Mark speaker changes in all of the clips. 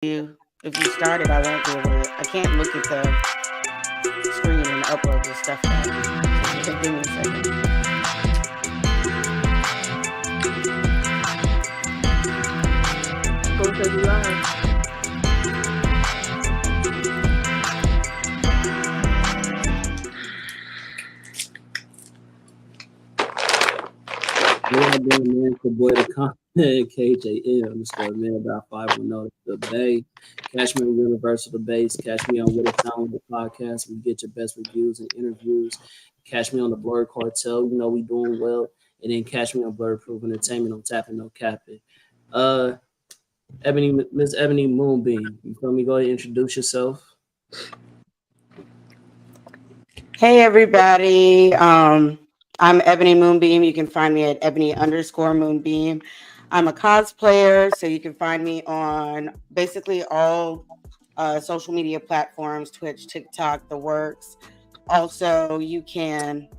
Speaker 1: if you started, I won't be able to. I can't look at the screen and upload the stuff back. So give me a second.
Speaker 2: Go to the live.
Speaker 3: What I doing, man? The boy the comment, KJM_man.510 the Bay. Catch me on Universal the Base. Catch me on What It Sound the podcast. We get your best reviews and interviews. Catch me on the Blerd Cartel. You know we doing well. And then catch me on Blerd Proof Entertainment on Tapping No Capping. Miss Ebony Moonbeam. You feel me? Go ahead and introduce yourself.
Speaker 1: Hey everybody. I'm Ebony Moonbeam. You can find me at Ebony_Moonbeam. I'm a cosplayer, so you can find me on basically all social media platforms, Twitch, TikTok, the works. Also, you can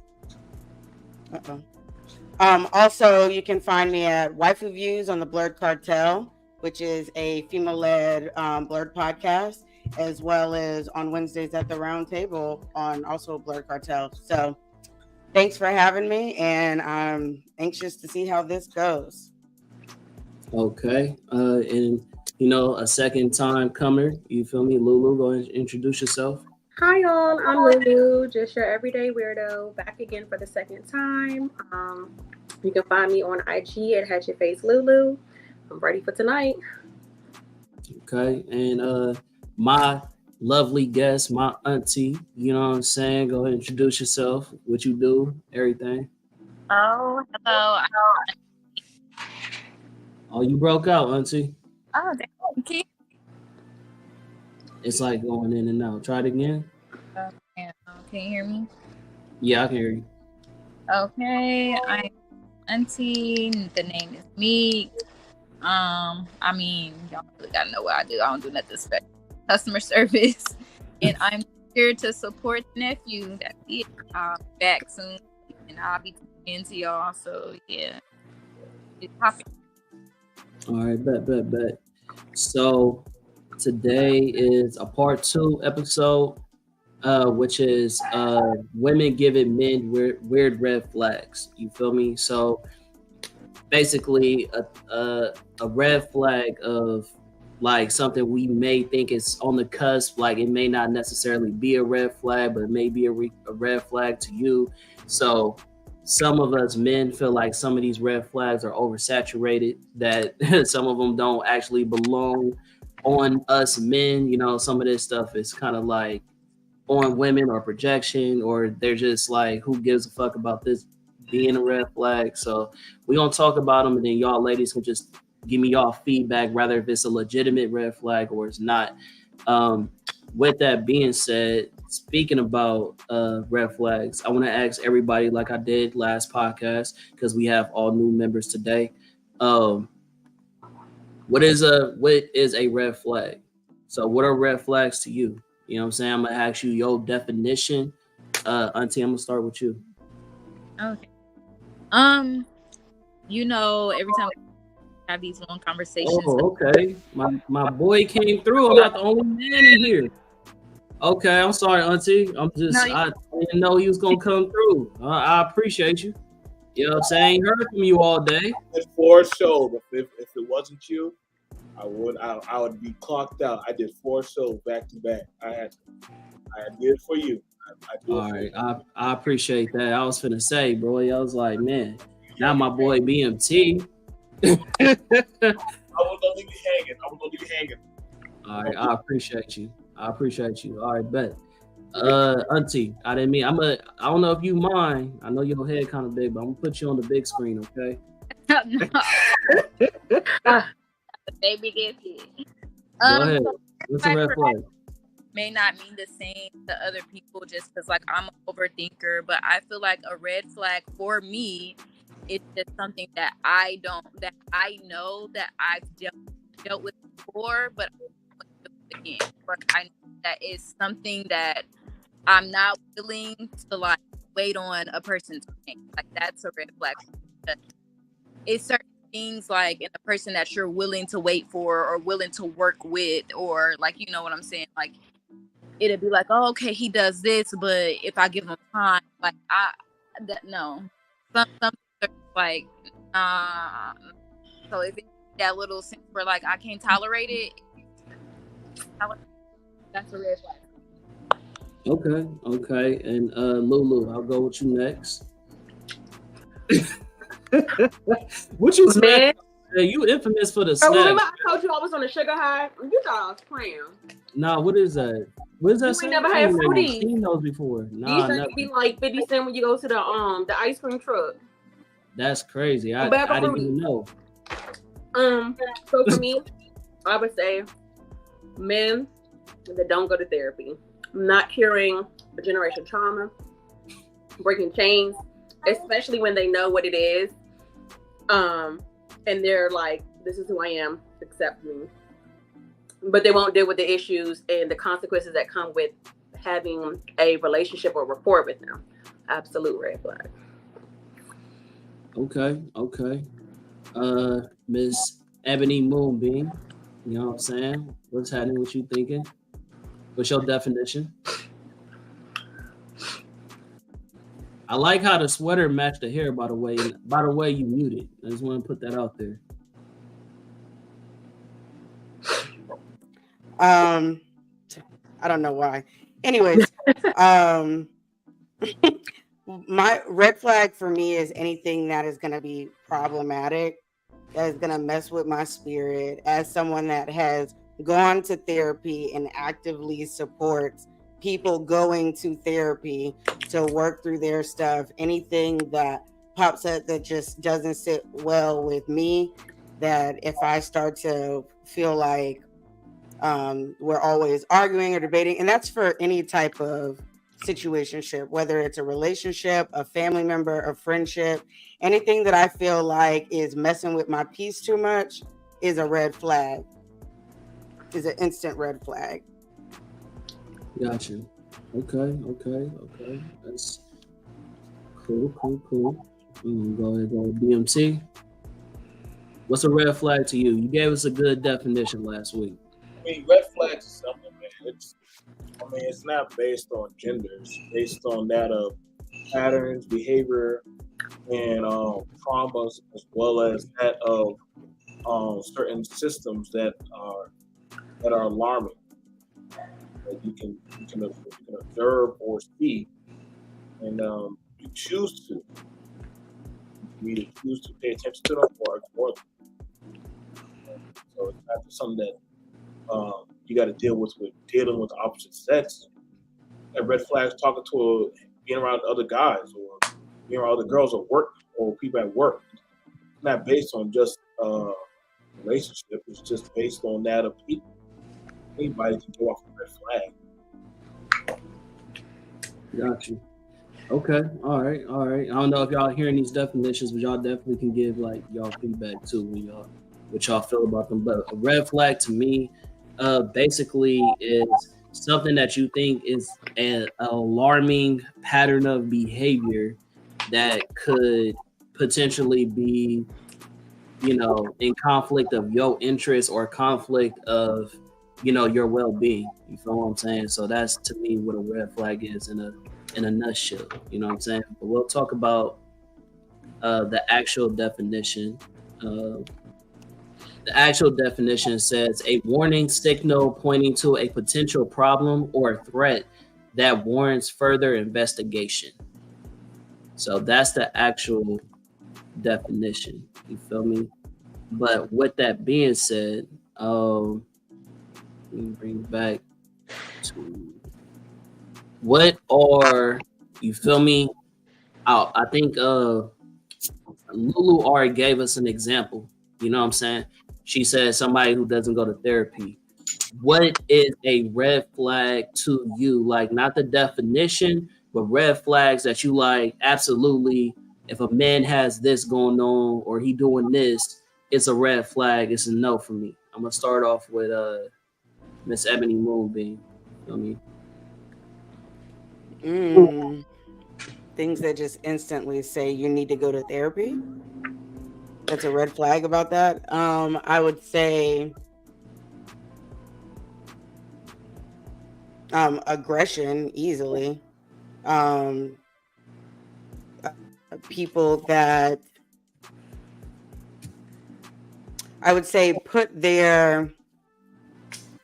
Speaker 1: find me at Waifu Views on the Blerd Cartel, which is a female-led Blerd podcast, as well as on Wednesdays at the Round Table on also Blerd Cartel. So thanks for having me, and I'm anxious to see how this goes.
Speaker 3: Okay. And you know, a second time comer, you feel me? Lulu, go ahead and introduce yourself.
Speaker 2: Hi y'all, I'm Lulu, just your everyday weirdo, back again for the second time. You can find me on IG at Hatchet Face Lulu. I'm ready for tonight.
Speaker 3: Okay, and my lovely guest, my auntie, you know what I'm saying? Go ahead and introduce yourself, what you do, everything.
Speaker 4: Oh, hello.
Speaker 3: Oh, you broke out, auntie.
Speaker 4: Oh, okay.
Speaker 3: It's like going in and out. Try it again.
Speaker 4: Can you hear me?
Speaker 3: Yeah, I can hear you.
Speaker 4: Okay, I'm Auntie. The name is Meek. I mean, y'all really gotta know what I do. I don't do nothing special. Customer service, and I'm here to support the nephew. That's it. I'll be back soon, and I'll be talking to y'all. So yeah, it's popping.
Speaker 3: All right, bet. So today is a part 2 episode, which is women giving men weird red flags. You feel me? So basically a red flag of like something we may think is on the cusp, like it may not necessarily be a red flag, but it may be a red flag to you. So some of us men feel like some of these red flags are oversaturated, that some of them don't actually belong on us men. You know, some of this stuff is kind of like on women or projection, or they're just like, who gives a fuck about this being a red flag? So we're gonna talk about them, and then y'all ladies can just give me y'all feedback, rather if it's a legitimate red flag or it's not. With that being said, speaking about red flags, I want to ask everybody, like I did last podcast, because we have all new members today. What is a red flag? So what are red flags to you? You know what I'm saying? I'm gonna ask you your definition. Auntie, I'm gonna start with you.
Speaker 4: Okay. You know, every time we have these long conversations.
Speaker 3: Oh, okay. My boy came through. I'm not the only man in here. Okay, I'm sorry, Auntie. I didn't know he was gonna come through. I appreciate you. You know what I'm saying? Heard from you all day.
Speaker 5: It's for a show. If it wasn't you, I would be clocked out. I did 4 shows back to back. I did it for you.
Speaker 3: All right, I appreciate that. I was finna say, bro. I was like, man, now my boy BMT.
Speaker 5: I was gonna leave you hanging.
Speaker 3: All right, I appreciate you. All right, bet. Auntie, I didn't mean. I don't know if you mind. I know your head kind of big, but I'm gonna put you on the big screen, okay?
Speaker 4: The baby gets it.
Speaker 3: Go ahead. What's a red flag?
Speaker 4: May not mean the same to other people just because like I'm an overthinker, but I feel like a red flag for me is just something that I know that I've dealt with before, but I don't do it again. But I know that it's something that I'm not willing to like wait on a person to change. Like that's a red flag. It's certain things like in the person that you're willing to wait for or willing to work with, or like, you know what I'm saying? Like, it'd be like, oh, okay, he does this, but if I give him time, like no. Some things are like, so if it's that little sense where like I can't tolerate it, that's a red flag.
Speaker 3: Okay. And Lulu, I'll go with you next. What you
Speaker 2: Man.
Speaker 3: said? You infamous for the
Speaker 2: Oh,
Speaker 3: snack.
Speaker 2: remember I told you I was on a sugar high? You thought I was playing.
Speaker 3: Nah, what is that? What is that?
Speaker 2: You ain't never had fruities.
Speaker 3: Seen those before? Nah,
Speaker 2: These
Speaker 3: never.
Speaker 2: used to be like 50 cents when you go to the ice cream truck.
Speaker 3: That's crazy. I
Speaker 2: Bag of
Speaker 3: didn't
Speaker 2: fruities.
Speaker 3: even know.
Speaker 2: So for me, I would say men that don't go to therapy, not curing a generation trauma, breaking chains, especially when they know what it is. And they're like, this is who I am, accept me. But they won't deal with the issues and the consequences that come with having a relationship or rapport with them. Absolute red flag.
Speaker 3: Okay. Miss Ebony Moonbeam, you know what I'm saying? What's happening? What you thinking? What's your definition? I like how the sweater matched the hair, by the way. By the way, you muted. I just want to put that out there.
Speaker 1: I don't know why. Anyways, my red flag for me is anything that is going to be problematic, that is going to mess with my spirit. As someone that has gone to therapy and actively supports people going to therapy to work through their stuff, anything that pops up that just doesn't sit well with me, that if I start to feel like we're always arguing or debating, and that's for any type of situationship, whether it's a relationship, a family member, a friendship, anything that I feel like is messing with my peace too much is a red flag, is an instant red flag.
Speaker 3: Got you. Okay. That's cool. Go ahead, go with BMT. What's a red flag to you? You gave us a good definition last week.
Speaker 5: I mean, red flags is something, man. It's not based on gender. It's based on that of patterns, behavior, and traumas, as well as that of certain systems that are alarming. That you can observe or see, and you choose to. You either choose to pay attention to them or ignore them. So it's not just something that you got to deal with dealing with the opposite sex. And red flags talking to being around other guys or being around other girls at work or people at work. It's not based on just relationship. It's just based on that of people. Anybody can go off a red flag.
Speaker 3: Got you. Okay. All right. I don't know if y'all hearing these definitions, but y'all definitely can give like y'all feedback too when what y'all feel about them. But a red flag to me, basically is something that you think is an alarming pattern of behavior that could potentially be, in conflict of your interest or conflict of, your well-being. You feel what I'm saying? So that's to me what a red flag is in a nutshell. You know what I'm saying? But we'll talk about the actual definition. The actual definition says a warning signal pointing to a potential problem or threat that warrants further investigation. So that's the actual definition. You feel me? But with that being said, let me bring it back to what are, you feel me? I think Lulu already gave us an example. You know what I'm saying? She said somebody who doesn't go to therapy. What is a red flag to you? Like, not the definition, but red flags that you like, absolutely, if a man has this going on or he doing this, it's a red flag. It's a no for me. I'm going to start off with Miss Ebony Moonbeam. You know what I mean?
Speaker 1: Things that just instantly say you need to go to therapy. that's a red flag about that. I would say aggression easily. Um, People that I would say they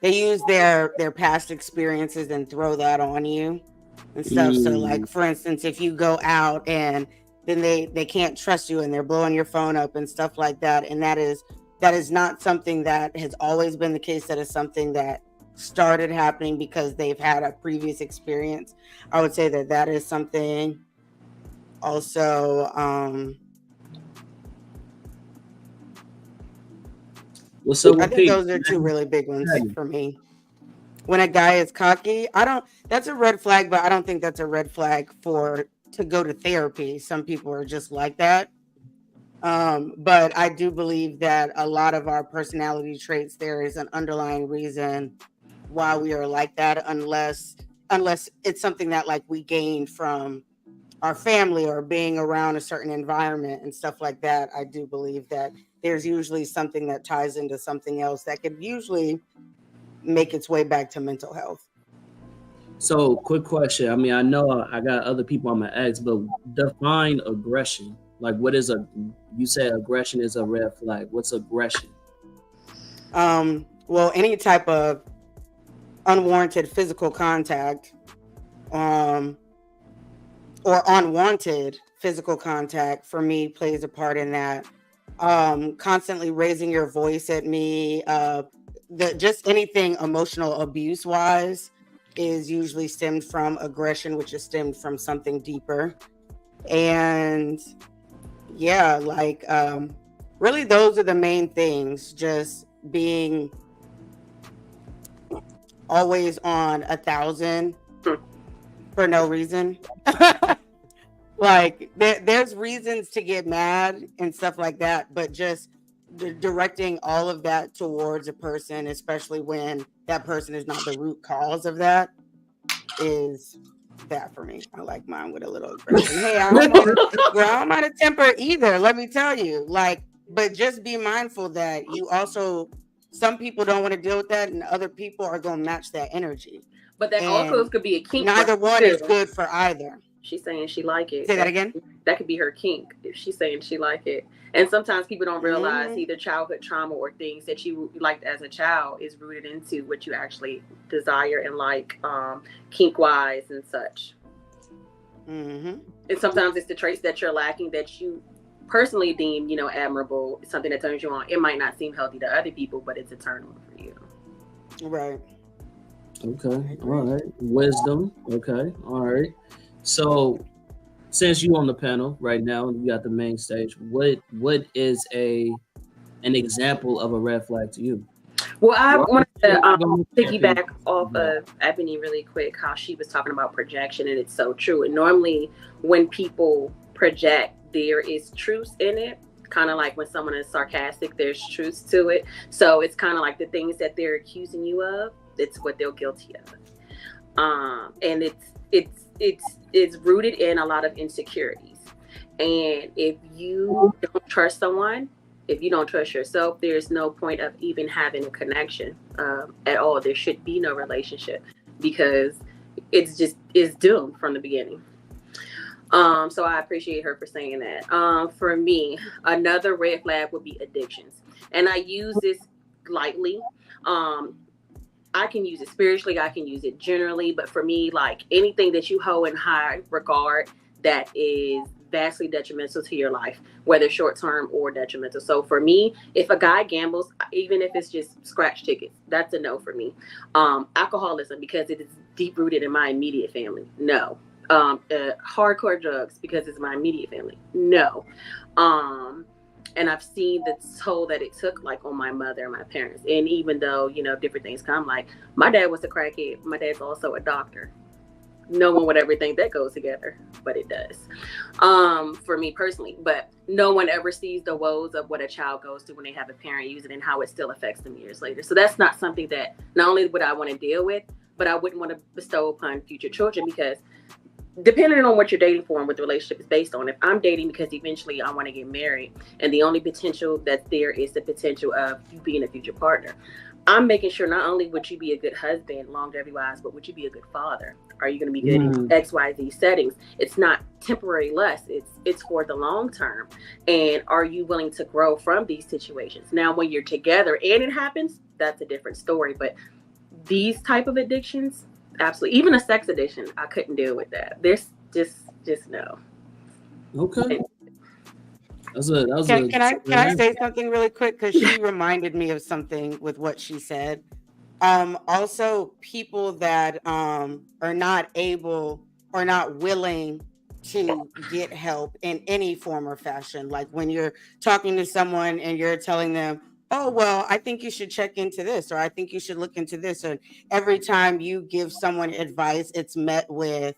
Speaker 1: use their past experiences and throw that on you and stuff. So like for instance, if you go out and then they can't trust you and they're blowing your phone up and stuff like that, and that is not something that has always been the case. That is something that started happening because they've had a previous experience. I would say that is something. Also,
Speaker 3: What's up
Speaker 1: I
Speaker 3: with
Speaker 1: think
Speaker 3: Pete?
Speaker 1: those are two really big ones for me. When a guy is cocky, that's a red flag, but I don't think that's a red flag to go to therapy. Some people are just like that. But I do believe that a lot of our personality traits, there is an underlying reason why we are like that, unless it's something that like we gained from our family or being around a certain environment and stuff like that. I do believe that there's usually something that ties into something else that could usually make its way back to mental health.
Speaker 3: So, quick question. I mean, I know I got other people I'm gonna ask, but define aggression. Like, what is you say aggression is a red flag. What's aggression?
Speaker 1: Well, any type of unwarranted physical contact, or unwanted physical contact for me plays a part in that. Constantly raising your voice at me, just anything emotional abuse wise is usually stemmed from aggression, which is stemmed from something deeper. And yeah, like really those are the main things. Just being always on 1,000 for no reason. Like there's reasons to get mad and stuff like that, but just directing all of that towards a person, especially when that person is not the root cause of that, is that for me. I like mine with a little aggression. Hey, I'm not a temper either, let me tell you. Like, but just be mindful that you also, some people don't want to deal with that and other people are going to match that energy.
Speaker 2: But that also could be a kink.
Speaker 1: Neither one is good for either.
Speaker 2: She's saying she like it.
Speaker 1: Say that again?
Speaker 2: That could be her kink if she's saying she like it. And sometimes people don't realize either childhood trauma or things that you liked as a child is rooted into what you actually desire and like kink wise and such. And sometimes it's the traits that you're lacking that you personally deem, admirable. It's something that turns you on. It might not seem healthy to other people, but it's a turn on for you.
Speaker 1: Right.
Speaker 3: Okay. All right. Wisdom. Okay. All right. So, since you on the panel right now and you got the main stage, what is an example of a red flag to you?
Speaker 2: Well, I wanted to piggyback off of Ebony really quick, how she was talking about projection, and it's so true. And normally when people project, there is truth in it. Kind of like when someone is sarcastic, there's truth to it. So it's kind of like the things that they're accusing you of, it's what they're guilty of. And it's rooted in a lot of insecurities. And if you don't trust someone, if you don't trust yourself, there's no point of even having a connection at all. There should be no relationship because it's doomed from the beginning. So I appreciate her for saying that. For me, another red flag would be addictions. And I use this lightly. I can use it spiritually, I can use it generally, but for me, like anything that you hold in high regard that is vastly detrimental to your life, whether short-term or detrimental. So for me, if a guy gambles, even if it's just scratch tickets, that's a no for me. Alcoholism, because it is deep-rooted in my immediate family, no. Hardcore drugs, because it's my immediate family, no. And I've seen the toll that it took, like, on my mother and my parents. And even though, different things come, like, my dad was a crackhead. My dad's also a doctor. No one would ever think that goes together, but it does. For me personally, but no one ever sees the woes of what a child goes through when they have a parent use it and how it still affects them years later. So that's not something that not only would I want to deal with, but I wouldn't want to bestow upon future children, because depending on what you're dating for and what the relationship is based on. If I'm dating because eventually I want to get married, and the only potential that's there is the potential of you being a future partner, I'm making sure not only would you be a good husband, longevity wise, but would you be a good father? Are you going to be good in XYZ settings? It's not temporary lust. It's for the long term. And are you willing to grow from these situations? Now, when you're together and it happens, that's a different story. But these type of addictions, absolutely. Even a sex addiction, I couldn't deal with that. There's just no.
Speaker 3: Okay.
Speaker 1: Can I say something really quick? Because she reminded me of something with what she said. Also, people that are not able or not willing to get help in any form or fashion. Like when you're talking to someone and you're telling them, oh, well, I think you should check into this, or I think you should look into this. And every time you give someone advice, it's met with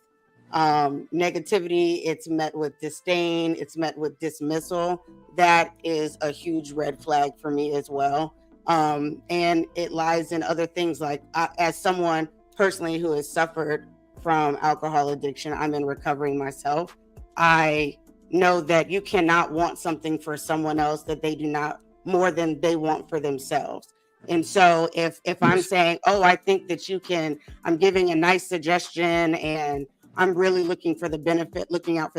Speaker 1: negativity, it's met with disdain, it's met with dismissal. That is a huge red flag for me as well. And it lies in other things like as someone personally who has suffered from alcohol addiction, I'm in recovery myself. I know that you cannot want something for someone else that they do not more than they want for themselves. And so if I'm saying, oh, I think that you can, I'm giving a nice suggestion and I'm really looking out for the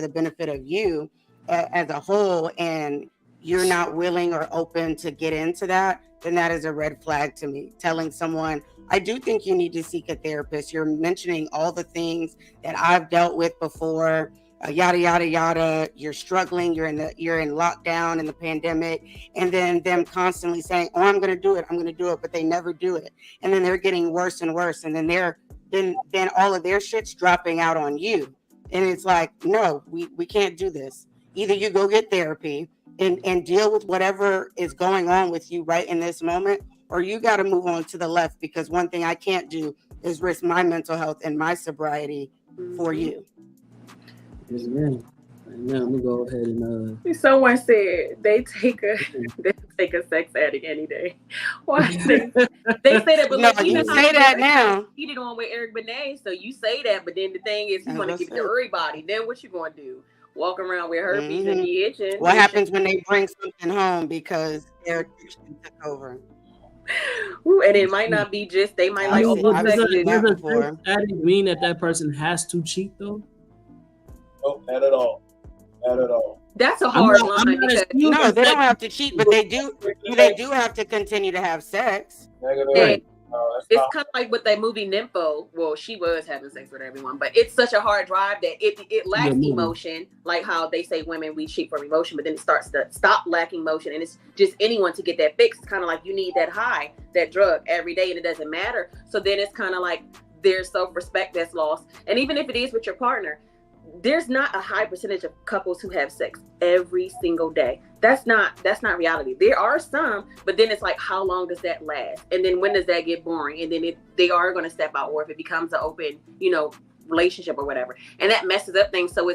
Speaker 1: benefit of you as a whole, and you're not willing or open to get into that, then that is a red flag to me. Telling someone, I do think you need to seek a therapist. You're mentioning all the things that I've dealt with before, yada, yada, yada. You're struggling. You're in lockdown in the pandemic. And then them constantly saying, oh, I'm going to do it. But they never do it. And then they're getting worse and worse. And then then all of their shit's dropping out on you. And it's like, no, we can't do this. Either you go get therapy and deal with whatever is going on with you right in this moment, or you got to move on to the left, because one thing I can't do is risk my mental health and my sobriety for you.
Speaker 3: Amen. I'm gonna go ahead and
Speaker 2: someone said they take a sex addict any day. Why they say that, but
Speaker 1: no, you say that now.
Speaker 2: Cheated on with Eric Benet, so you say that, but then the thing is, you want to give it to everybody. Then what you gonna do? Walk around with herpes and be itching?
Speaker 1: What happens when they bring something home because their addiction took over?
Speaker 2: Ooh, and it might not be just they might like.
Speaker 3: Does a addict mean that person has to cheat though?
Speaker 5: Nope, not at all. Not at all.
Speaker 2: That's a hard line.
Speaker 1: No, they don't have to cheat, but they do. They do have to continue to have sex.
Speaker 2: Negative. It's kind of like with that movie Nympho. Well, she was having sex with everyone, but it's such a hard drive that it lacks emotion. Like how they say women, we cheat for emotion, but then it starts to stop lacking emotion, and it's just anyone to get that fix. It's kind of like you need that high, that drug every day, and it doesn't matter. So then it's kind of like there's self-respect that's lost. And even if it is with your partner, there's not a high percentage of couples who have sex every single day. That's not reality. There are some, but then it's like, how long does that last? And then when does that get boring? And then they are going to step out, or if it becomes an open, relationship or whatever, and that messes up things. So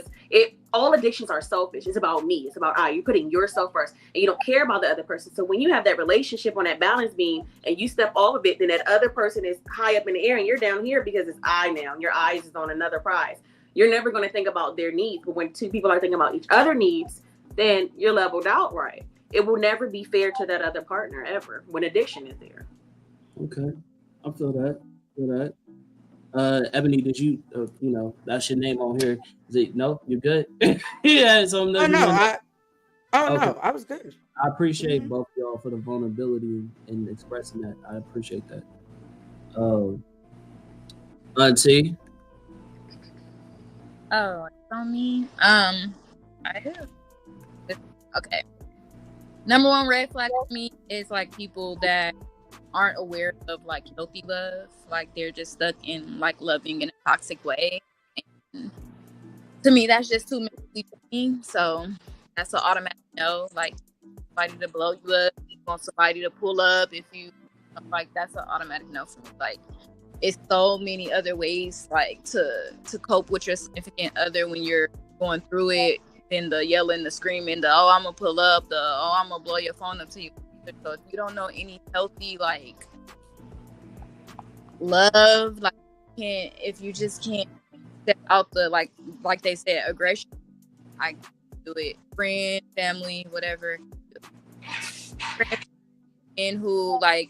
Speaker 2: all addictions are selfish. It's about me. It's about you're putting yourself first, and you don't care about the other person. So when you have that relationship on that balance beam and you step off of it, then that other person is high up in the air and you're down here because it's I now, and your eyes is on another prize. You're never going to think about their needs. But when two people are thinking about each other's needs, then you're leveled out right. It will never be fair to that other partner ever when addiction is there.
Speaker 3: Okay. I feel that. Ebony, did you, that's your name on here. Is it, no, you're good? Yeah. So
Speaker 1: no, I was good.
Speaker 3: I appreciate both of y'all for the vulnerability and expressing that. I appreciate that. Auntie?
Speaker 4: Oh, it's on me. I do. Okay. Number one red flag for me is like people that aren't aware of like healthy love. Like they're just stuck in like loving in a toxic way. And to me, that's just too messy for me. So that's an automatic no. Like somebody to blow you up, you want somebody to pull up. If you like, that's an automatic no for me. Like it's so many other ways like to cope with your significant other when you're going through it, than the yelling, the screaming, the I'm gonna pull up, I'm gonna blow your phone up to you. So if you don't know any healthy like love, like if you just can't set out the like they said, aggression. I do it. Friend, family, whatever. And who like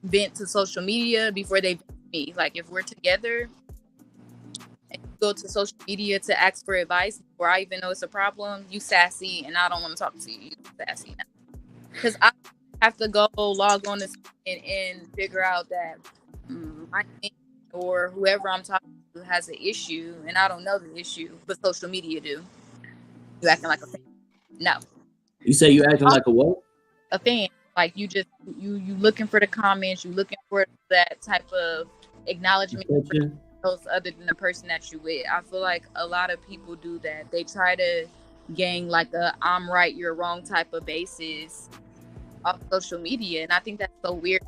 Speaker 4: vent to social media before they vent to me. Like if we're together and you go to social media to ask for advice before I even know it's a problem, you sassy and I don't want to talk to you. You sassy now. Because I have to go log on this and figure out that my or whoever I'm talking to has an issue and I don't know the issue, but social media do. You acting like a fan. No.
Speaker 3: You say you acting like a what?
Speaker 4: A fan. Like you just you looking for the comments, you looking for that type of acknowledgement else other than the person that you with. I feel like a lot of people do that. They try to gain like a I'm right, you're wrong type of basis off social media, and I think that's so weird.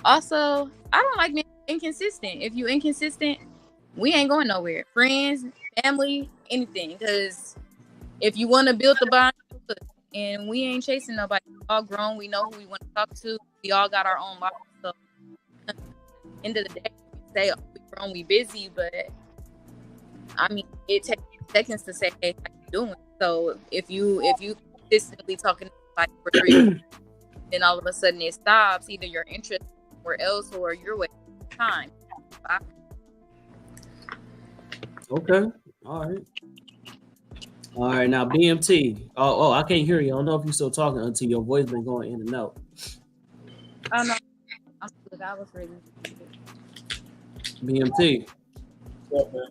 Speaker 4: Also, I don't like being inconsistent. If you inconsistent, we ain't going nowhere. Friends, family, anything. Because if you want to build the bond, and we ain't chasing nobody. We all grown. We know who we want to talk to. We all got our own lives. So, end of the day, we say, oh, we grown, we busy, but I mean, it takes seconds to say, hey, how you doing? So if you consistently talking like for 3 years, then all of a sudden it stops. Either you're interested somewhere else or you're wasting time. Bye.
Speaker 3: Okay. All right. Now BMT. Oh, I can't hear you. I don't know if you're still talking until your voice been going in and out.
Speaker 4: Oh no, I'm good. I was ready.
Speaker 3: BMT.
Speaker 5: What's up, man?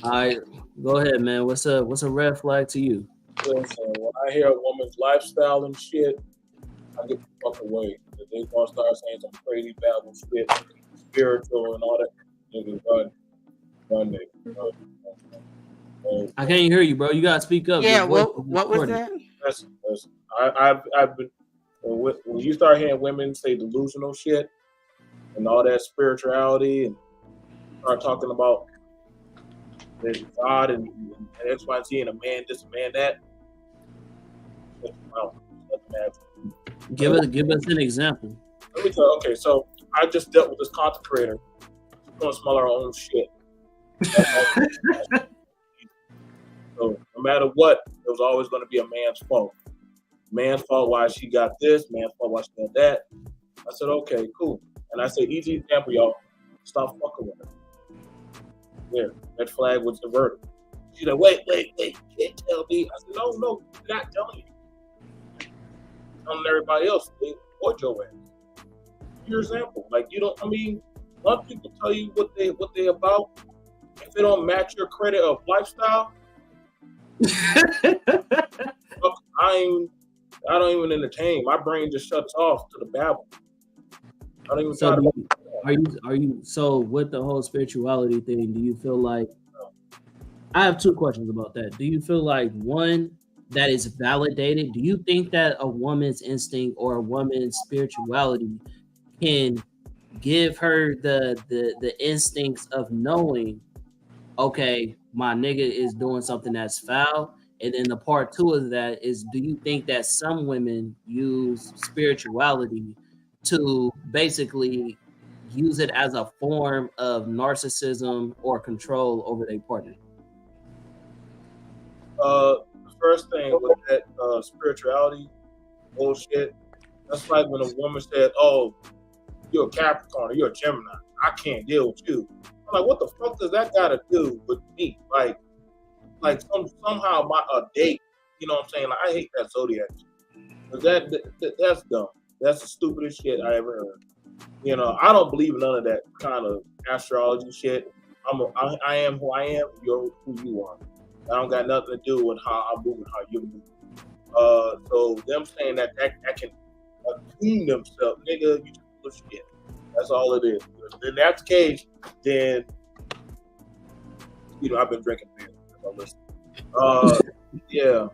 Speaker 3: All right, go ahead, man. What's a red flag to you?
Speaker 5: Listen, when I hear a woman's lifestyle and shit, I get the fuck away. If they want to start saying some crazy babble shit, spiritual and all that, nigga, run nigga.
Speaker 3: I can't hear you, bro. You gotta speak up.
Speaker 1: Yeah, what was that?
Speaker 5: I've been when you start hearing women say delusional shit and all that spirituality and start talking about there's God and X, Y, and Z and a man this, a man that.
Speaker 3: Give us an example.
Speaker 5: Let me tell you. Okay, so I just dealt with this content creator. She's gonna smell her own shit. So no matter what, it was always going to be a man's fault. Man's fault why she got this, man's fault why she got that. I said, okay, cool. And I said, easy example, y'all. Stop fucking with her. There, red flag was averted. She's like, wait, you can't tell me. I said, no, I'm not telling you. I'm telling everybody else, they avoid your ass. Your example. Like, you don't, I mean, a lot of people tell you what they about. If they don't match your credit of lifestyle, I don't even entertain. My brain just shuts off to the babble. I don't even
Speaker 3: so are you so with the whole spirituality thing, do you feel like I have 2 questions about that. Do you feel like one that is validated? Do you think that a woman's instinct or a woman's spirituality can give her the instincts of knowing, okay, my nigga is doing something that's foul? And then the part 2 of that is, do you think that some women use spirituality to basically use it as a form of narcissism or control over their partner?
Speaker 5: The first thing with that spirituality bullshit, that's like when a woman said, oh, you're a Capricorn or you're a Gemini. I can't deal with you. I'm like, what the fuck does that got to do with me? Like somehow a date, you know what I'm saying? Like, I hate that zodiac. That's dumb. That's the stupidest shit I ever heard. You know, I don't believe in none of that kind of astrology shit. I am who I am. You're who you are. I don't got nothing to do with how I'm moving, how you move. So them saying that can attune themselves, nigga, you just full of shit. That's all it is. If that's the case, then you know I've been drinking beer. Yeah.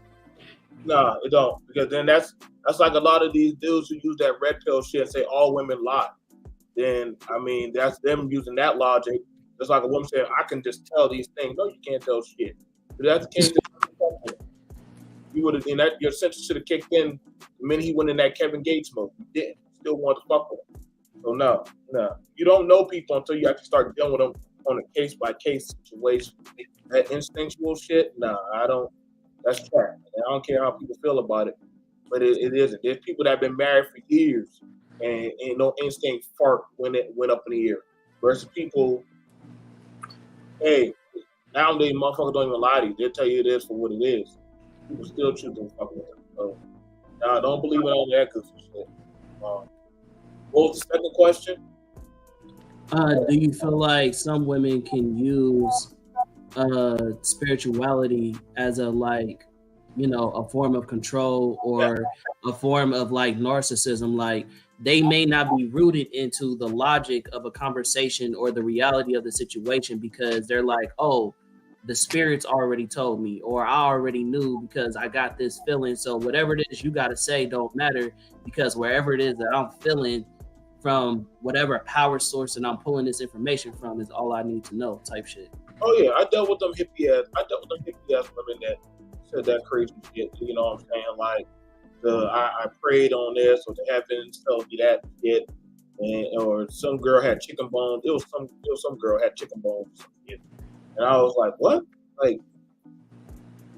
Speaker 5: Nah, it don't. Because then that's like a lot of these dudes who use that red pill shit and say all women lie. Then I mean that's them using that logic. Just like a woman saying, I can just tell these things. No, you can't tell shit. If that's the case, you would have, and that your senses should have kicked in the minute he went in that Kevin Gates mode. You didn't. Still want to fuck with him. So no. You don't know people until you actually start dealing with them on a case by case situation. That instinctual shit, nah, I don't. That's trash. I don't care how people feel about it, but it isn't. There's people that have been married for years and no instinct fart when it went up in the air. Versus people, hey, nowadays motherfuckers don't even lie to you. They'll tell you it is for what it is. People still choose to fuck with it. So, nah, don't believe in all that goofy shit. What was the second question?
Speaker 3: Do you feel like some women can use spirituality as a like, you know, a form of control or a form of like narcissism? Like they may not be rooted into the logic of a conversation or the reality of the situation because they're like, oh, the spirits already told me, or I already knew because I got this feeling. So whatever it is you got to say don't matter because wherever it is that I'm feeling from whatever power source and I'm pulling this information from is all I need to know type shit.
Speaker 5: Oh yeah, I dealt with them hippie ass women that said that crazy shit. You know what I'm saying? Like I prayed on this or the heavens told me that shit. And or some girl had chicken bones. It was some girl had chicken bones or some shit. And I was like, what? Like,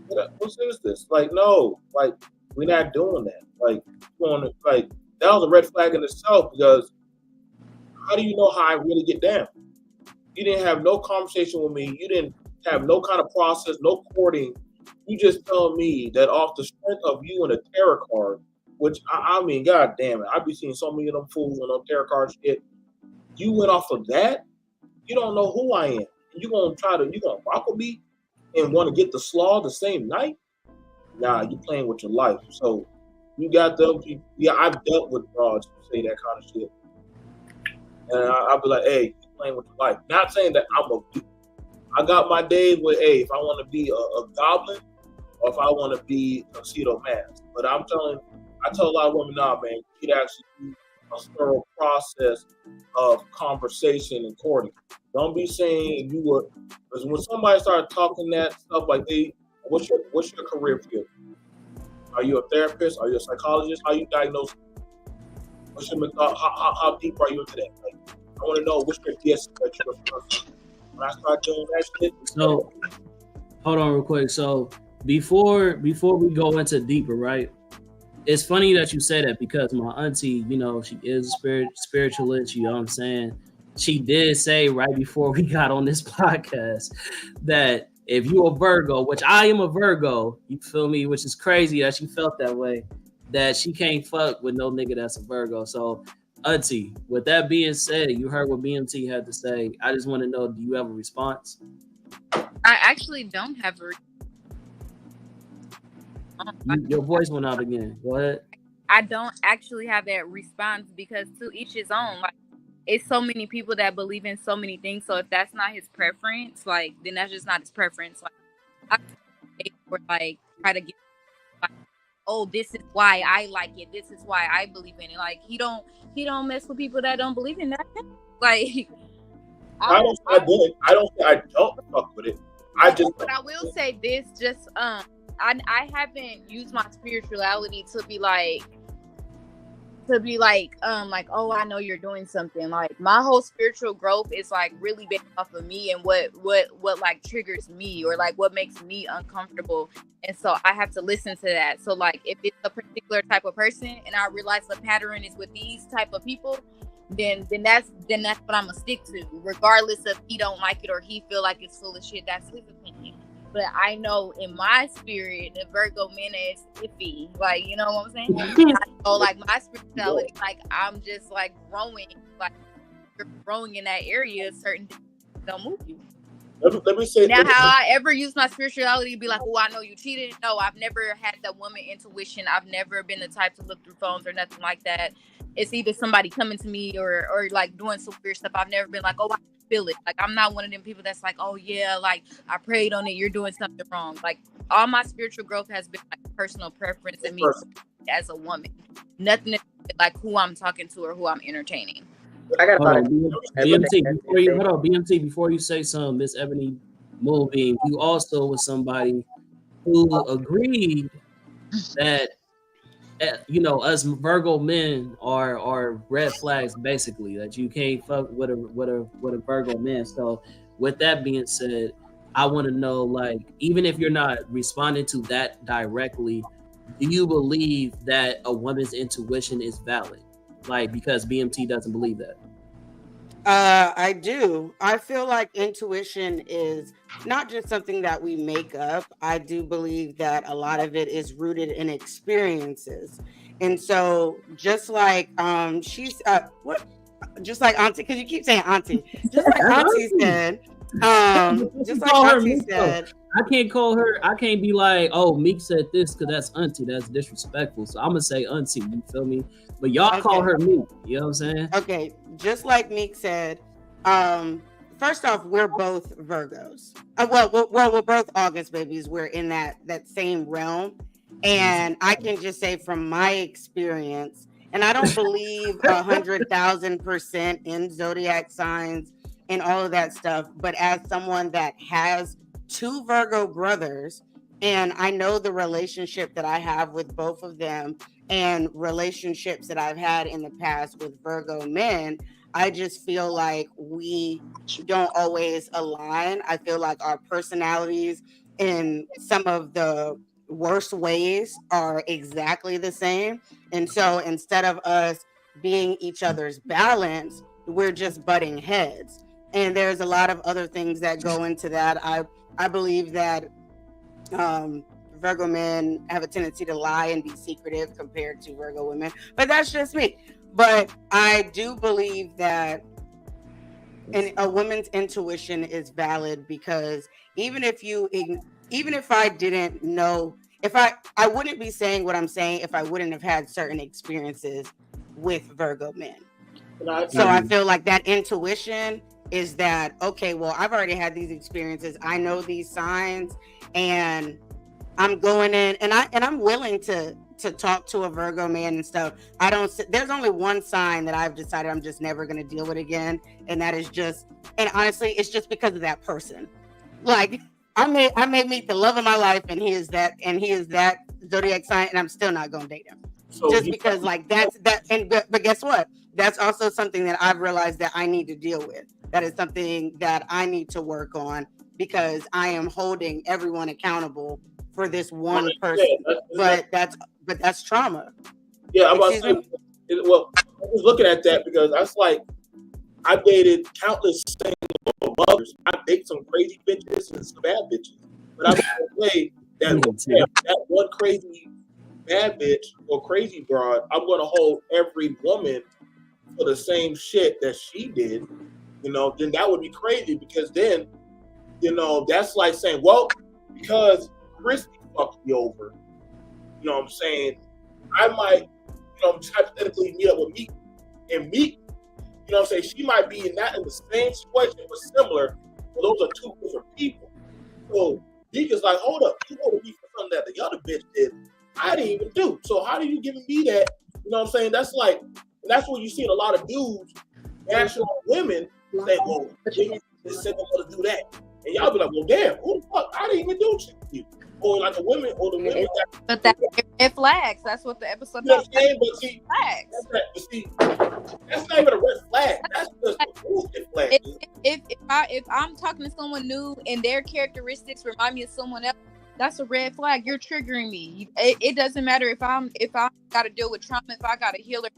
Speaker 5: what is this? Like, no, like, we're not doing that. Like, like, that was a red flag in itself because how do you know how I really get down? You didn't have no conversation with me. You didn't have no kind of process, no courting. You just tell me that off the strength of you and a tarot card, which, I mean, god damn it. I be seeing so many of them fools on them tarot card shit. You went off of that? You don't know who I am. You gonna rock with me and want to get the slaw the same night? Nah, you playing with your life. So you got them. Yeah, I've dealt with broads who say that kind of shit, and I'll be like, hey, you playing with your life. Not saying that I got my days where, hey, if I want to be a goblin or if I want to be a tuxedo mask. But I tell a lot of women, nah, man, you can actually do a thorough process of conversation and courting. Don't be saying you were, because when somebody started talking that stuff like, hey, what's your career field? Are you a therapist? Are you a psychologist? How you diagnose? What's your how deep are you into that? Like, I want to know what's your DS that you're. When I start doing that shit.
Speaker 3: So hold on real quick. So before we go into deeper, right? It's funny that you say that because my auntie, you know, she is a spiritualist, you know what I'm saying? She did say right before we got on this podcast that if you a Virgo, which I am a Virgo, you feel me, which is crazy that she felt that way, that she can't fuck with no nigga that's a Virgo. So auntie, with that being said, you heard what BMT had to say. I just want to know, do you have a response?
Speaker 4: I actually don't have a
Speaker 3: Your voice went out again. Go ahead.
Speaker 4: I don't actually have that response because to each his own. Like, it's so many people that believe in so many things. So if that's not his preference, like, then that's just not his preference. Like, I try to get, like, oh, this is why I like it. This is why I believe in it. Like, he don't mess with people that don't believe in that. Like,
Speaker 5: I don't fuck with it.
Speaker 4: But I will say this, just I haven't used my spirituality to be like, oh, I know you're doing something. Like, my whole spiritual growth is like really based off of me and what like triggers me or like what makes me uncomfortable. And so I have to listen to that. So like, if it's a particular type of person and I realize the pattern is with these type of people, then that's what I'm gonna stick to, regardless if he don't like it or he feel like it's full of shit. That's his opinion. But I know in my spirit, the Virgo man is iffy. Like, you know what I'm saying? So like my spirituality, like I'm just like growing, like you're growing in that area. Certain things don't move you.
Speaker 5: Let me say
Speaker 4: now, how I ever use my spirituality to be like, oh, I know you cheated. No, I've never had that woman intuition. I've never been the type to look through phones or nothing like that. It's either somebody coming to me or like doing some weird stuff. I've never been like, oh, I feel it. Like, I'm not one of them people that's like, oh yeah, like I prayed on it, you're doing something wrong. Like, all my spiritual growth has been like personal preference and me as a woman. Nothing to do with like who I'm talking to or who I'm entertaining.
Speaker 2: I got
Speaker 3: BMT, before you say something, Miss Ebony Moonbeam, you also was somebody who agreed that you know, us Virgo men are red flags, basically, that you can't fuck with a Virgo man. So with that being said, I want to know, like, even if you're not responding to that directly, do you believe that a woman's intuition is valid? Like, because BMT doesn't believe that.
Speaker 1: I do. I feel like intuition is not just something that we make up. I do believe that a lot of it is rooted in experiences. And so just like she's what just like Auntie, because you keep saying Auntie, just like Auntie said, just like Auntie said,
Speaker 3: I can't call her. I can't be like, oh, Meek said this because that's Auntie. That's disrespectful. So I'm gonna say Auntie. You feel me? But y'all call her Meek. You know what I'm saying?
Speaker 1: Okay, just like Meek said. First off, we're both Virgos. We're both August babies. We're in that same realm, and I can just say from my experience, and I don't believe 100,000% in zodiac signs and all of that stuff. But as someone that has 2 Virgo brothers, and I know the relationship that I have with both of them and relationships that I've had in the past with Virgo men, I just feel like we don't always align. I feel like our personalities in some of the worst ways are exactly the same. And so instead of us being each other's balance, we're just butting heads. And there's a lot of other things that go into that. I believe that Virgo men have a tendency to lie and be secretive compared to Virgo women, but that's just me. But I do believe that a woman's intuition is valid, because even if I didn't know, I wouldn't be saying what I'm saying if I wouldn't have had certain experiences with Virgo men. So I feel like that intuition is that, okay, well, I've already had these experiences. I know these signs, and I'm going in, and I'm willing to talk to a Virgo man and stuff. There's only one sign that I've decided I'm just never going to deal with again. And that is and honestly, it's just because of that person. Like I may meet the love of my life, and he is that zodiac sign, and I'm still not going to date him. So just because like that's that. And but guess what? That's also something that I've realized that I need to deal with. That is something that I need to work on, because I am holding everyone accountable for this one person. But that's trauma.
Speaker 5: Yeah, I'm about to say, well, I was looking at that because I was like, I dated countless single mothers. I dated some crazy bitches and some bad bitches. But I was going to say that one crazy bad bitch or crazy broad, I'm going to hold every woman for the same shit that she did. You know, then that would be crazy, because then, you know, that's like saying, well, because Christy fucked me over, you know what I'm saying, I might, you know, hypothetically meet up with Meek, and Meek, you know what I'm saying, she might be in the same situation but similar, but those are 2 different people. So Meek is like, hold up, you voted me for something that the other bitch did, I didn't even do. So how are you giving me that? You know what I'm saying? That's like, that's what you see in a lot of dudes bashing on women, say, well, they said they want to do that. And y'all be like, well, damn, who the fuck? I didn't even do shit to you. Or like the women,
Speaker 4: But that's red flags. That's what the episode
Speaker 5: you know
Speaker 4: about.
Speaker 5: what I'm saying? But see,
Speaker 4: Flags.
Speaker 5: that's not even a red flag. That's just a bullshit flag.
Speaker 4: If I'm talking to someone new and their characteristics remind me of someone else, that's a red flag. You're triggering me. It doesn't matter if I got to deal with trauma, if I got to heal it.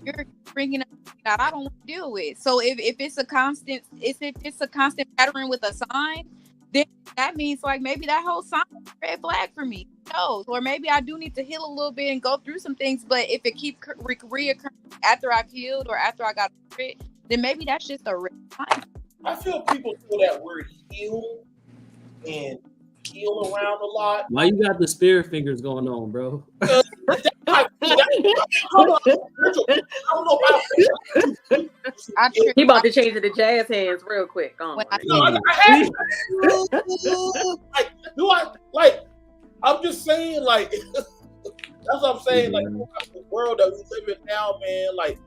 Speaker 4: You're bringing up that I don't want to deal with. So if it's a constant, if it's a constant pattern with a sign, then that means like maybe that whole sign is a red flag for me. No, or maybe I do need to heal a little bit and go through some things. But if it keeps reoccurring after I've healed or after I got it, then maybe that's just a red sign.
Speaker 5: I feel people throw that word heal and heal around a lot.
Speaker 3: Why you got the spirit fingers going on, bro?
Speaker 2: He about to change it to jazz hands real quick.
Speaker 5: I'm just saying, like, that's what I'm saying. Like, the world that we live in now, man. Like,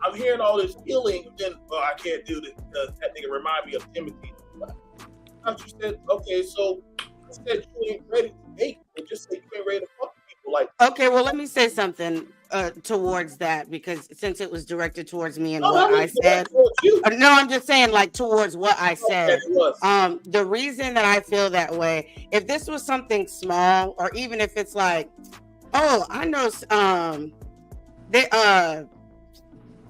Speaker 5: I'm hearing all this healing, and then I can't do this because that nigga remind me of Timothy. You said, okay, so I said you ain't ready to date, but just say you ain't ready to fuck people. like.
Speaker 1: Okay, well, let me say something towards that, because since it was directed towards me and
Speaker 5: Oh,
Speaker 1: what
Speaker 5: I
Speaker 1: I
Speaker 5: mean,
Speaker 1: said.
Speaker 5: towards you.
Speaker 1: No, I'm just saying, like, towards what I
Speaker 5: Okay,
Speaker 1: said.
Speaker 5: it was.
Speaker 1: The reason that I feel that way, if this was something small, or even if it's like, oh, I know, they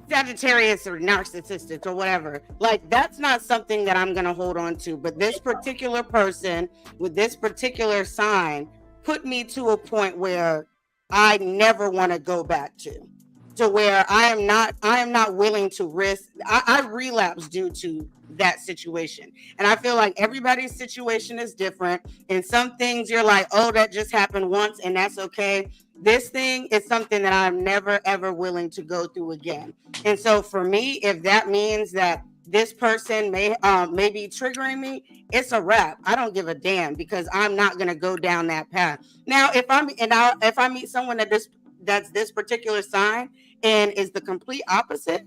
Speaker 1: Sagittarius or narcissistic or whatever, like, that's not something that I'm gonna hold on to. But this particular person with this particular sign put me to a point where I never want to go back to where I am not willing to risk. I relapse due to that situation. And I feel like everybody's situation is different. And some things you're like, oh, that just happened once and that's okay. This thing is something that I'm never ever willing to go through again. And so for me, if that means that this person may be triggering me, it's a wrap. I don't give a damn, because I'm not gonna go down that path. Now, if I meet someone that's this particular sign and is the complete opposite,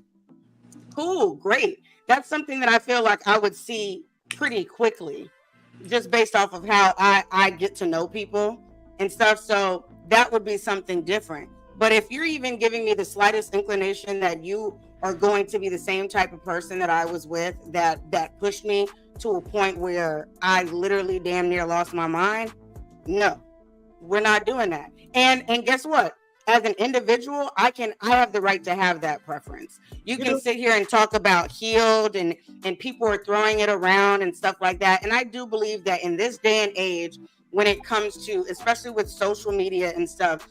Speaker 1: cool, great. That's something that I feel like I would see pretty quickly, just based off of how I get to know people and stuff. So that would be something different. But if you're even giving me the slightest inclination that you are going to be the same type of person that I was with, that pushed me to a point where I literally damn near lost my mind, no, we're not doing that. And guess what? As an individual, I have the right to have that preference. You can sit here and talk about healed and people are throwing it around and stuff like that. And I do believe that in this day and age, when it comes to, especially with social media and stuff,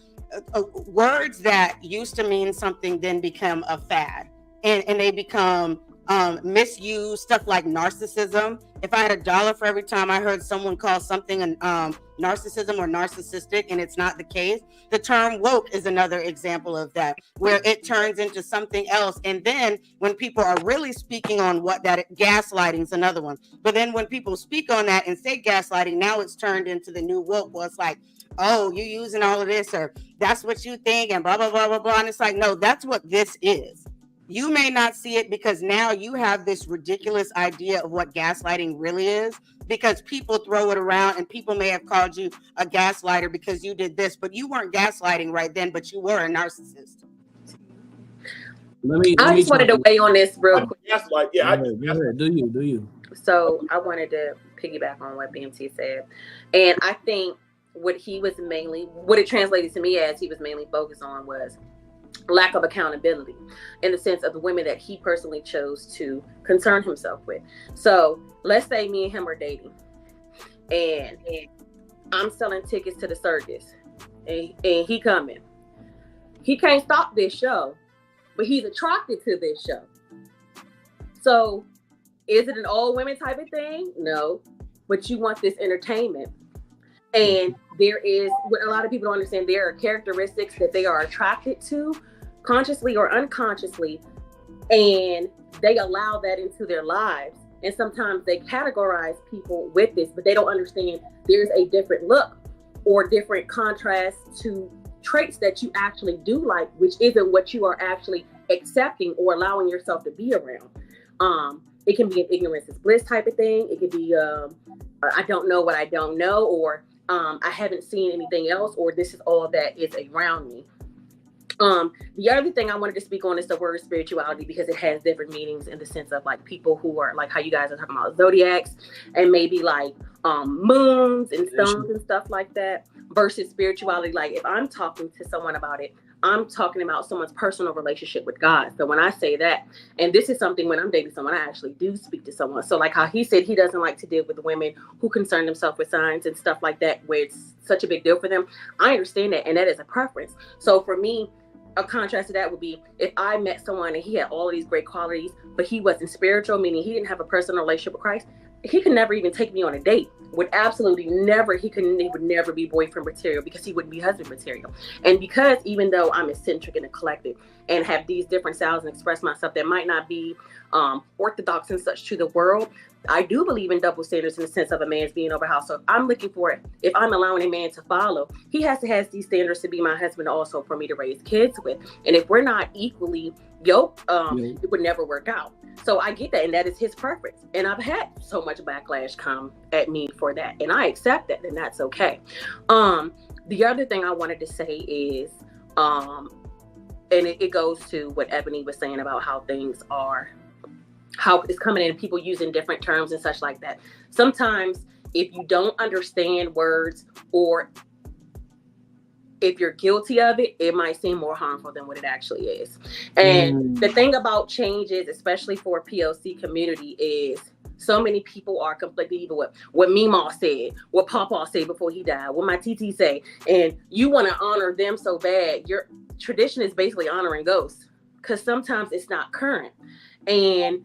Speaker 1: words that used to mean something then become a fad, and they become misused. Stuff like narcissism. If I had $1 for every time I heard someone call something narcissism or narcissistic and it's not the case, the term woke is another example of that, where it turns into something else. And then when people are really speaking on what that, gaslighting is another one. But then when people speak on that and say gaslighting, now it's turned into the new woke. Well, it's like, oh, you using all of this, or that's what you think, and blah blah blah blah blah. And it's like, no, that's what this is. You may not see it because now you have this ridiculous idea of what gaslighting really is, because people throw it around, and people may have called you a gaslighter because you did this, but you weren't gaslighting right then, but you were a narcissist.
Speaker 2: I just wanted to weigh on this real quick.
Speaker 5: Gaslight,
Speaker 3: Do you?
Speaker 2: So I wanted to piggyback on what BMT said. And I think what it translated to me as he was mainly focused on was lack of accountability, in the sense of the women that he personally chose to concern himself with. So let's say me and him are dating, and I'm selling tickets to the circus, and he coming. He can't stop this show, but he's attracted to this show. So is it an all women type of thing? No, but you want this entertainment. And there is, what a lot of people don't understand, there are characteristics that they are attracted to, consciously or unconsciously, and they allow that into their lives. And sometimes they categorize people with this, but they don't understand there's a different look or different contrast to traits that you actually do like, which isn't what you are actually accepting or allowing yourself to be around. It can be an ignorance is bliss type of thing. It could be, I don't know what I don't know, or I haven't seen anything else, or this is all that is around me. The other thing I wanted to speak on is the word spirituality, because it has different meanings, in the sense of like people who are like how you guys are talking about zodiacs and maybe like moons and stones and stuff like that, versus spirituality. Like if I'm talking to someone about it, I'm talking about someone's personal relationship with God. So when I say that, and this is something when I'm dating someone, I actually do speak to someone. So like how he said he doesn't like to deal with women who concern themselves with signs and stuff like that, where it's such a big deal for them. I understand that, and that is a preference. So for me, a contrast to that would be if I met someone and he had all of these great qualities, but he wasn't spiritual, meaning he didn't have a personal relationship with Christ. He could never even take me on a date. Would absolutely never. He would never be boyfriend material, because he wouldn't be husband material. And because even though I'm eccentric and eclectic and have these different styles and express myself that might not be orthodox and such to the world, I do believe in double standards, in the sense of a man's being over house. So if I'm looking for it, if I'm allowing a man to follow, he has to have these standards to be my husband also, for me to raise kids with. And if we're not equally yoked, it would never work out. So I get that, and that is his preference. And I've had so much backlash come at me for that, and I accept that, and that's okay. The other thing I wanted to say is, and it goes to what Ebony was saying about how things are, how it's coming in, people using different terms and such like that. Sometimes if you don't understand words, or if you're guilty of it, it might seem more harmful than what it actually is. And the thing about changes, especially for POC community, is so many people are completely evil. What Meemaw said, what Pawpaw said before he died, what my TT say, and you want to honor them so bad. Your tradition is basically honoring ghosts, because sometimes it's not current, and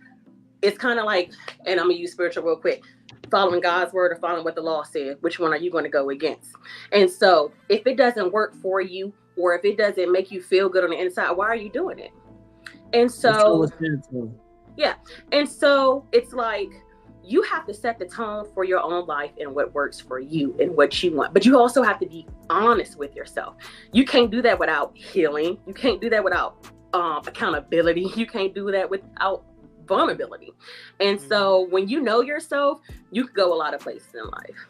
Speaker 2: it's kind of like, and I'm gonna use spiritual real quick, following God's word or following what the law said. Which one are you going to go against? And so if it doesn't work for you, or if it doesn't make you feel good on the inside, why are you doing it? And so yeah, and so it's like, you have to set the tone for your own life and what works for you and what you want. But you also have to be honest with yourself. You can't do that without healing. You can't do that without accountability. You can't do that without vulnerability. And so when you know yourself, you could go a lot of places in life.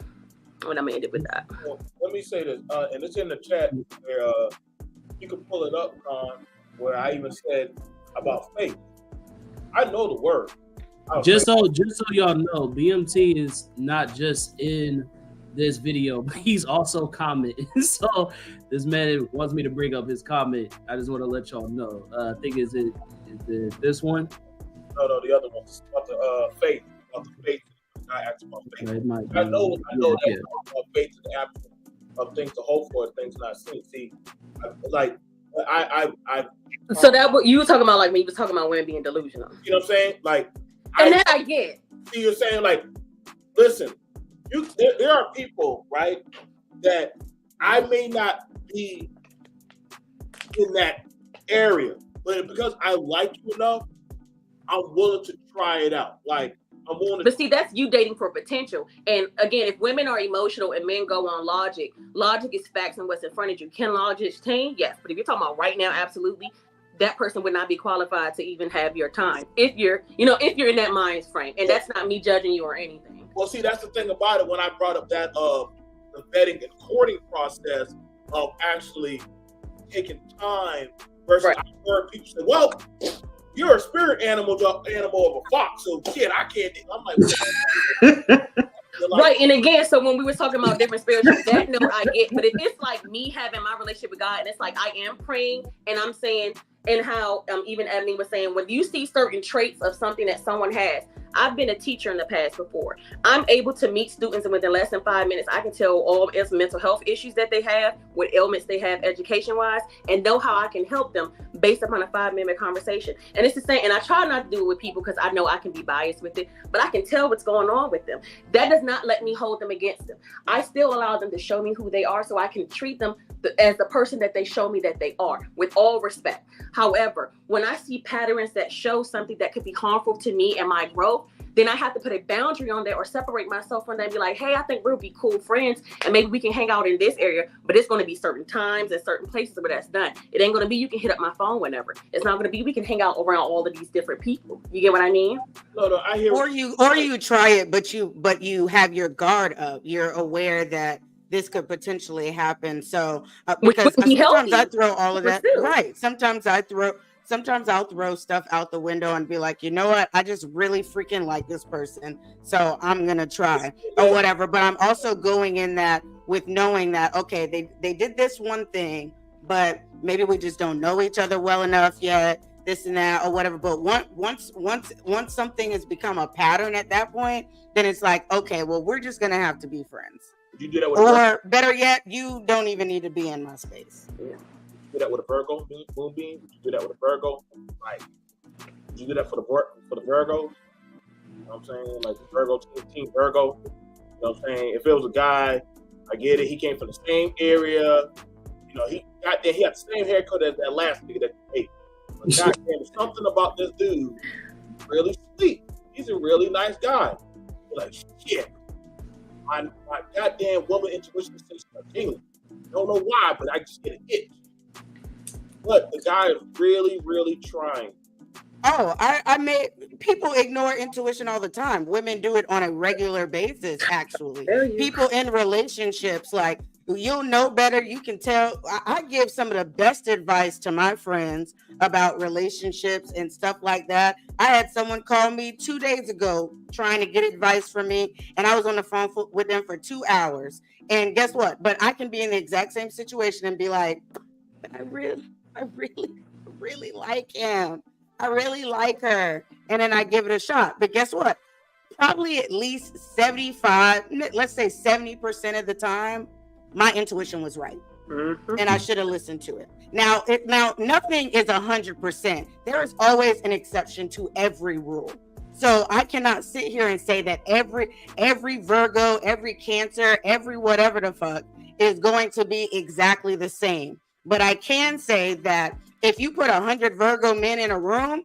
Speaker 2: When I'm ended with that.
Speaker 5: Well, let me say this, and it's in the chat where you can pull it up, where I even said about faith. I know the word. Just so
Speaker 3: y'all know, BMT is not just in this video, but he's also commenting. So this man wants me to bring up his comment. I just want to let y'all know. I think is it this one?
Speaker 5: No, the other one. It's about the faith. About the faith. I asked about faith. I know that about faith is the absence of things to hope for, things not seen. See, I
Speaker 2: so that what you were talking about, like when you was talking about women being delusional.
Speaker 5: You know what I'm saying? Like,
Speaker 2: and that I get.
Speaker 5: See, you're saying, like, listen, there are people, right, that I may not be in that area, but because I like you enough, I'm willing to try it out. Like, I'm willing to.
Speaker 2: But see, that's you dating for potential. And again, if women are emotional and men go on logic is facts and what's in front of you. Can logic change? Yes. But if you're talking about right now, absolutely, that person would not be qualified to even have your time. If you're in that mind frame. And that's not me judging you or anything.
Speaker 5: Well, see, that's the thing about it. When I brought up that the vetting and courting process of actually taking time versus, right. I heard people say, well, you're a spirit animal of a fox, so shit, I can't. I'm like,
Speaker 2: right. And again, so when we were talking about different spiritual, that note I get, but if it's like me having my relationship with God, and it's like I am praying, and I'm saying, and how even Ebony was saying, when you see certain traits of something that someone has, I've been a teacher in the past before. I'm able to meet students, and within less than 5 minutes, I can tell all its mental health issues that they have, what ailments they have education-wise, and know how I can help them based upon a 5-minute conversation. And it's the same, and I try not to do it with people because I know I can be biased with it, but I can tell what's going on with them. That does not let me hold them against them. I still allow them to show me who they are so I can treat them as the person that they show me that they are, with all respect. However, when I see patterns that show something that could be harmful to me and my growth, then I have to put a boundary on that or separate myself from that and be like, hey, I think we'll be cool friends and maybe we can hang out in this area, but it's going to be certain times and certain places where that's done. It ain't going to be you can hit up my phone whenever. It's not going to be we can hang out around all of these different people. You get what I mean?
Speaker 5: No, I hear.
Speaker 1: Or you try it, but you have your guard up. You're aware that this could potentially happen. So because sometimes I throw all of that right. Sometimes I'll throw stuff out the window and be like, you know what? I just really freaking like this person, so I'm gonna try or whatever. But I'm also going in that with knowing that okay, they did this one thing, but maybe we just don't know each other well enough yet. This and that or whatever. But once something has become a pattern at that point, then it's like, okay, well, we're just gonna have to be friends.
Speaker 5: You do that with
Speaker 1: or better yet, you don't even need to be in my space.
Speaker 5: Yeah. Do that with a Virgo moonbeam? Would you do that with a Virgo? Like, would you do that for the Virgos? You know what I'm saying? Like Virgo, team Virgo. You know what I'm saying? If it was a guy, I get it. He came from the same area. You know, he had the same haircut as that last nigga that you ate. But goddamn, something about this dude really sweet. He's a really nice guy. You're like, shit. My goddamn woman intuition says tingling. I don't know why, but I just get an itch. But the guy is really, really trying.
Speaker 1: Oh, people ignore intuition all the time. Women do it on a regular basis, actually. People in relationships, like You'll know better. You can tell. I give some of the best advice to my friends about relationships and stuff like that. I had someone call me 2 days ago trying to get advice from me, and I was on the phone with them for 2 hours. And guess what? But I can be in the exact same situation and be like, I really like him. I really like her. And then I give it a shot. But guess what? Probably at least 75, let's say 70% of the time, my intuition was right.
Speaker 2: Mm-hmm.
Speaker 1: And I should have listened to it. Now nothing is 100%. There is always an exception to every rule. So I cannot sit here and say that every Virgo, every Cancer, every whatever the fuck is going to be exactly the same. But I can say that if you put 100 Virgo men in a room,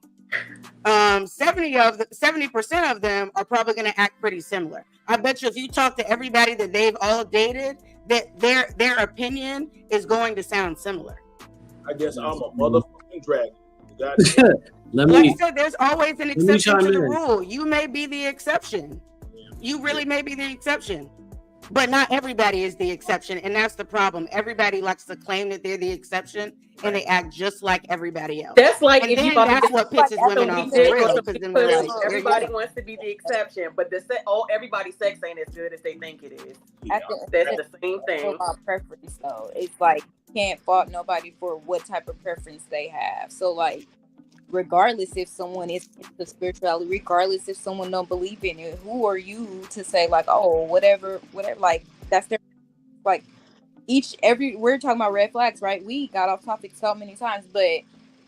Speaker 1: 70% of them are probably going to act pretty similar. I bet you if you talk to everybody that they've all dated, that their opinion is going to sound similar.
Speaker 5: I guess I'm a motherfucking dragon.
Speaker 1: Like I said, there's always an exception to the rule. You may be the exception. You really may be the exception. But not everybody is the exception, and that's the problem. Everybody likes to claim that they're the exception, and they act just like everybody else.
Speaker 2: That's like
Speaker 1: and then that's what pisses women off for real.
Speaker 2: Everybody wants to be the exception, but everybody's sex ain't as good as they think it is. That's the same thing.
Speaker 4: About preference, though, it's like you can't fault nobody for what type of preference they have. So, like, regardless if someone is into spirituality, regardless if someone don't believe in it, who are you to say like, oh, whatever, like that's their, like we're talking about red flags, right? We got off topic so many times, but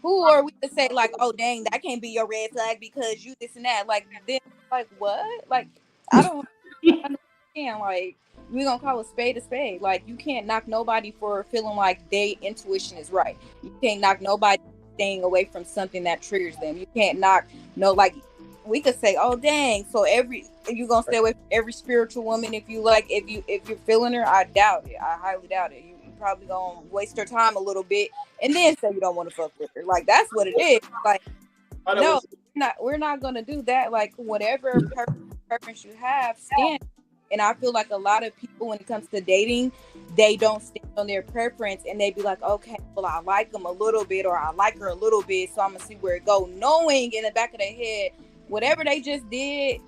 Speaker 4: who are we to say like, oh dang, that can't be your red flag because you this and that? Like then, like what? Like I don't understand. Like we're gonna call a spade a spade. Like you can't knock nobody for feeling like their intuition is right. You can't knock nobody staying away from something that triggers them. You can't knock like we could say, oh dang, so you're gonna stay away from every spiritual woman if you're feeling her. I doubt it. I highly doubt it. You probably gonna waste her time a little bit and then say you don't want to fuck with her. Like that's what it is. Like no, we're not gonna do that. Like whatever preference you have, stand. And I feel like a lot of people, when it comes to dating, they don't stand on their preference and they be like, okay, well, I like him a little bit or I like her a little bit, so I'm going to see where it go. Knowing in the back of their head, whatever they just did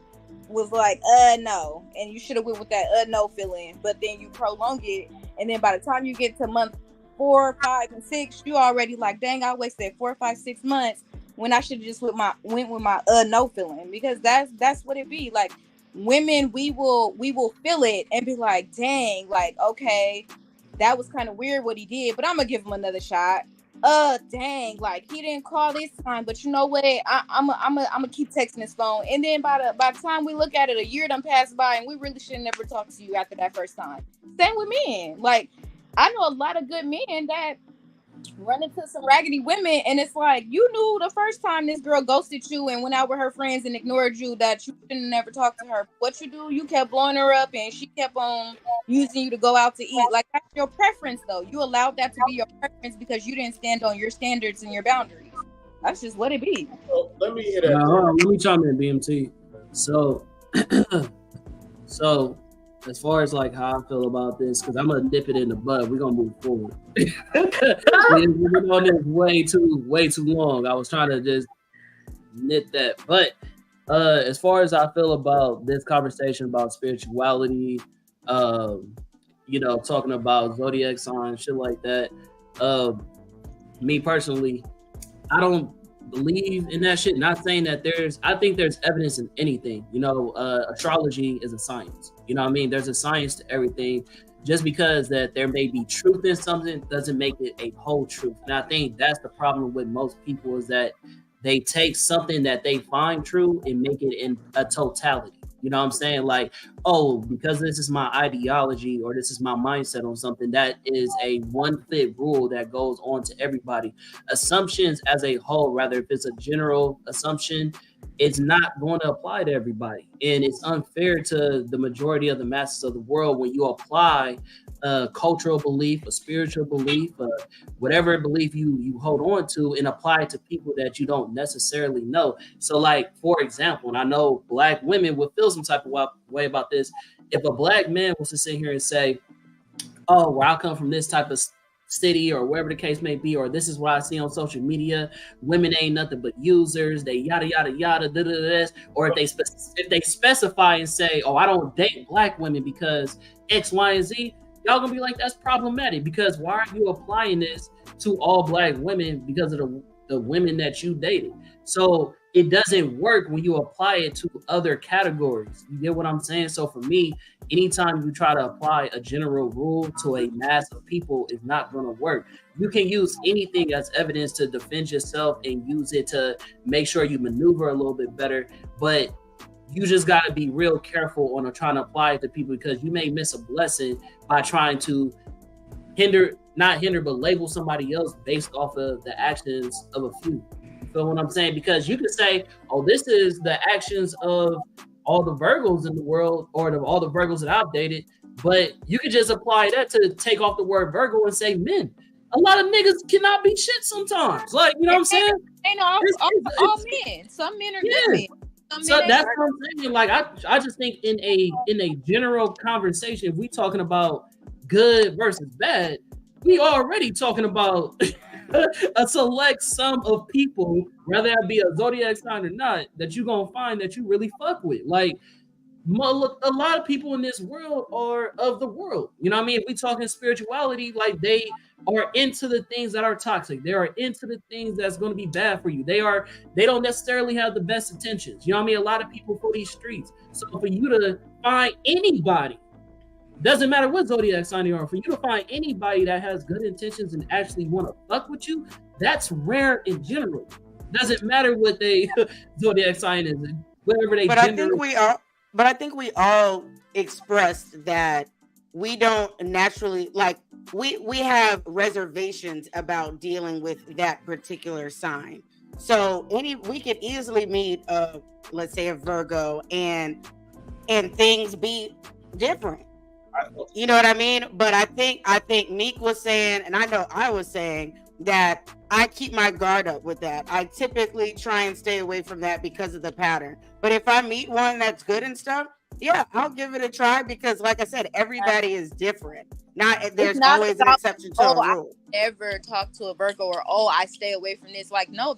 Speaker 4: was like, no. And you should have went with that no feeling. But then you prolong it. And then by the time you get to month 4, 5, and 6, you already like, dang, I wasted 4, 5, 6 months when I should have just went with my no feeling. Because that's what it be. Like, women, we will feel it and be like, dang, like, okay, that was kind of weird what he did, but I'm gonna give him another shot. Dang, like he didn't call this time, but you know what? I'm gonna keep texting his phone, and then by the time we look at it, a year done passed by, and we really should never talk to you after that first time. Same with men. Like I know a lot of good men that run into some raggedy women, and it's like, you knew the first time this girl ghosted you and went out with her friends and ignored you that you shouldn't never talk to her. What you do, you kept blowing her up and she kept on using you to go out to eat. Like that's your preference though. You allowed that to be your preference because you didn't stand on your standards and your boundaries. That's just what it be.
Speaker 5: So, let me hit that.
Speaker 3: Let me chime in, BMT. So as far as like how I feel about this, because I'm gonna nip it in the bud, we're gonna move forward. We've been on this way too long. I was trying to just nip that, but as far as I feel about this conversation about spirituality, talking about zodiac signs, shit like that. Me personally, I don't believe in that shit. Not saying that I think there's evidence in anything. Astrology is a science. You know what I mean? There's a science to everything. Just because that there may be truth in something doesn't make it a whole truth. And I think that's the problem with most people is that they take something that they find true and make it in a totality. You know what I'm saying? Like, oh, because this is my ideology or this is my mindset on something, that is a one fit rule that goes on to everybody. Assumptions as a whole, rather if it's a general assumption, it's not going to apply to everybody. And it's unfair to the majority of the masses of the world when you apply a cultural belief, a spiritual belief, whatever belief you hold on to and apply it to people that you don't necessarily know. So like, for example, and I know Black women would feel some type of way about this. If a Black man was to sit here and say, oh, well, I come from this type of city or wherever the case may be, or this is what I see on social media. Women ain't nothing but users. They yada yada yada. Da, da, da, da. Or if they specify and say, oh, I don't date black women because X, Y, and Z, y'all gonna be like, that's problematic, because why are you applying this to all black women because of the women that you dated? So it doesn't work when you apply it to other categories. You get what I'm saying? So for me, anytime you try to apply a general rule to a mass of people, it's not going to work. You can use anything as evidence to defend yourself and use it to make sure you maneuver a little bit better, but you just got to be real careful on trying to apply it to people, because you may miss a blessing by trying to not hinder, but label somebody else based off of the actions of a few. You feel what I'm saying? Because you could say, oh, this is the actions of all the Virgos in the world, or all the Virgos that I've dated, but you could just apply that to take off the word Virgo and say men. A lot of niggas cannot be shit sometimes. Like, you know what I'm saying?
Speaker 4: Ain't all men. Some men are good men.
Speaker 3: So that's what I'm saying. Like, I just think in a general conversation, if we talking about good versus bad, we already talking about a select sum of people, whether that be a zodiac sign or not, that you're gonna find that you really fuck with. Like, a lot of people in this world are of the world. You know what I mean? If we talking spirituality, like, they are into the things that are toxic. They are into the things that's going to be bad for you. They don't necessarily have the best intentions. You know what I mean? A lot of people for these streets. So for you to find anybody, doesn't matter what zodiac sign you are, for you to find anybody that has good intentions and actually want to fuck with you, that's rare in general. Doesn't matter what they zodiac sign is, whatever they.
Speaker 1: But I think we all expressed that we don't naturally, like, we have reservations about dealing with that particular sign. So we could easily meet let's say a Virgo and things be different. You know what I mean? But I think Meek was saying, and I know I was saying, that I keep my guard up with that. I typically try and stay away from that because of the pattern. But if I meet one that's good and stuff, yeah, I'll give it a try, because like I said, everybody is different. There's always an exception to a rule.
Speaker 4: I never talk to a Virgo, or I stay away from this. Like, no,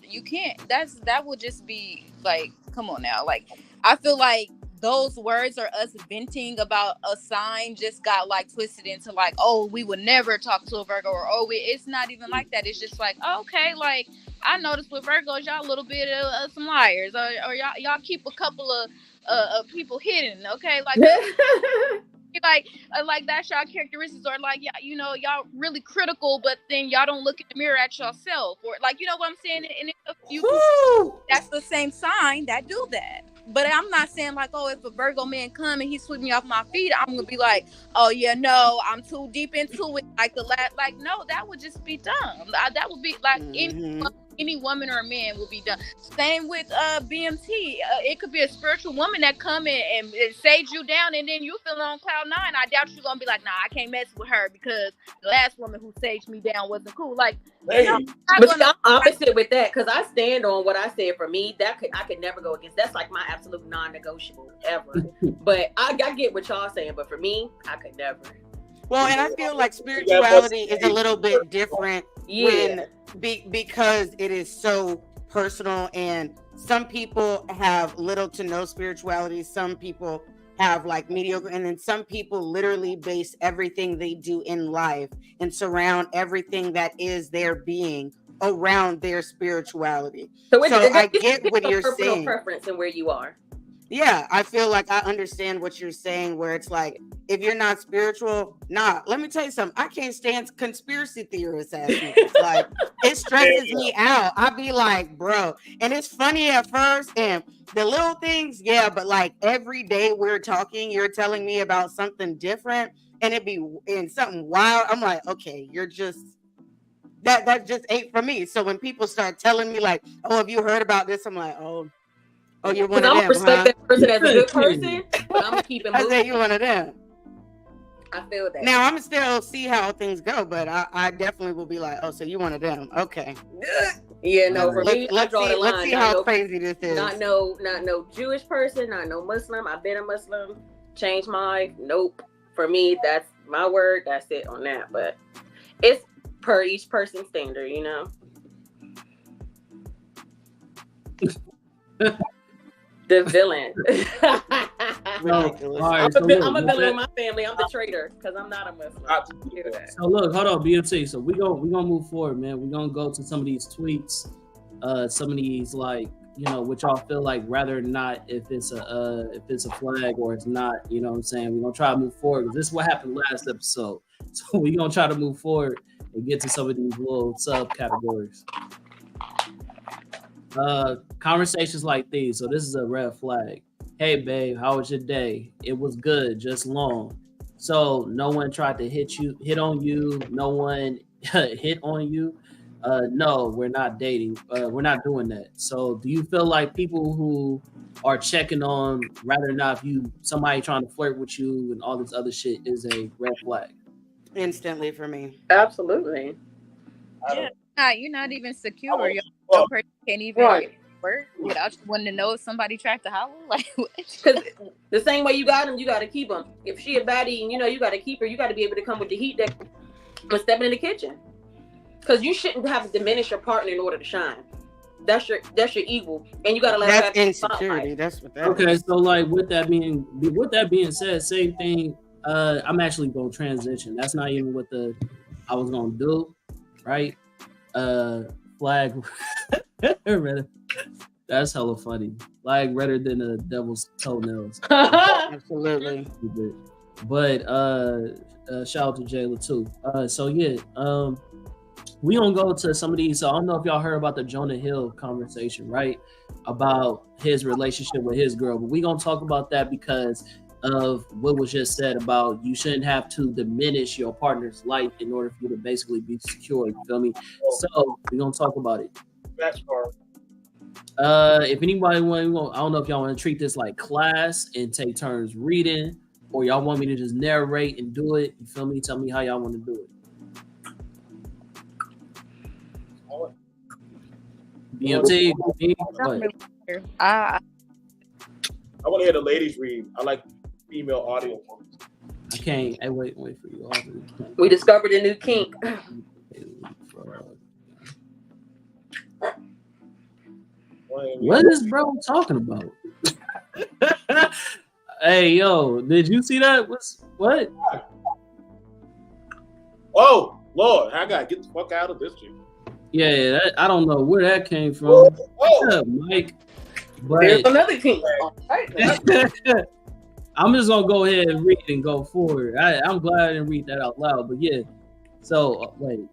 Speaker 4: you can't. That would just be like, come on now. Like, I feel like those words are us venting about a sign just got like twisted into like, oh, we would never talk to a Virgo, or it's not even like that. It's just like, okay, like, I noticed with Virgos, y'all a little bit of some liars, or y'all keep a couple of people hidden, okay, like like that's y'all characteristics, or like, yeah, you know, y'all really critical, but then y'all don't look in the mirror at yourself, or like, you know what I'm saying? And if you, that's the same sign that do that. But I'm not saying like, oh, if a Virgo man come and he sweep me off my feet, I'm gonna be like, oh yeah, no, I'm too deep into it. Like like, no, that would just be dumb. That would be like any woman or a man will be done. Same with BMT. It could be a spiritual woman that come in and sage you down, and then you feeling on cloud nine. I doubt you're gonna be like, nah, I can't mess with her because the last woman who saged me down wasn't cool. Like,
Speaker 2: but I'm opposite with that, because I stand on what I said. For me, I could never go against. That's like my absolute non-negotiable ever. But I get what y'all saying, but for me, I could never.
Speaker 1: Well, and I feel like spirituality is a little bit different because it is so personal, and some people have little to no spirituality. Some people have like mediocre, and then some people literally base everything they do in life and surround everything that is their being around their spirituality. So I get what you're saying.
Speaker 2: Preference and where you are.
Speaker 1: Yeah, I feel like I understand what you're saying, where it's like, if you're not spiritual, let me tell you something. I can't stand conspiracy theorists ass niggas. Like, it stresses me out. I be like, bro, and it's funny at first, and the little things, yeah, but like every day we're talking, you're telling me about something different, and it be in something wild. I'm like, okay, you're just that just ain't for me. So when people start telling me like, oh, have you heard about this? I'm like, oh, you're one of them. I'm
Speaker 2: respect that person as a good person, but I'm gonna keep it moving.
Speaker 1: I say you're one of them.
Speaker 2: I feel that.
Speaker 1: Now I'm still see how things go, but I definitely will be like, oh, so you one of them? Okay.
Speaker 2: Yeah, no. For me, I draw the line.
Speaker 1: Let's see how crazy this is.
Speaker 2: Not no Jewish person, not no Muslim. I've been a Muslim. Changed my nope. For me, My word, that's it on that. But it's per each person's standard, you know. The villain.
Speaker 1: Ridiculous.
Speaker 2: I'm a villain with my family. I'm the traitor because I'm not a Muslim.
Speaker 3: So look, hold on, BMT. So we gonna move forward, man. We're gonna go to some of these tweets, some of these like, you know, which y'all feel like rather not if it's a flag or it's not, you know what I'm saying? We're gonna try to move forward. This is what happened last episode. So we're gonna try to move forward and get to some of these little subcategories. Conversations like these. So this is a red flag. Hey babe, how was your day? It was good, just long. So no one tried to hit on you. No one hit on you. No, we're not dating. We're not doing that. So do you feel like people who are checking on rather not if somebody trying to flirt with you and all this other shit is a red flag?
Speaker 1: Instantly for me.
Speaker 2: Absolutely.
Speaker 4: You're not even secure. Your person can't even work without you wanting to know if somebody tried to holler. Like,
Speaker 2: because the same way you got them, you got to keep them. If she a baddie and you know you got to keep her, you got to be able to come with the heat that when stepping in the kitchen. Because you shouldn't have to diminish your partner in order to shine. That's your evil, and you got to let
Speaker 1: that's insecurity. That's what that.
Speaker 3: Okay, so like with that being said, same thing. I'm actually gonna transition. That's not even what I was gonna do, right? Flag. That's hella funny. Flag redder than the devil's toenails.
Speaker 1: Absolutely.
Speaker 3: But shout out to Jayla too. So yeah, we gonna go to some of these. So I don't know if y'all heard about the Jonah Hill conversation, right? About his relationship with his girl, but we gonna talk about that because of what was just said about you shouldn't have to diminish your partner's life in order for you to basically be secure. You feel me? So we're gonna talk about it.
Speaker 5: That's hard.
Speaker 3: If anybody want, I don't know if y'all want to treat this like class and take turns reading, or y'all want me to just narrate and do it. You feel me? Tell me how y'all want to do it. BMT,
Speaker 5: I want to hear the ladies read. I like female audio.
Speaker 3: I can't. Hey, wait for you.
Speaker 2: We discovered a new kink.
Speaker 3: What is bro talking about? Hey, yo, did you see that? What?
Speaker 5: Oh, Lord, I gotta get the fuck out of this shit.
Speaker 3: Yeah, I don't know where that came from. What's up, Mike? But
Speaker 2: there's another kink.
Speaker 3: I'm just gonna go ahead and read and go forward. I'm glad I didn't read that out loud, but yeah. So wait.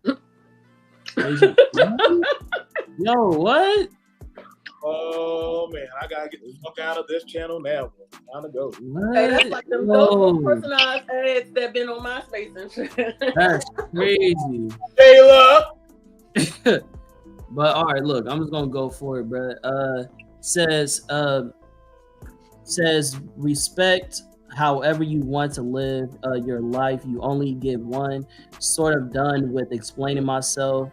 Speaker 3: Yo, what?
Speaker 5: Oh man, I gotta get the fuck out of this channel now. Time to go.
Speaker 2: Hey, that's like them those personalized ads that been on MySpace and shit.
Speaker 3: That's crazy.
Speaker 5: Taylor.
Speaker 3: But all right, look, I'm just gonna go for it, bro. Says respect however you want to live your life. You only get one. Sort of done with explaining myself.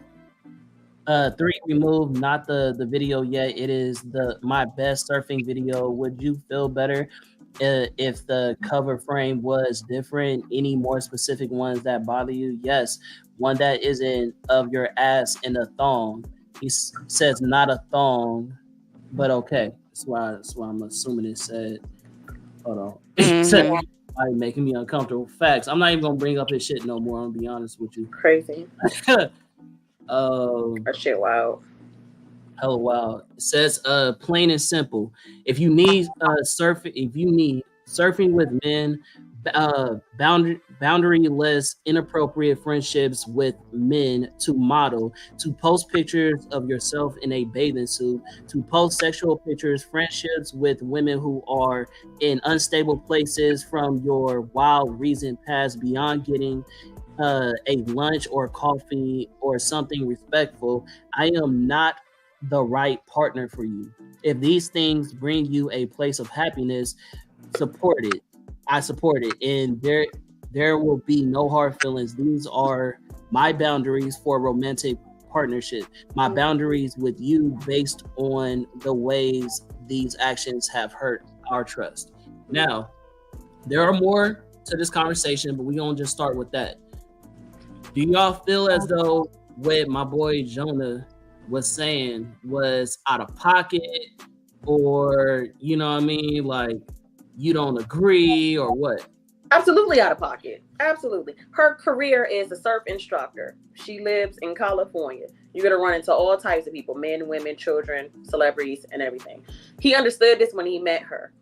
Speaker 3: 3 removed, not the video yet. It is my best surfing video. Would you feel better if the cover frame was different? Any more specific ones that bother you? Yes, one that isn't of your ass in a thong. He says not a thong, but okay. That's why I'm assuming it said. Hold on. It said, making me uncomfortable. Facts. I'm not even gonna bring up his shit no more. I'm gonna be honest with you.
Speaker 2: Crazy. That shit wild.
Speaker 3: Hella wild. It says plain and simple. If you need surfing with men, boundaryless, inappropriate friendships with men, to model, to post pictures of yourself in a bathing suit, to post sexual pictures, friendships with women who are in unstable places from your wild recent past, beyond getting a lunch or coffee or something respectful, I am not the right partner for you. If these things bring you a place of happiness, support it. I support it, and there will be no hard feelings. These are my boundaries for romantic partnership. My boundaries with you based on the ways these actions have hurt our trust. Now, there are more to this conversation, but we're gonna just start with that. Do y'all feel as though what my boy Jonah was saying was out of pocket, or you know what I mean, like you don't agree, or what?
Speaker 2: Absolutely out of pocket. Absolutely. Her career is a surf instructor. She lives in California. You're going to run into all types of people, men, women, children, celebrities, and everything. He understood this when he met her.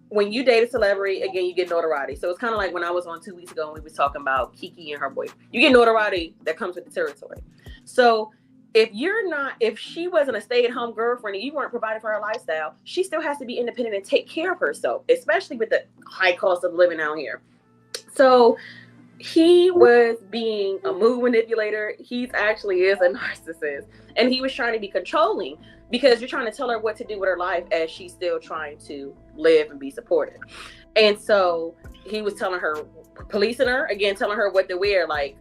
Speaker 2: When you date a celebrity, again, you get notoriety. So it's kind of like when I was on 2 weeks ago and we was talking about Kiki and her boyfriend. You get notoriety that comes with the territory. So if she wasn't a stay-at-home girlfriend and you weren't providing for her lifestyle, she still has to be independent and take care of herself, especially with the high cost of living out here. So he was being a mood manipulator. He actually is a narcissist. And he was trying to be controlling because you're trying to tell her what to do with her life as she's still trying to live and be supported. And so he was telling her, policing her, again, telling her what to wear. Like,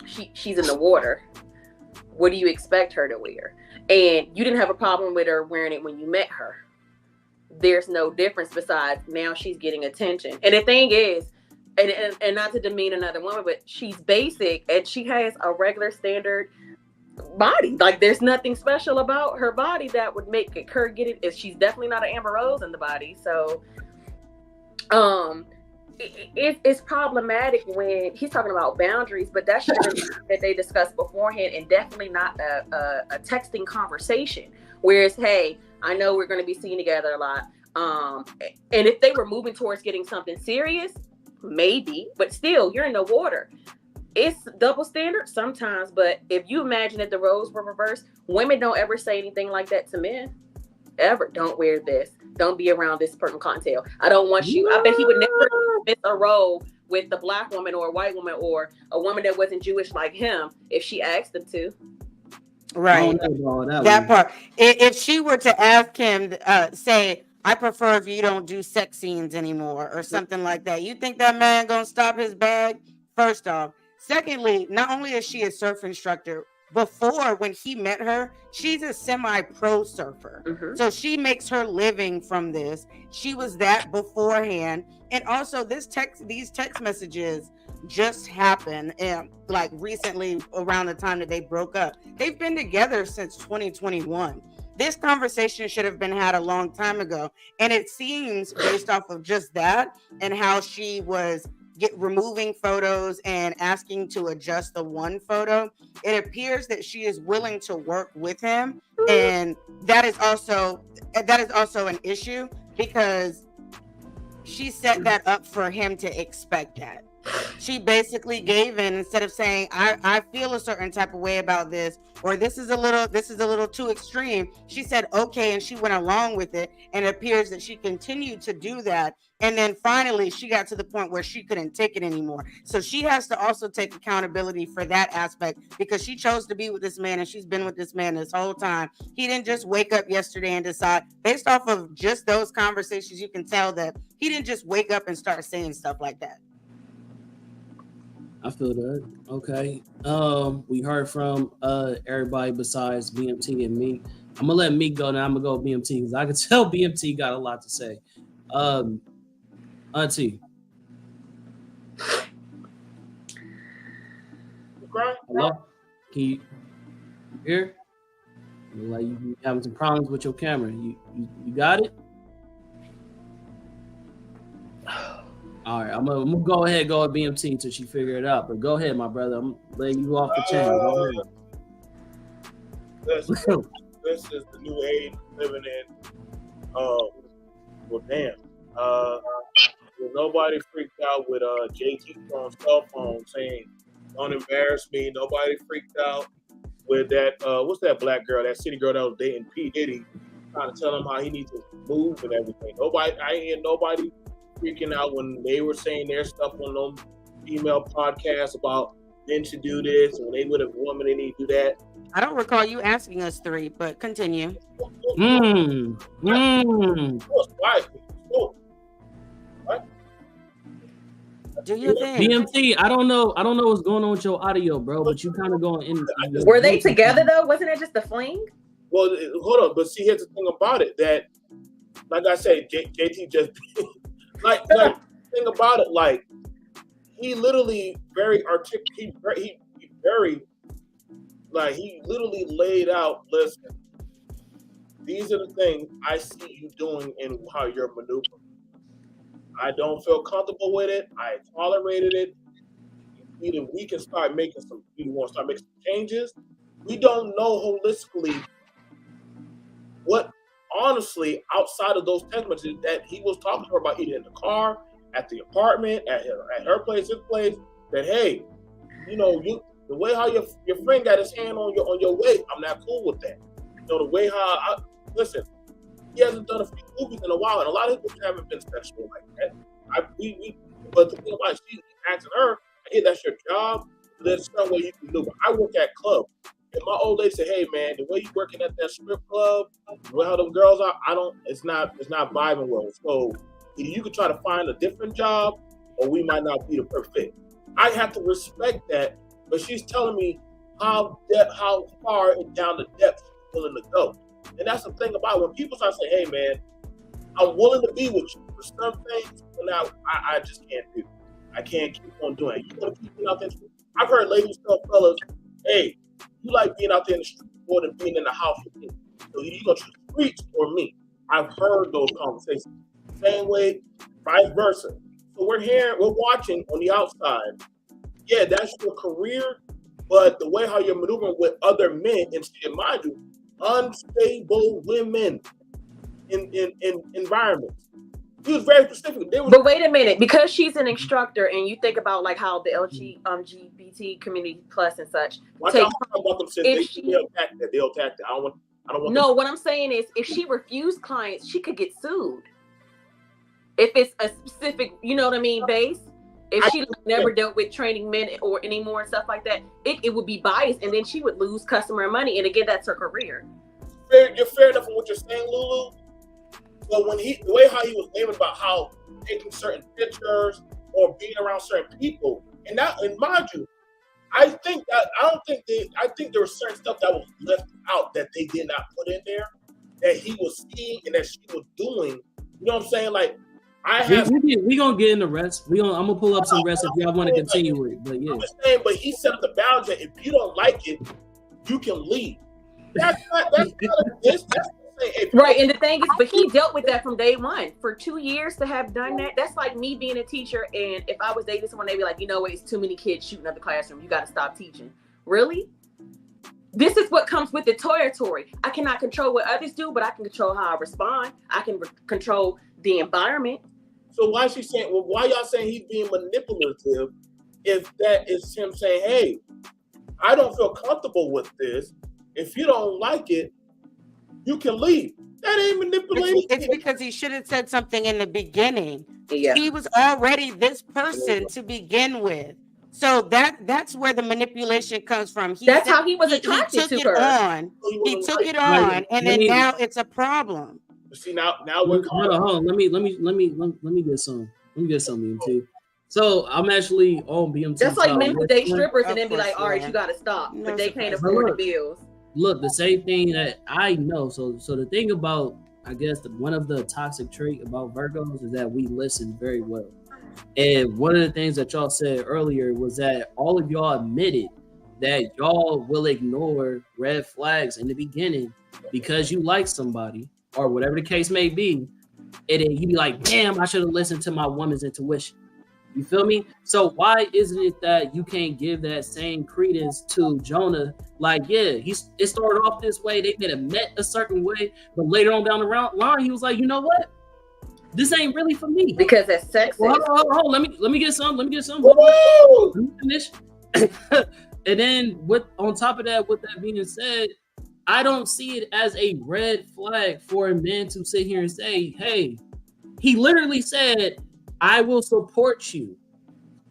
Speaker 2: she's in the water. What do you expect her to wear? And you didn't have a problem with her wearing it when you met her. There's no difference besides now she's getting attention. And the thing is, and not to demean another woman, but she's basic and she has a regular standard body. Like, there's nothing special about her body that would make her get it. She's definitely not an Amber Rose in the body. So it's problematic when he's talking about boundaries, but that should have been that they discussed beforehand, and definitely not a texting conversation. Whereas, hey, I know we're going to be seen together a lot. And if they were moving towards getting something serious, maybe, but still, you're in the water. It's double standard sometimes, but if you imagine that the roles were reversed, women don't ever say anything like that to men. Ever. Don't wear this. Don't be around this certain cocktail. I don't want you. I bet he would never miss a role with the black woman or a white woman or a woman that wasn't Jewish like him if she asked him to.
Speaker 1: Right. That part. If she were to ask him, say, I prefer if you don't do sex scenes anymore or something like that, you think that man gonna stop his bag? First off. Secondly, not only is she a surf instructor, before when he met her, she's a semi-pro surfer. Mm-hmm. So she makes her living from this. She was that beforehand. And also these text messages just happened like recently around the time that they broke up. They've been together since 2021. This conversation should have been had a long time ago. And it seems based off of just that and how she was removing photos and asking to adjust the one photo, it appears that she is willing to work with him, and that is also an issue because she set that up for him to expect that. She basically gave in instead of saying I feel a certain type of way about this, or this is a little too extreme. She said okay, and she went along with it, and it appears that she continued to do that. And then finally she got to the point where she couldn't take it anymore. So she has to also take accountability for that aspect because she chose to be with this man and she's been with this man this whole time. He didn't just wake up yesterday and decide. Based off of just those conversations, you can tell that he didn't just wake up and start saying stuff like that.
Speaker 3: I feel that. Okay. We heard from everybody besides BMT and me. I'm gonna let me go now. I'm gonna go with BMT because I can tell BMT got a lot to say. Auntie. Hello? Can you hear? Like you having some problems with your camera. You got it? All right, I'm gonna go ahead and go with BMT until she figure it out. But go ahead, my brother. I'm letting you off the channel. Go
Speaker 5: ahead. This is the new age living in. Well, damn. Nobody freaked out with JT on cell phone saying, "Don't embarrass me." Nobody freaked out with that. What's that black girl? That city girl that was dating P Diddy, trying to tell him how he needs to move and everything. I ain't hear nobody freaking out when they were saying their stuff on them female podcasts about men should do this, and when they with a woman they need to do that.
Speaker 1: I don't recall you asking us three, but continue. Do you think?
Speaker 3: BMT, I don't know what's going on with your audio, bro, but you kind of going in.
Speaker 2: Were they together though? Wasn't it just a fling?
Speaker 5: Well, hold on, but see, here's the thing about it that, like I said, JT just like thing about it, like he literally very articulate. He very like he literally laid out. Listen, these are the things I see you doing and how you're maneuvering. I don't feel comfortable with it. I tolerated it. Either we can start making some. We want to start making some changes. We don't know holistically what, honestly, outside of those text messages that he was talking to her about, either in the car, at the apartment, at her place, his place. That hey, you know, the way how your friend got his hand on your waist, I'm not cool with that. You know, the way how listen, he hasn't done a few movies in a while, and a lot of movies haven't been sexual like that. But the thing about it, she's asking her, hey, that's your job. There's some way you can do it. I work at club, and my old lady said, hey man, the way you working at that strip club, the way how them girls are, it's not vibing well. So either you could try to find a different job, or we might not be the perfect fit. I have to respect that, but she's telling me how far and down the depth she's willing to go. And that's the thing about it. When people start saying, hey man, I'm willing to be with you for some things, but now I just can't do it. I can't keep on doing it. You want to keep being out there? I've heard ladies tell fellas, hey, you like being out there in the street more than being in the house with me. So you gonna choose the streets or me? I've heard those conversations. Same way, vice versa. So we're watching on the outside. Yeah, that's your career, but the way how you're maneuvering with other men, and mind you, unstable women in environments. He was very specific.
Speaker 2: But wait a minute, because she's an instructor, and you think about like how the LGBT community plus and such.
Speaker 5: Watch out about them shit. They'll attack that. They'll attack that. I don't want.
Speaker 2: No, what I'm saying is, if she refused clients, she could get sued. If it's a specific, you know what I mean, base. If she never dealt with training men or anymore and stuff like that, it would be biased, and then she would lose customer money. And again, that's her career.
Speaker 5: You're fair enough in what you're saying, Lulu. But when the way how he was naming about how taking certain pictures or being around certain people, and mind you, I think there was certain stuff that was left out that they did not put in there that he was seeing and that she was doing. You know what I'm saying? Like
Speaker 3: we gonna get in the rest. I'm gonna pull up some rest if y'all want to continue it. But yeah,
Speaker 5: I'm just saying, but he set up the boundary. If you don't like it, you can leave. That's
Speaker 2: right, and the thing is, but he dealt with that from day one. For 2 years to have done that, that's like me being a teacher, and if I was dating someone, they'd be like, you know what, it's too many kids shooting up the classroom. You got to stop teaching. Really? This is what comes with the territory. I cannot control what others do, but I can control how I respond. I can control the environment.
Speaker 5: So why is she saying? Well, why y'all saying he's being manipulative? If that is him saying, hey, I don't feel comfortable with this. If you don't like it, you can leave. That ain't manipulation.
Speaker 1: It's because he should have said something in the beginning.
Speaker 2: Yeah.
Speaker 1: He was already this person to begin with. So that's where the manipulation comes from.
Speaker 2: That's how he was attracted to her.
Speaker 1: He took it on, and then now it's a problem.
Speaker 5: See now we're
Speaker 3: hold on. Let me get some. Let me get some BMT. So I'm actually on BMT.
Speaker 2: That's like men who date strippers and then be like, all right, you gotta stop. But they can't afford the bills.
Speaker 3: Look, the same thing that I know. So the thing about, I guess, one of the toxic trait about Virgos is that we listen very well. And one of the things that y'all said earlier was that all of y'all admitted that y'all will ignore red flags in the beginning because you like somebody or whatever the case may be. And then you be like, damn, I should have listened to my woman's intuition. You feel me? So why isn't it that you can't give that same credence to Jonah? Like, yeah, it started off this way. They could have met a certain way, but later on down the line, he was like, you know what? This ain't really for me.
Speaker 2: Because that's sexist.
Speaker 3: Well, hold on. Let me get some. Let me finish. And then on top of that, with that being said, I don't see it as a red flag for a man to sit here and say, hey, he literally said, I will support you.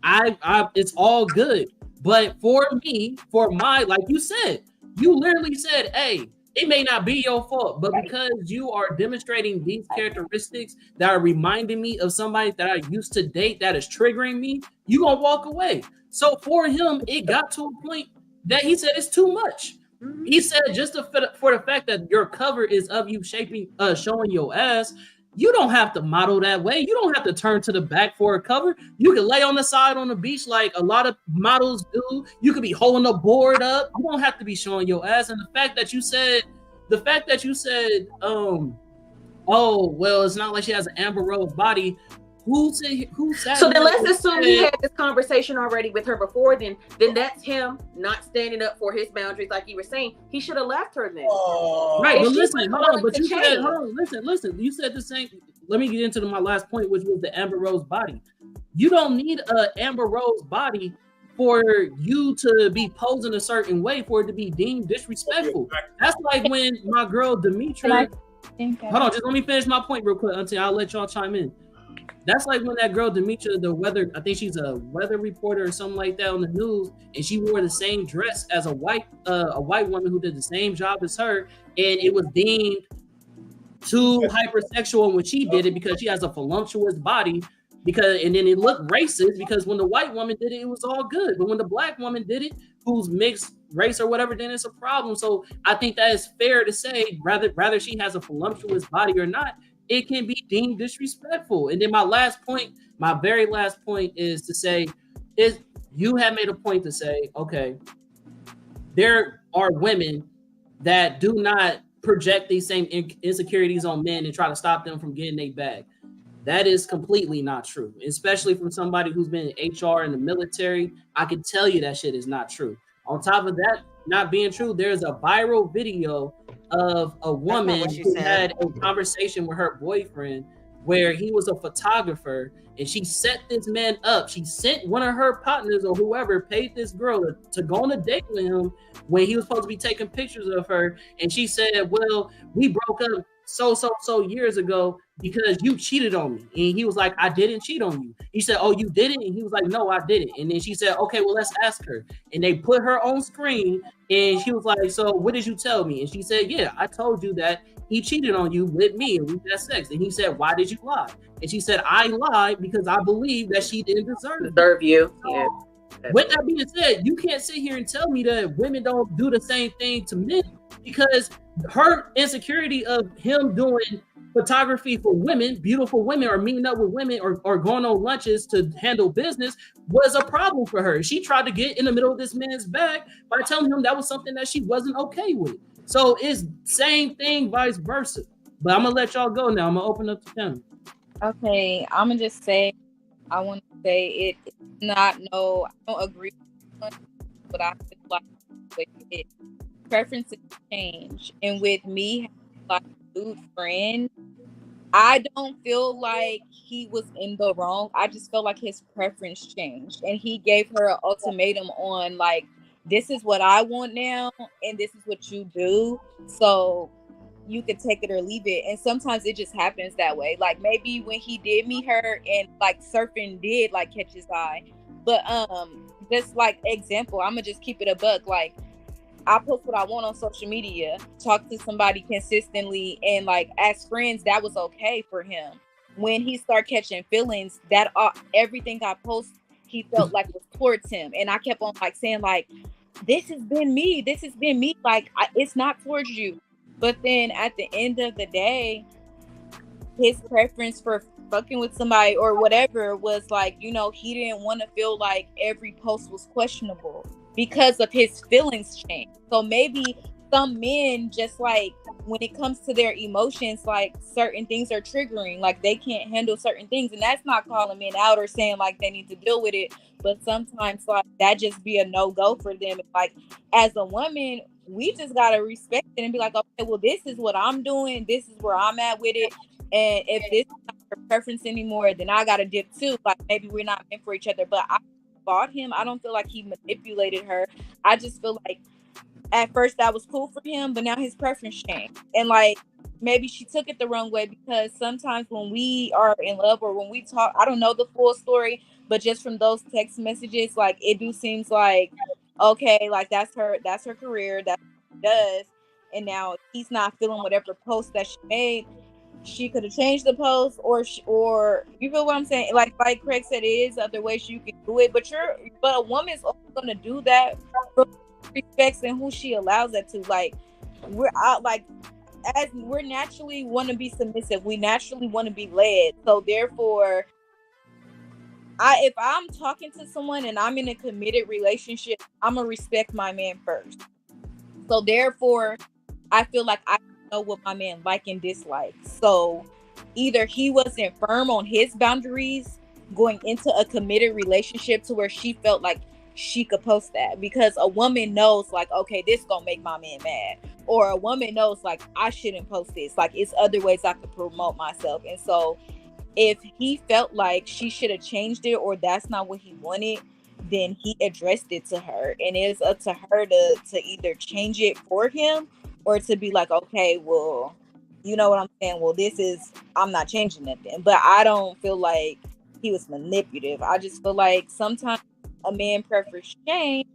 Speaker 3: It's all good. But for me, like you said, you literally said, hey, it may not be your fault, but because you are demonstrating these characteristics that are reminding me of somebody that I used to date that is triggering me, you gonna walk away. So for him, it got to a point that he said it's too much. He said just for the fact that your cover is of you showing your ass, You don't have to model that way. You don't have to turn to the back for a cover. You can lay on the side on the beach like a lot of models do. You could be holding the board up. You don't have to be showing your ass. And the fact that you said, oh, well, it's not like she has an Amber Rose body. Who said?
Speaker 2: So then let's assume he had this conversation already with her before. Then that's him not standing up for his boundaries, like you were saying. He should have left her then.
Speaker 3: Right, but listen, hold on. But you said, listen. You said the same. Let me get into my last point, which was the Amber Rose body. You don't need an Amber Rose body for you to be posing a certain way for it to be deemed disrespectful. That's like when my girl Demetra. Hold on, just let me finish my point real quick until I'll let y'all chime in. That's like when that girl Demetra, the weather, I think she's a weather reporter or something like that on the news, and she wore the same dress as a white woman who did the same job as her, and it was deemed too hypersexual when she did it because she has a voluptuous body. And then it looked racist because when the white woman did it, it was all good, but when the black woman did it, who's mixed race or whatever, then it's a problem. So I think that is fair to say, rather she has a voluptuous body or not, it can be deemed disrespectful. And then my very last point is to say, you have made a point to say, okay, there are women that do not project these same insecurities on men and try to stop them from getting their bag. That is completely not true, especially from somebody who's been in HR in the military. I can tell you that shit is not true. On top of that not being true, there's a viral video of a woman who had a conversation with her boyfriend where he was a photographer and she set this man up. She sent one of her partners or whoever paid this girl to go on a date with him when he was supposed to be taking pictures of her. And she said, well, we broke up so years ago because you cheated on me. And he was like, I didn't cheat on you. He said, oh, you didn't? And he was like, no, I didn't. And then she said, okay, well, let's ask her. And they put her on screen and she was like, so what did you tell me? And she said, yeah, I told you that he cheated on you with me and we had sex. And he said, why did you lie? And she said, I lied because I believe that she didn't deserve you. So, yeah. With that being said, you can't sit here and tell me that women don't do the same thing to men, because her insecurity of him doing photography for women, beautiful women, or meeting up with women or going on lunches to handle business was a problem for her. She tried to get in the middle of this man's bag by telling him that was something that she wasn't okay with. So it's same thing, vice versa. But I'm gonna let y'all go now. I'm gonna open up to them.
Speaker 4: Okay, I'm gonna just say, I want to say it's not I don't agree with it, but I feel like with preferences change. And with me, like a dude friend, I don't feel like he was in the wrong. I just felt like his preference changed. And he gave her an ultimatum on like, this is what I want now, and this is what you do. So you can take it or leave it. And sometimes it just happens that way. Like maybe when he did meet her and like surfing did like catch his eye. But just like example, I'm gonna just keep it a buck. Like I post what I want on social media, talk to somebody consistently, and like as friends, that was okay for him. When he started catching feelings, that everything I post, he felt like was towards him. And I kept on like saying like, this has been me. Like it's not towards you. But then at the end of the day, his preference for fucking with somebody or whatever was like, you know, he didn't want to feel like every post was questionable because of his feelings change. So maybe some men just like when it comes to their emotions, like certain things are triggering, like they can't handle certain things. And that's not calling men out or saying like they need to deal with it. But sometimes like that just be a no-go for them. Like as a woman, we just got to respect it and be like, okay, well, this is what I'm doing. This is where I'm at with it. And if this is not her preference anymore, then I got to dip too. Like maybe we're not meant for each other, but I fought him. I don't feel like he manipulated her. I just feel like at first that was cool for him, but now his preference changed. And like, maybe she took it the wrong way, because sometimes when we are in love or when we talk, I don't know the full story, but just from those text messages, like it do seems like, okay, like that's her career, that's what she does. And now he's not feeling whatever post that she made. She could have changed the post, or you feel what I'm saying? Like Craig said, it is other ways you can do it, but a woman's only gonna do that for respects and who she allows that to. Like we're out, like we're naturally want to be submissive. We naturally want to be led. So therefore, if I'm talking to someone and I'm in a committed relationship, I'm gonna respect my man first. So therefore, I feel like I know what my man like and dislike. So either he wasn't firm on his boundaries going into a committed relationship to where she felt like she could post that, because a woman knows like, okay, this gonna make my man mad, or a woman knows like, I shouldn't post this, like it's other ways I could promote myself. And so if he felt like she should have changed it or that's not what he wanted, then he addressed it to her, and it's up to her to either change it for him or to be like, okay, well, you know what I'm saying, well, I'm not changing nothing. But I don't feel like he was manipulative. I just feel like sometimes a man preference change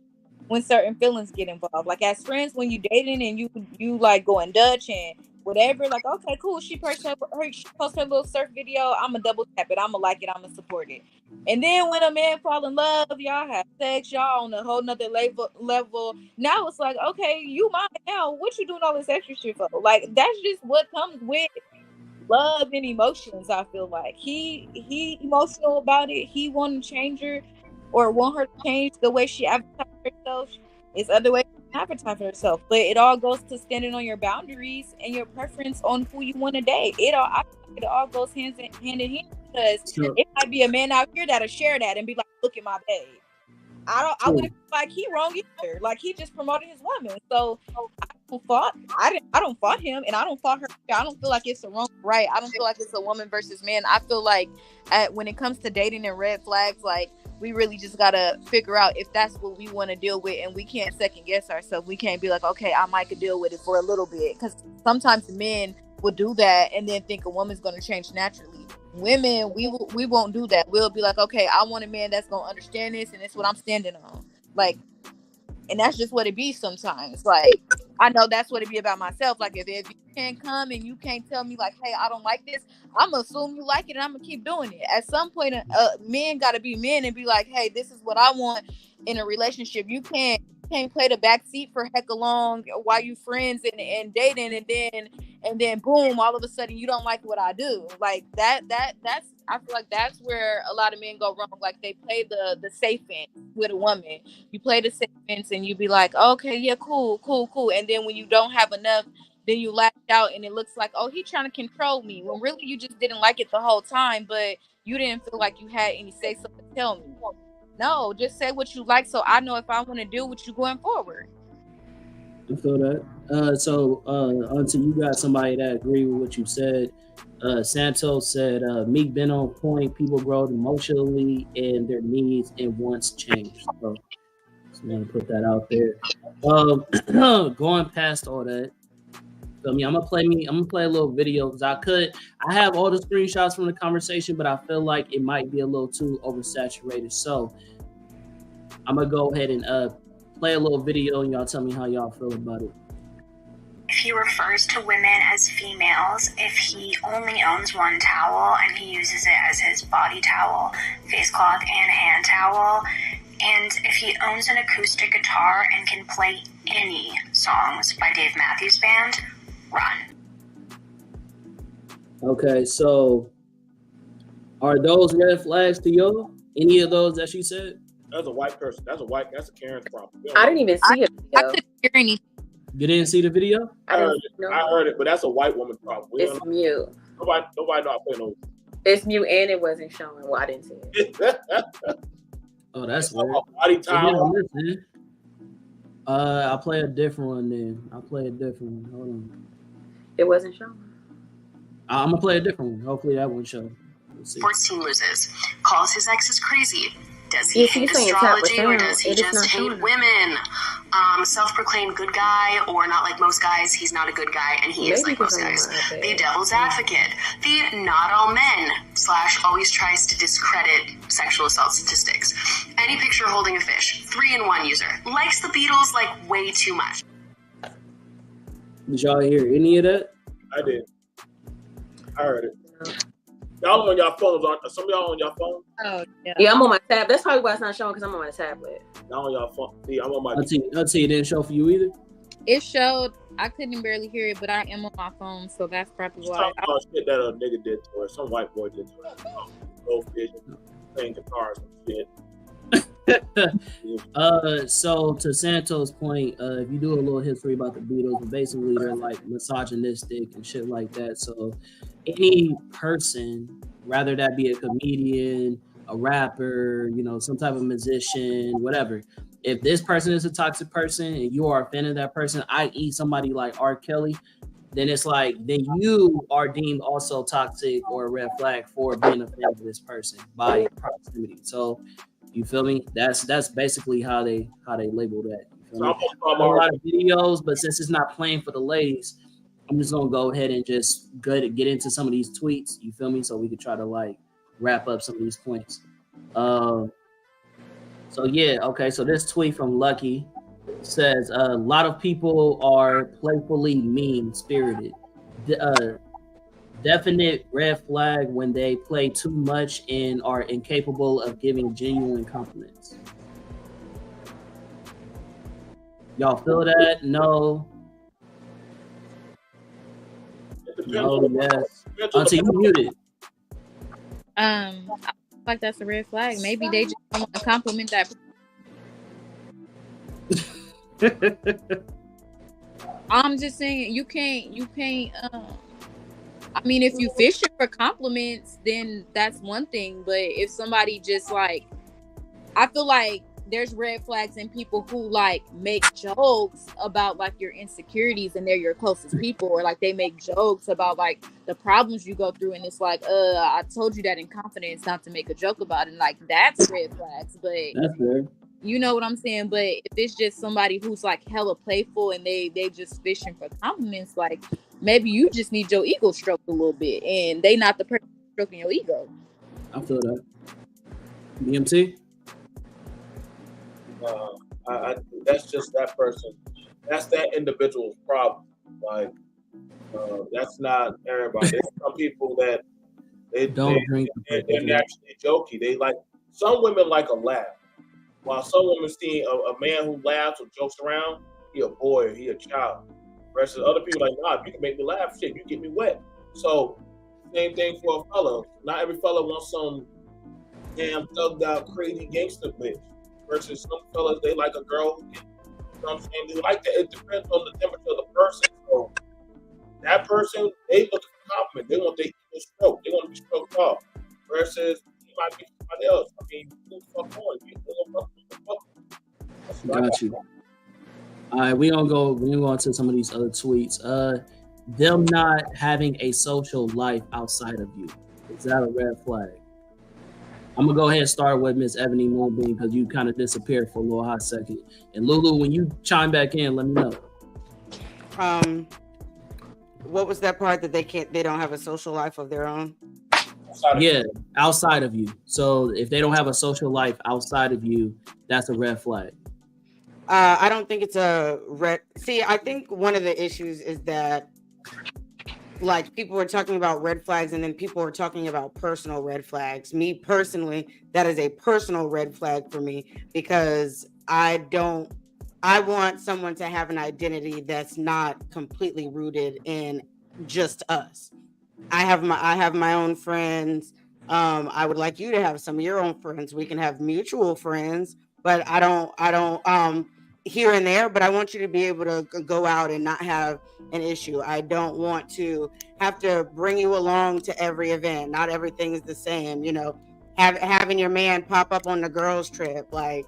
Speaker 4: when certain feelings get involved. Like as friends, when you dating and you like going Dutch and whatever, like, okay, cool, she posted her little surf video, I'ma double tap it, I'ma like it, I'ma support it. And then when a man fall in love, y'all have sex, y'all on a whole nother level. Now it's like, okay, you mine now, what you doing all this extra shit for? Like that's just what comes with love and emotions. I feel like he emotional about it. He want to change her or want her to change the way she advertises herself. It's other ways to advertise herself, but it all goes to standing on your boundaries and your preference on who you want to date. I feel like it all goes hand in hand, because it might be a man out here that'll share that and be like, look at my babe. I wouldn't feel like he wrong either. Like he just promoted his woman. So I don't fault him, and I don't fault her. I don't feel like it's a wrong right. I don't feel like it's a woman versus man. I feel like when it comes to dating and red flags, like we really just gotta figure out if that's what we want to deal with, and we can't second guess ourselves. We can't be like, okay, I might could deal with it for a little bit, because sometimes men will do that and then think a woman's gonna change naturally. Women, we won't do that. We'll be like, okay, I want a man that's gonna understand this, and it's what I'm standing on. Like, and that's just what it be sometimes. Like, I know that's what it be about myself. Like, if you can't come and you can't tell me like, hey, I don't like this, I'm gonna assume you like it and I'm gonna keep doing it. At some point, men gotta be men and be like, hey, this is what I want in a relationship. You can't play the back seat for heck along while you friends and dating, and then boom, all of a sudden you don't like what I do. Like that's I feel like that's where a lot of men go wrong. Like they play the safe fence with a woman. You play the safe fence and you be like, okay, yeah, cool. And then when you don't have enough, then you lash out and it looks like, oh, he trying to control me. When really you just didn't like it the whole time, but you didn't feel like you had any say so to tell me. No, just say what you like so I know if I want to deal with you going forward.
Speaker 3: I feel that. So until you got somebody that agree with what you said, Santos said, Meek been on point, people grow emotionally and their needs and wants change. So I'm gonna put that out there. Going past all that, I'm gonna play a little video because I have all the screenshots from the conversation, but I feel like it might be a little too oversaturated. So I'm gonna go ahead and play a little video and y'all tell me how y'all feel about it.
Speaker 6: If he refers to women as females, if he only owns one towel and he uses it as his body towel, face cloth, and hand towel, and if he owns an acoustic guitar and can play any songs by Dave Matthews Band, run.
Speaker 3: Okay, so are those red flags to y'all? Any of those that she said?
Speaker 5: That's a white person. That's a Karen's problem.
Speaker 2: I didn't even see it.
Speaker 4: I couldn't hear anything.
Speaker 3: You didn't see the video?
Speaker 5: I heard it, but that's a white woman problem.
Speaker 2: It's mute.
Speaker 5: Nobody know I play no.
Speaker 2: It's mute and it wasn't showing. Well, I didn't see it.
Speaker 3: Oh, that's weird.
Speaker 5: Body towel.
Speaker 3: I'll play a different one then. Hold on.
Speaker 2: It wasn't showing.
Speaker 3: I'm gonna play a different one. Hopefully that won't show.
Speaker 6: Sports team loses. Calls his exes crazy. Does he hate astrology or does he just hate women? Self-proclaimed good guy, or not like most guys, he's not a good guy, and he is like most guys. The devil's advocate. The not all men / always tries to discredit sexual assault statistics. Any picture holding a fish. 3-in-1 user. Likes the Beatles like way too much.
Speaker 3: Did y'all hear any of that?
Speaker 5: I did. I heard it. Y'all on your phones? Some of y'all on your phone?
Speaker 4: Oh yeah.
Speaker 2: Yeah, I'm on my tab. That's probably why it's not showing because I'm on my tablet.
Speaker 5: Y'all on your phone? Yeah, I'm on my.
Speaker 3: I'll tell you, it didn't show for you either.
Speaker 4: It showed. I couldn't barely hear it, but I am on my phone, so that's probably why.
Speaker 5: Talking about shit that a nigga did to her. Some white boy did to her. Goldfish, playing guitars and shit.
Speaker 3: So to Santos' point, if you do a little history about the Beatles, basically they're like misogynistic and shit like that. So any person, rather that be a comedian, a rapper, some type of musician, whatever, if this person is a toxic person and you are a fan of that person, i.e. somebody like R. Kelly, then it's like, then you are deemed also toxic or a red flag for being a fan of this person by proximity. So you feel me? That's basically how they label that. You feel me? A lot of videos, but since it's not playing for the ladies, I'm just gonna go ahead and just get into some of these tweets. You feel me? So we could try to like wrap up some of these points. So yeah, okay. So this tweet from Lucky says a lot of people are playfully mean-spirited. Definite red flag when they play too much and are incapable of giving genuine compliments. Y'all feel that? No. No, yes. Until you muted.
Speaker 4: I feel like that's a red flag. Maybe they just don't want to compliment that. I'm just saying you can't I mean, if you fishing for compliments, then that's one thing. But if somebody just like, I feel like there's red flags in people who like make jokes about like your insecurities and they're your closest people, or like they make jokes about like the problems you go through, and it's like, I told you that in confidence, not to make a joke about it. And like that's red flags. But
Speaker 3: that's fair.
Speaker 4: You know what I'm saying? But if it's just somebody who's like hella playful and they just fishing for compliments, like maybe you just need your ego stroked a little bit, and they not the person stroking your ego.
Speaker 3: I feel that. BMT?
Speaker 5: That's just that person. That's that individual's problem. Like, that's not everybody. There's some people that they drink. They're naturally jokey. They like, some women like a laugh. While some women see a man who laughs or jokes around, he a boy or he a child. Versus other people like, nah, if you can make me laugh, shit, you get me wet. So, same thing for a fella. Not every fella wants some damn thugged out, crazy gangster bitch. Versus some fellas, they like a girl who can, you know what I'm saying? They like that. It depends on the temperature of the person. So, that person, they look for compliment. They want their ego stroked. They want to be stroked off. Versus, you might be somebody else. I mean, who the fuck on?
Speaker 3: Got you. All right, we gonna go into some of these other tweets. Them not having a social life outside of you, is that a red flag? I'm gonna go ahead and start with Miss Ebony Moonbeam because you kind of disappeared for a little hot second. And Lulu, when you chime back in, let me know.
Speaker 1: What was that part that they don't have a social life of their own?
Speaker 3: Outside of you. So if they don't have a social life outside of you, that's a red flag.
Speaker 1: I don't think it's a red. See, I think one of the issues is that, like, people were talking about red flags and then people were talking about personal red flags. Me personally, that is a personal red flag for me because I want someone to have an identity that's not completely rooted in just us. I have my own friends. I would like you to have some of your own friends. We can have mutual friends, but I don't here and there, but I want you to be able to go out and not have an issue. I don't want to have to bring you along to every event. Not everything is the same, having your man pop up on the girls trip, like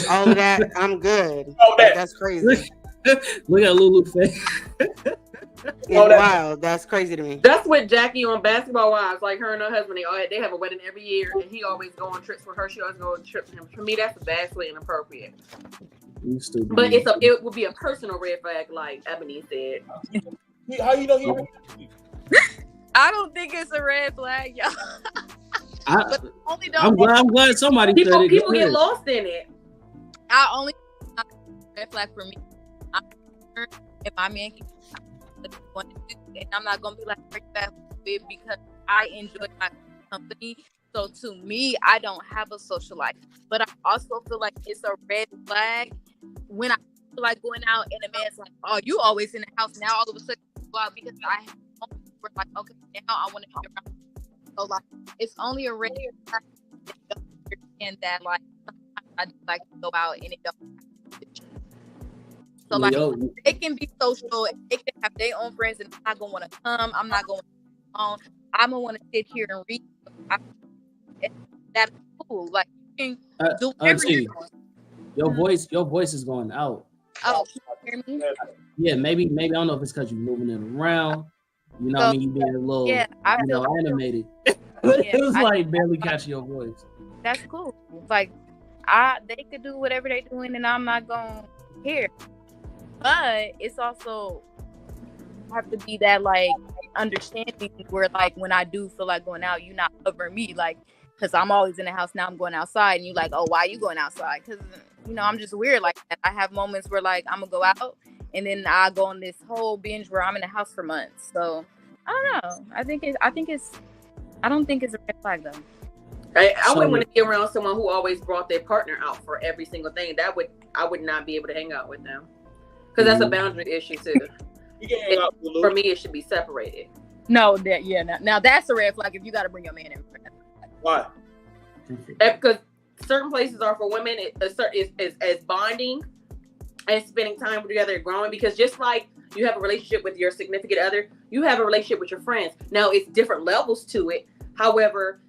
Speaker 1: all of that. I'm good. Like, that's crazy.
Speaker 3: Look at Lulu face.
Speaker 1: It's wild. That's crazy to me.
Speaker 2: That's with Jackie on Basketball Wives. Like her and her husband, they have a wedding every year, and he always go on trips with her. She always go on trips with him. For me, that's vastly inappropriate. But it would be a personal red flag, like Ebony said.
Speaker 5: How you know he?
Speaker 4: I don't think it's a red flag, y'all.
Speaker 3: I'm glad somebody said it.
Speaker 2: People get lost in it.
Speaker 4: I only red flag for me. If my man can, and I'm not gonna be like that because I enjoy my company. So to me, I don't have a social life, but I also feel like it's a red flag when I feel like going out and a man's like, oh, you always in the house now. All of a sudden, you go out because I have moments where like, okay, now I want to be around. So like, it's only a rare time that you don't understand that like sometimes I do like to go out and it don't. So like, they can be social, they can have their own friends, and I'm not gonna want to come. I'm not going to on. I'm gonna want to sit here and read. That's cool. Like you can do whatever you're doing.
Speaker 3: Your voice is going out.
Speaker 4: Oh, can you hear me?
Speaker 3: Yeah, maybe I don't know if it's because you're moving it around. You know, what I mean, you being a little, animated. It was like barely catching your voice.
Speaker 4: That's cool. Like, they could do whatever they're doing, and I'm not gonna care. But it's also have to be that like understanding where like when I do feel like going out, you not covering me, like because I'm always in the house. Now I'm going outside, and you like, oh, why are you going outside? Because I'm just weird like that. I have moments where like I'm gonna go out, and then I go on this whole binge where I'm in the house for months. So I don't know. I don't think it's a red flag though.
Speaker 2: I wouldn't want to be around someone who always brought their partner out for every single thing. I would not be able to hang out with them because that's a boundary issue too. For me, it should be separated.
Speaker 4: No, now that's a red flag if you got to bring your man in.
Speaker 5: Why?
Speaker 2: Because certain places are for women. It's as bonding and spending time together, growing. Because just like you have a relationship with your significant other, you have a relationship with your friends. Now it's different levels to it. However,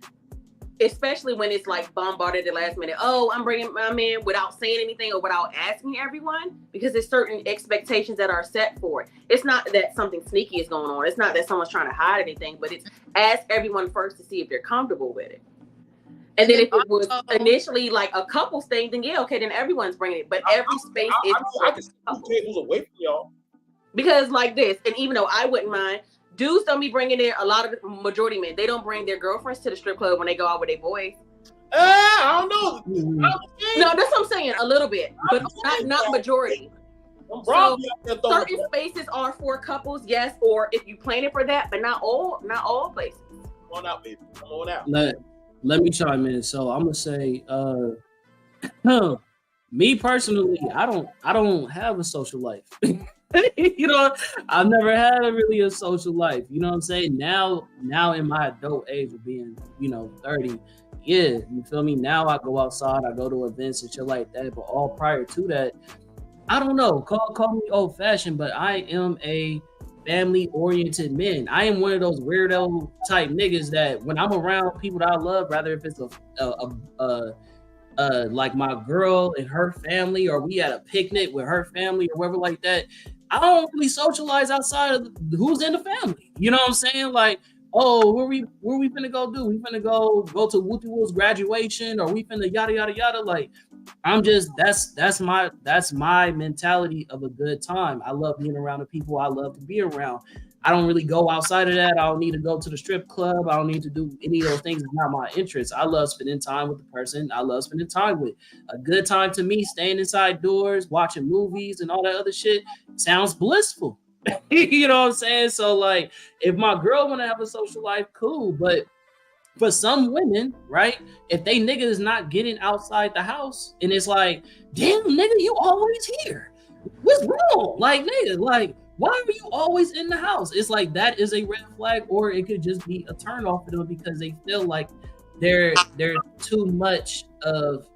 Speaker 2: especially when it's like bombarded at the last minute. Oh, I'm bringing my man without saying anything or without asking everyone, because there's certain expectations that are set for it. It's not that something sneaky is going on. It's not that someone's trying to hide anything, but it's ask everyone first to see if they're comfortable with it. And then if it was initially like a couple's thing, then then everyone's bringing it. But every space is
Speaker 5: I can see tables away from y'all.
Speaker 2: Because like this, and even though I wouldn't mind, dudes don't be bringing in a lot of the majority men. They don't bring their girlfriends to the strip club when they go out with their boys.
Speaker 5: I don't know.
Speaker 2: No, that's what I'm saying. A little bit, but not majority. So certain spaces are for couples, yes, or if you plan it for that, but not all places.
Speaker 5: Come on out, baby. Come on out.
Speaker 3: Let me chime in. So I'm gonna say, me personally, I don't have a social life. I've never had really a social life. You know what I'm saying? Now in my adult age of being, 30, yeah, you feel me? Now I go outside, I go to events and shit like that. But all prior to that, I don't know. Call me old fashioned, but I am a family oriented man. I am one of those weirdo type niggas that when I'm around people that I love, rather if it's like my girl and her family, or we at a picnic with her family or whatever like that, I don't really socialize outside of who's in the family. You know what I'm saying? Like, oh, where we finna go do? We finna go to Wooty Wool's graduation, or we finna yada yada yada. Like, I'm just that's my mentality of a good time. I love being around the people I love to be around. I don't really go outside of that. I don't need to go to the strip club. I don't need to do any of those things. It's not my interest. I love spending time with the person I love spending time with. A good time to me, staying inside doors, watching movies and all that other shit sounds blissful. You know what I'm saying? So like, if my girl want to have a social life, cool. But for some women, right, if they nigga is not getting outside the house and it's like, damn, nigga, you always here. What's wrong? Like, nigga, like, why are you always in the house? It's like that is a red flag, or it could just be a turn off for them because they feel like they're too much of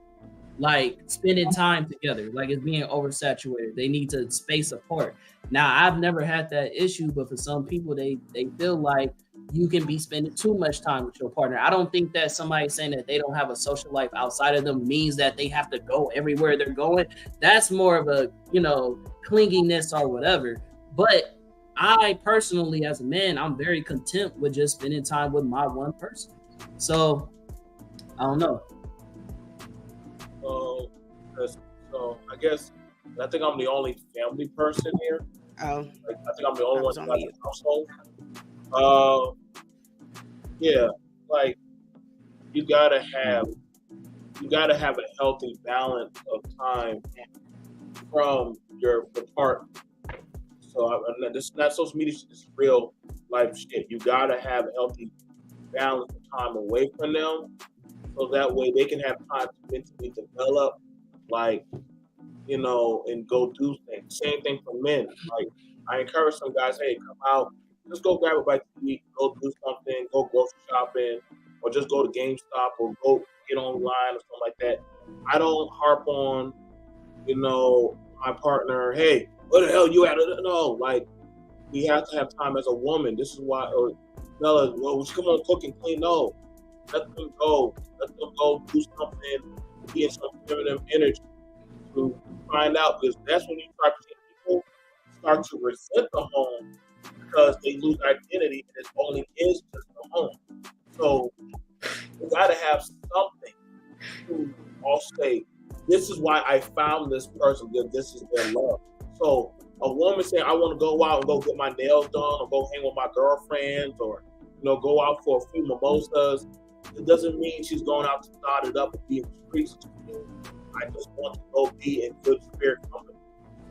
Speaker 3: like spending time together, like it's being oversaturated. They need to space apart. Now, I've never had that issue, but for some people, they feel like you can be spending too much time with your partner. I don't think that somebody saying that they don't have a social life outside of them means that they have to go everywhere they're going. That's more of a, clinginess or whatever. But I personally, as a man, I'm very content with just spending time with my one person. So, I don't know.
Speaker 5: So I guess I think I'm the only family person here.
Speaker 1: Oh,
Speaker 5: I think I'm the only one in the household. Yeah, like you gotta have a healthy balance of time from your partner. So this is not social media shit, it's real life shit. You gotta have a healthy balance of time away from them, so that way they can have time to mentally develop, like you know, and go do things. Same thing for men. Like I encourage some guys, hey, come out, just go grab a bite to eat, go do something, go grocery shopping, or just go to GameStop or go get online or something like that. I don't harp on, you know, my partner, hey, where the hell you at? No, like we have to have time as a woman. This is why, or fellas, well, come on, cook and clean. No, let them go. Let them go do something, be in some feminine energy to find out, because that's when you start seeing people start to resent the home because they lose identity and it only is just the home. So you got to have something to all say, this is why I found this person, that this is their love. So a woman saying, I want to go out and go get my nails done or go hang with my girlfriends or, you know, go out for a few mimosas, it doesn't mean she's going out to start it up and be in the streets. I just want to go be in good spirit company.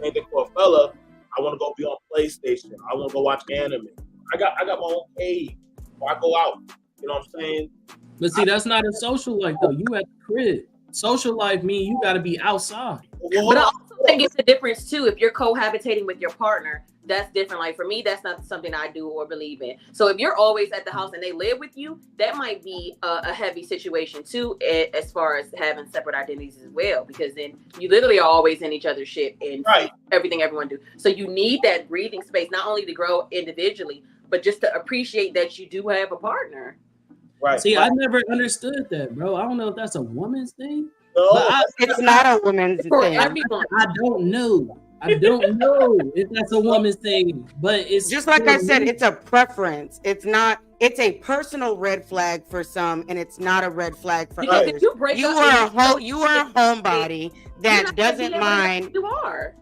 Speaker 5: Same thing for a fella, I want to go be on PlayStation. I want to go watch anime. I got my own cave. Or I go out. You know what I'm saying?
Speaker 3: But see, that's not a social life though. You at the crib. Social life mean you got to be outside.
Speaker 2: But I also think it's a difference too. If you're cohabitating with your partner, that's different. Like for me, that's not something I do or believe in. So if you're always at the house and they live with you, that might be a heavy situation too, as far as having separate identities as well. Because then you literally are always in each other's shit and everything everyone do. So you need that breathing space, not only to grow individually, but just to appreciate that you do have a partner.
Speaker 3: Right. See, I never understood that, bro. I don't know if that's a woman's thing.
Speaker 1: No, it's not a woman's thing.
Speaker 3: I don't know. I don't know if that's a woman's thing, but it's
Speaker 1: just like I said, it's a preference. It's not. It's a personal red flag for some, and it's not a red flag for others. If you are a homebody that doesn't mind.
Speaker 2: You are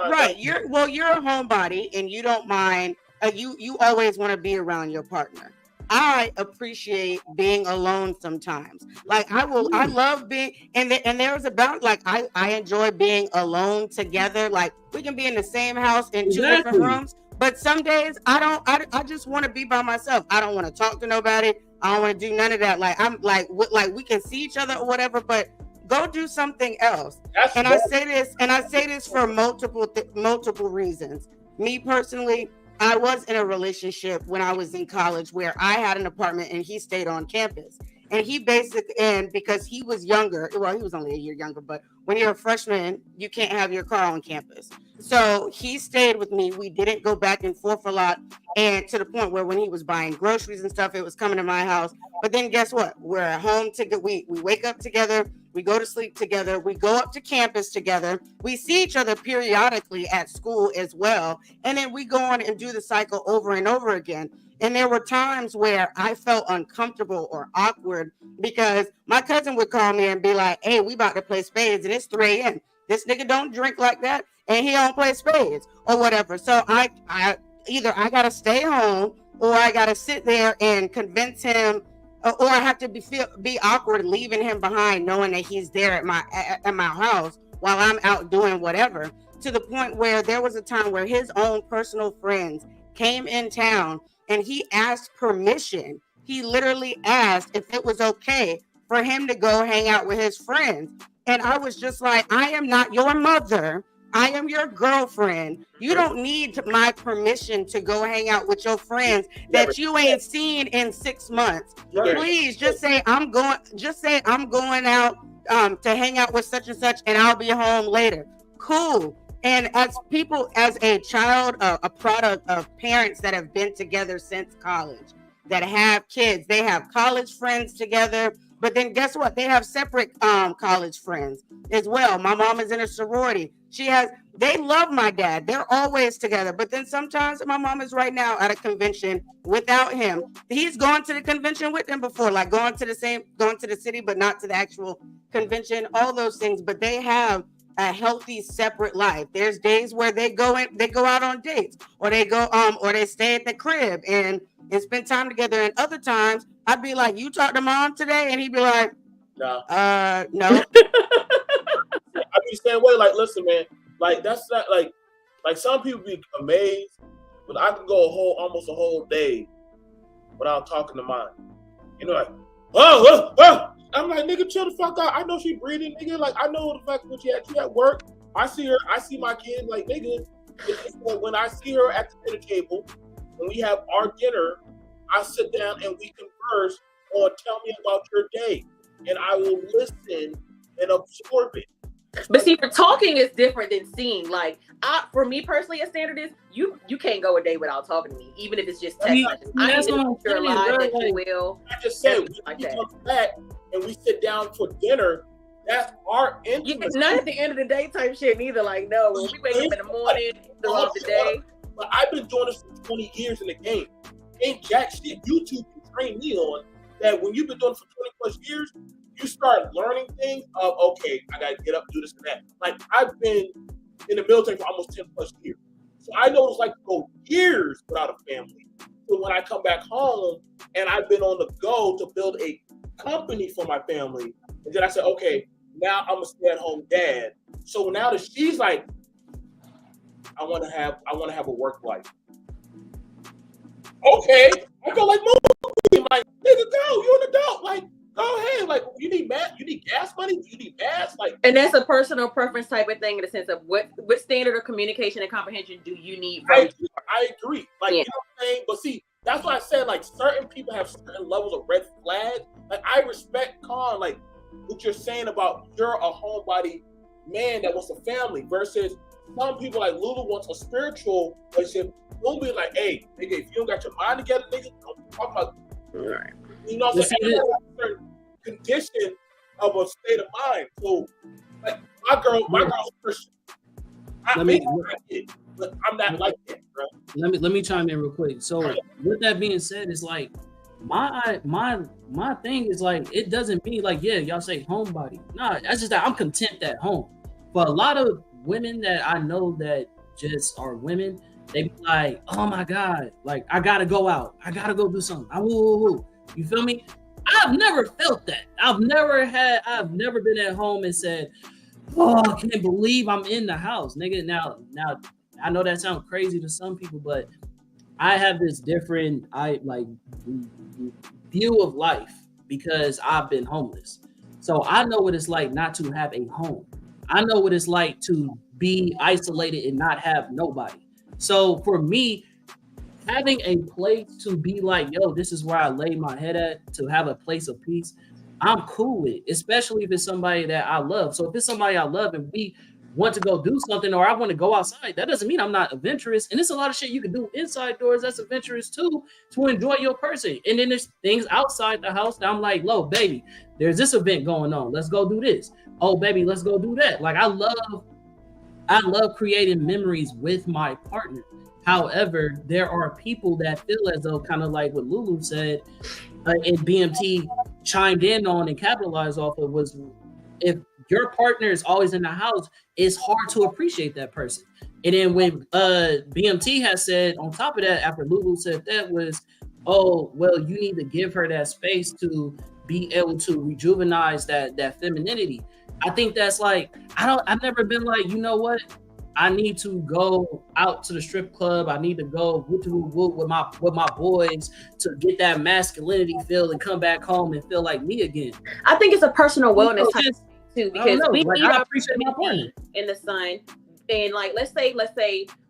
Speaker 1: right. You're a homebody, and you don't mind. You always want to be around your partner. I appreciate being alone sometimes. Like I love being, and there's about like I enjoy being alone together. Like we can be in the same house in two different rooms, but some days I just want to be by myself. I don't want to talk to nobody. I don't want to do none of that. Like I'm like we can see each other or whatever, but go do something else. I say this for multiple reasons. Me personally, I was in a relationship when I was in college where I had an apartment and he stayed on campus. And because he was younger, well, he was only a year younger, but when you're a freshman, you can't have your car on campus. So he stayed with me. We didn't go back and forth a lot. And to the point where when he was buying groceries and stuff, it was coming to my house. But then guess what? We're at home together. We wake up together. We go to sleep together. We go up to campus together. We see each other periodically at school as well. And then we go on and do the cycle over and over again. And there were times where I felt uncomfortable or awkward because my cousin would call me and be like, hey, we about to play spades and it's 3 a.m. This nigga don't drink like that and he don't play spades or whatever. So I either I got to stay home or I got to sit there and convince him, or I have to be awkward leaving him behind knowing that he's there at my house while I'm out doing whatever, to the point where there was a time where his own personal friends came in town and he asked permission. He literally asked if it was okay for him to go hang out with his friends. And I was just like, I am not your mother. I am your girlfriend. You don't need my permission to go hang out with your friends that you ain't seen in 6 months. Please just say I'm going out to hang out with such and such and I'll be home later. Cool. And as a child, a product of parents that have been together since college, that have kids, they have college friends together, but then guess what? They have separate college friends as well. My mom is in a sorority. They love my dad. They're always together. But then sometimes my mom is right now at a convention without him. He's gone to the convention with them before, like going to the city, but not to the actual convention, all those things. But they have a healthy separate life. There's days where they go out on dates, or they go or they stay at the crib and spend time together. And other times I'd be like, you talk to mom today? And he'd be like, no.
Speaker 5: I be saying, wait, like, listen, man, like that's not like some people be amazed, but I can go almost a whole day without talking to mine. You know, like, oh. I'm like, nigga, chill the fuck out. I know she breathing, nigga. Like, I know the fact that she at work. I see my kid like, nigga, it's like when I see her at the dinner table, when we have our dinner, I sit down and we converse on tell me about your day. And I will listen and absorb it.
Speaker 2: But see, for talking is different than seeing. Like, for me personally, a standard is you can't go a day without talking to me, even if it's just text messages. I need to know you're alive, that you will.
Speaker 5: I just said, when we come back and we sit down for dinner, that's our intimacy.
Speaker 2: Not at the end of the day type shit neither. Like, no, when we wake up in the morning, throughout the day.
Speaker 5: But I've been doing this for 20 years in the game. Ain't jack shit. YouTube can train me on that. When you've been doing it for 20 plus years, you start learning things of, okay, I got to get up, do this and that. Like, I've been in the military for almost 10 plus years. So I know it's like to go years without a family. So when I come back home and I've been on the go to build a company for my family, and then I said, okay, now I'm a stay-at-home dad. So now that she's like, I want to have a work life. Okay, I go like, movie, like, nigga, go, you're an adult, like, go ahead, like, you need gas money, you need gas, like.
Speaker 2: And that's a personal preference type of thing in the sense of what standard of communication and comprehension do you need?
Speaker 5: I agree, like, you know what I'm saying? But see, that's why I said, like, certain people have certain levels of red flags. Like, I respect, Con, like, what you're saying about you're a homebody man that wants a family versus some people like Lulu wants a spiritual relationship. Don't be like, hey, nigga, if you don't got your mind together, nigga, don't talk about it. Right. You know what I'm saying? Everyone has a certain condition of a state of mind. So, like, my girl's Christian. But I'm not like that, bro.
Speaker 3: Let me chime in real quick. So, with that being said, it's like my thing is like, it doesn't mean like, yeah, y'all say homebody. Nah, that's just that I'm content at home. But a lot of women that I know that just are women, they be like, oh my God, like, I gotta go out. I gotta go do something. You feel me? I've never felt that. I've never been at home and said, oh, I can't believe I'm in the house, nigga. Now, I know that sounds crazy to some people, but I have this different, view of life because I've been homeless. So I know what it's like not to have a home. I know what it's like to be isolated and not have nobody. So for me, having a place to be like, yo, this is where I lay my head at, to have a place of peace, I'm cool with it, especially if it's somebody that I love. So if it's somebody I love and we want to go do something, or I want to go outside, that doesn't mean I'm not adventurous. And there's a lot of shit you can do inside doors that's adventurous too, to enjoy your person. And then there's things outside the house that I'm like, "Lo, baby, there's this event going on. Let's go do this. Oh, baby, let's go do that." Like, I love creating memories with my partner. However, there are people that feel as though, kind of like what Lulu said, and BMT chimed in on and capitalized off of, was if your partner is always in the house, it's hard to appreciate that person. And then when BMT has said on top of that, after Lulu said that, was, oh, well, you need to give her that space to be able to rejuvenate that femininity. I think that's like, I've never been like, you know what? I need to go out to the strip club. I need to go with my boys to get that masculinity feel and come back home and feel like me again.
Speaker 2: I think it's a personal wellness type too, because we need
Speaker 3: I appreciate my partner
Speaker 2: in the sun. And like, let's say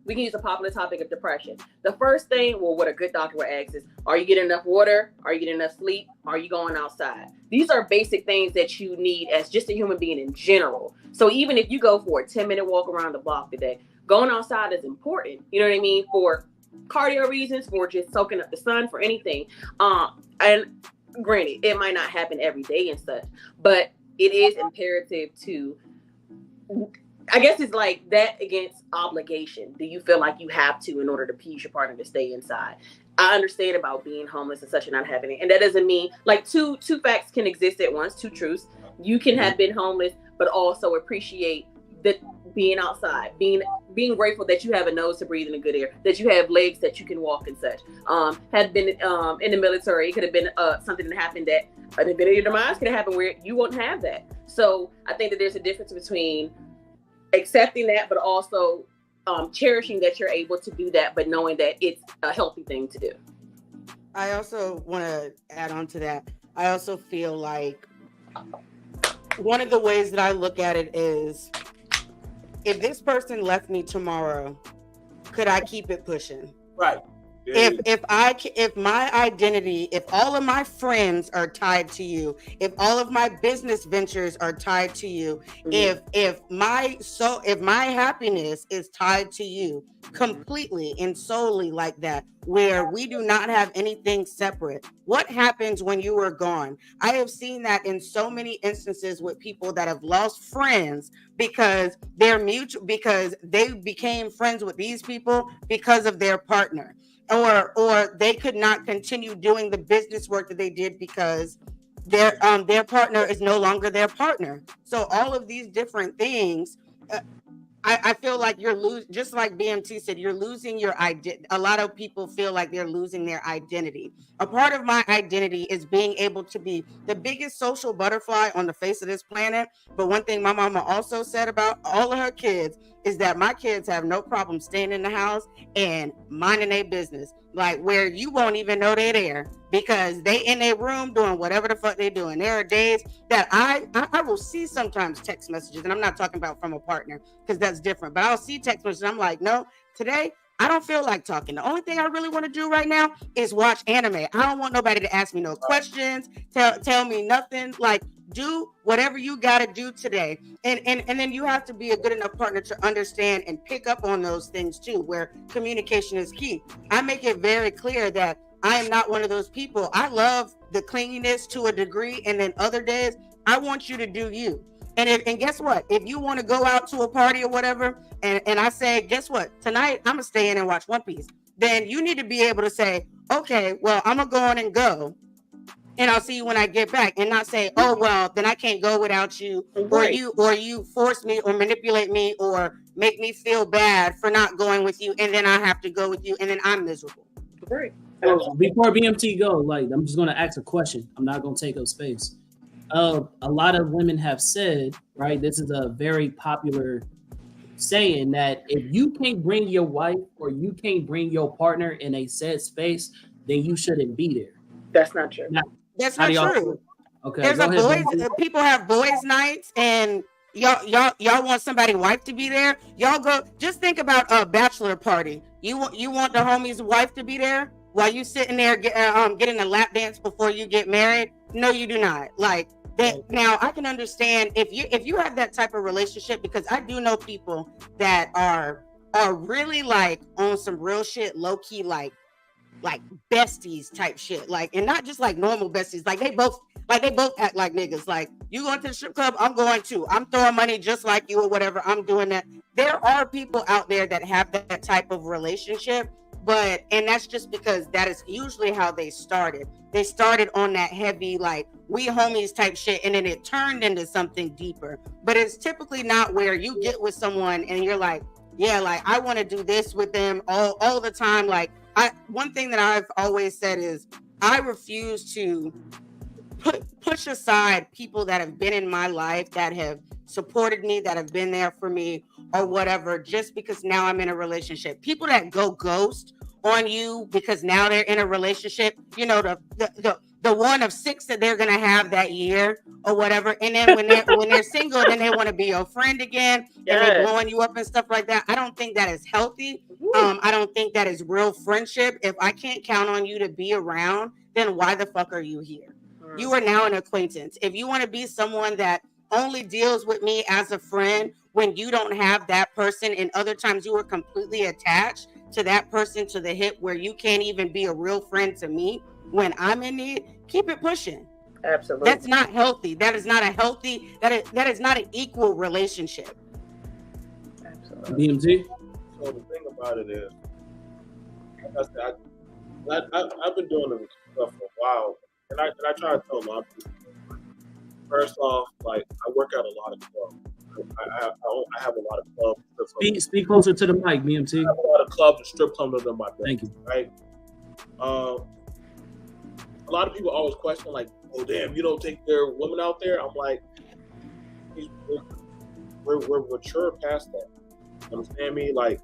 Speaker 2: we can use a popular topic of depression. The first thing, well, what a good doctor would ask is, are you getting enough water? Are you getting enough sleep? Are you going outside? These are basic things that you need as just a human being in general. So even if you go for a 10-minute walk around the block today, going outside is important. You know what I mean? For cardio reasons, for just soaking up the sun, for anything. And granted, it might not happen every day and such, but it is imperative to, I guess it's like that against obligation. Do you feel like you have to in order to please your partner to stay inside? I understand about being homeless and such and not having it. And that doesn't mean like two facts can exist at once, two truths. You can have been homeless, but also appreciate that being outside, being grateful that you have a nose to breathe in the good air, that you have legs that you can walk and such. Had been in the military, it could have been something that happened that an event of your demise could have happened where you won't have that. So I think that there's a difference between accepting that, but also cherishing that you're able to do that, but knowing that it's a healthy thing to do.
Speaker 1: I also want to add on to that. I also feel like one of the ways that I look at it is if this person left me tomorrow, could I keep it pushing?
Speaker 5: Right.
Speaker 1: If my identity, if all of my friends are tied to you, if all of my business ventures are tied to you, if my happiness is tied to you completely and solely like that, where we do not have anything separate, what happens when you are gone? I have seen that in so many instances with people that have lost friends because because they became friends with these people because of their partner. Or they could not continue doing the business work that they did because their partner is no longer their partner. So all of these different things, I feel like you're losing, just like BMT said, you're losing your identity. A lot of people feel like they're losing their identity. A part of my identity is being able to be the biggest social butterfly on the face of this planet. But one thing my mama also said about all of her kids is that my kids have no problem staying in the house and minding their business, like where you won't even know they're there because they in their room doing whatever the fuck they're doing. There are days that I will see sometimes text messages, and I'm not talking about from a partner because that's different, but I'll see text messages. I'm like, no, today I don't feel like talking. The only thing I really want to do right now is watch anime. I don't want nobody to ask me no questions, tell me nothing. Like, do whatever you got to do today. And then you have to be a good enough partner to understand and pick up on those things too, where communication is key. I make it very clear that I am not one of those people. I love the clinginess to a degree, and then other days I want you to do you. And guess what? If you want to go out to a party or whatever, and I say, guess what? Tonight I'm gonna stay in and watch One Piece. Then you need to be able to say, okay, well, I'm gonna go on and go, and I'll see you when I get back, and not say, oh well, then I can't go without you,
Speaker 2: Right.
Speaker 1: or you force me or manipulate me or make me feel bad for not going with you, and then I have to go with you, and then I'm miserable.
Speaker 2: Right.
Speaker 3: So before BMT go, like I'm just gonna ask a question. I'm not gonna take up space. A lot of women have said, right? This is a very popular saying that if you can't bring your wife or you can't bring your partner in a said space, then you shouldn't be there.
Speaker 2: That's not true.
Speaker 1: That's not true.
Speaker 3: Okay,
Speaker 1: There's
Speaker 3: go
Speaker 1: a
Speaker 3: ahead,
Speaker 1: boys. People have boys' nights, and y'all want somebody's wife to be there. Y'all go. Just think about a bachelor party. You want the homie's wife to be there while you sitting there getting a lap dance before you get married. No, you do not. Like that. Now I can understand if you have that type of relationship, because I do know people that are really like on some real shit, low key, like besties type shit, like, and not just like normal besties, like they both act like niggas. Like, you going to the strip club, I'm going to, I'm throwing money just like you or whatever, I'm doing that. There are people out there that have that type of relationship, and that's just because that is usually how they started on that heavy, like, we homies type shit, and then it turned into something deeper. But it's typically not where you get with someone and you're like, yeah, like, I want to do this with them all the time. Like, one thing that I've always said is I refuse to push aside people that have been in my life, that have supported me, that have been there for me or whatever, just because now I'm in a relationship. People that go ghost on you because now they're in a relationship, you know, the one of 6 that they're gonna have that year or whatever, and then when they're single, then they want to be your friend again, and they're blowing you up and stuff like that. I don't think that is healthy. I don't think that is real friendship. If I can't count on you to be around, then why the fuck are you here? You are now an acquaintance. If you want to be someone that only deals with me as a friend when you don't have that person, and other times you are completely attached to that person to the hip where you can't even be a real friend to me when I'm in need, keep it pushing.
Speaker 2: Absolutely.
Speaker 1: That's not healthy. That is not a healthy, that is not an equal relationship.
Speaker 2: Absolutely.
Speaker 3: BMT?
Speaker 5: So the thing about it is, like I said, I've been doing this stuff for a while, and I try to tell a lot of people. First off, like, I work at a lot of clubs. I have a lot of clubs.
Speaker 3: Speak closer to the mic, BMT.
Speaker 5: I have a lot of clubs and strip clubs under my bed.
Speaker 3: Thank you.
Speaker 5: Right. A lot of people always question, like, "Oh, damn, you don't think there are women out there?" I'm like, we're mature past that. You understand me? Like,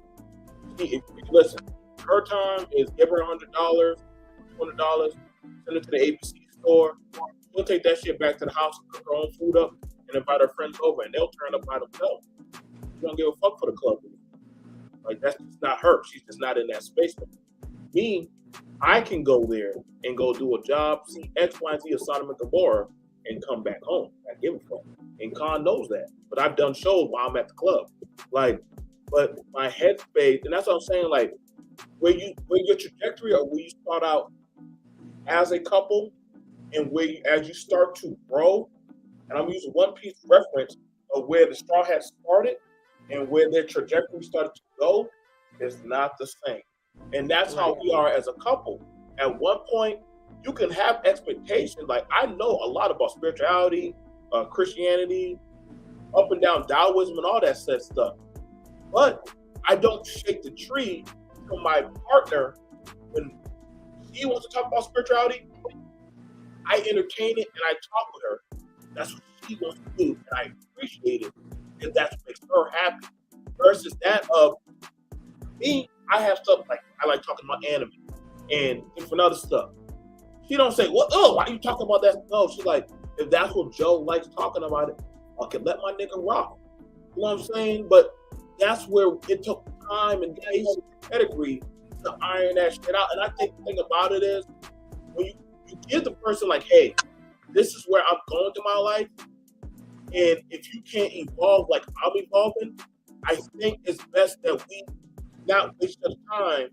Speaker 5: listen, her time is give her $100, $200, send it to the ABC store. She'll take that shit back to the house, cook her own food up, and invite her friends over, and they'll turn up by themselves. don't give a fuck for the club. Like that's just not her. She's just not in that space. Me, I can go there and go do a job, see X, Y, Z of Sodom and Gomorrah, and come back home. I give a fuck. And Khan knows that. But I've done shows while I'm at the club. Like, but my headspace, and that's what I'm saying, like, where your trajectory or where you start out as a couple and as you start to grow, and I'm using one piece of reference of where the Straw Hat started and where their trajectory started to go is not the same. And that's how we are as a couple. At one point, you can have expectations. Like, I know a lot about spirituality, Christianity, up and down Taoism and all that said stuff. But I don't shake the tree to my partner when she wants to talk about spirituality. I entertain it and I talk with her. That's what she wants to do, and I appreciate it, and that's what makes her happy. Versus that of me, I have stuff like I like talking about anime and different other stuff. She don't say, "Well, why are you talking about that?" No, she's like, if that's what Joe likes talking about it, I can let my nigga rock. You know what I'm saying? But that's where it took time and days and pedigree to iron that shit out. And I think the thing about it is when you give the person like, hey, this is where I'm going through my life, and if you can't evolve like I'm evolving, I think it's best that we not waste your time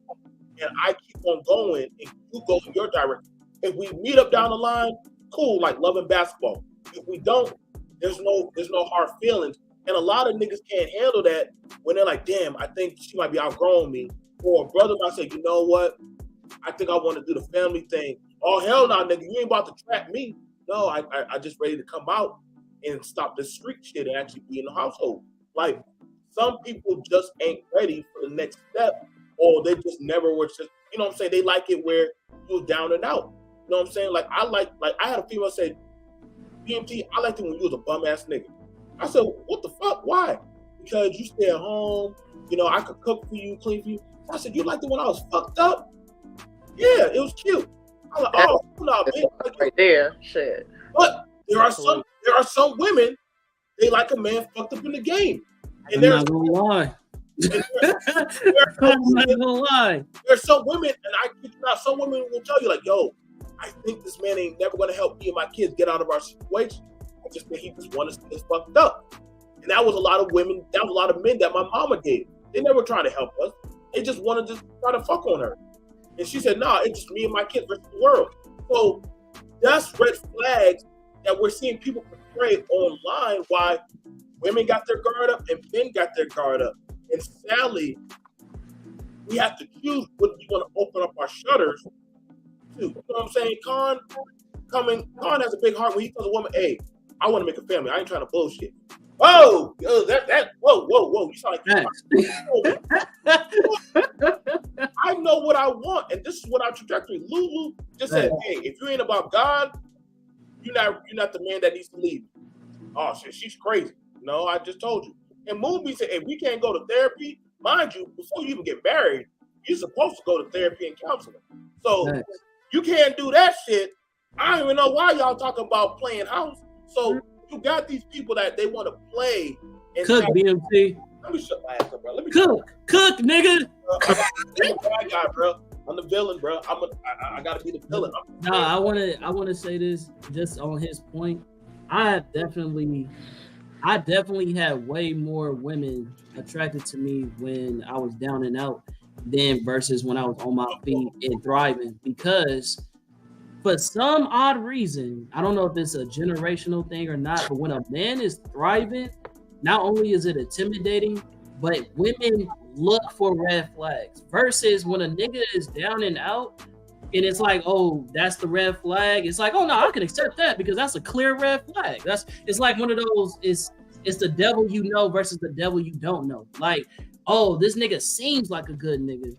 Speaker 5: and I keep on going and you go in your direction. If we meet up down the line, cool, like loving basketball. If we don't, there's no hard feelings. And a lot of niggas can't handle that when they're like, damn, I think she might be outgrowing me. Or a brother might say, you know what? I think I want to do the family thing. Oh, hell no, nigga, you ain't about to trap me. No, I just ready to come out and stop this street shit and actually be in the household. Like, some people just ain't ready for the next step, or they just never were just, you know what I'm saying? They like it where you're down and out. You know what I'm saying? Like, I had a female say, BMT, I liked it when you was a bum ass nigga. I said, what the fuck? Why? Because you stay at home, you know, I could cook for you, clean for you. I said, you liked it when I was fucked up? Yeah, it was cute. I was like, oh, no, bitch.
Speaker 2: Right there, shit.
Speaker 5: But there are some women, they like a man fucked up in the game. And
Speaker 3: I'm not gonna lie. I'm not gonna lie.
Speaker 5: There's some women, and I kid you not, some women will tell you like, yo, I think this man ain't never gonna help me and my kids get out of our situation. I just think he just wants us to get fucked up. And that was a lot of women, that was a lot of men that my mama did. They never tried to help us. They just wanted to just try to fuck on her. And she said, nah, it's just me and my kids versus the world. So that's red flags that we're seeing people portray online, why women got their guard up and men got their guard up. And sadly, we have to choose what we want to open up our shutters to. You know what I'm saying? Khan has a big heart when he tells a woman, hey, I want to make a family. I ain't trying to bullshit. Whoa, whoa. You sound like I know what I want, and this is what our trajectory. Lulu just said, hey, if you ain't about God, you're not the man that needs to leave. Oh shit, she's crazy. No, I just told you. And Moonbee said, if we can't go to therapy, mind you, before you even get married, you're supposed to go to therapy and counseling. So you can't do that shit. I don't even know why y'all talking about playing house. So you got these people that they want to play. And
Speaker 3: cook, BMT.
Speaker 5: Let me shut my ass up, bro. Let me
Speaker 3: cook, nigga.
Speaker 5: I'm the bad guy, bro. I'm the villain, bro. I gotta be the villain.
Speaker 3: I wanna say this just on his point. I definitely had way more women attracted to me when I was down and out than versus when I was on my feet and thriving, because for some odd reason, I don't know if it's a generational thing or not, but when a man is thriving, not only is it intimidating, but women look for red flags versus when a nigga is down and out and it's like, oh, that's the red flag. It's like, oh no, I can accept that because that's a clear red flag. It's like one of those, it's the devil you know versus the devil you don't know. Like, oh, this nigga seems like a good nigga,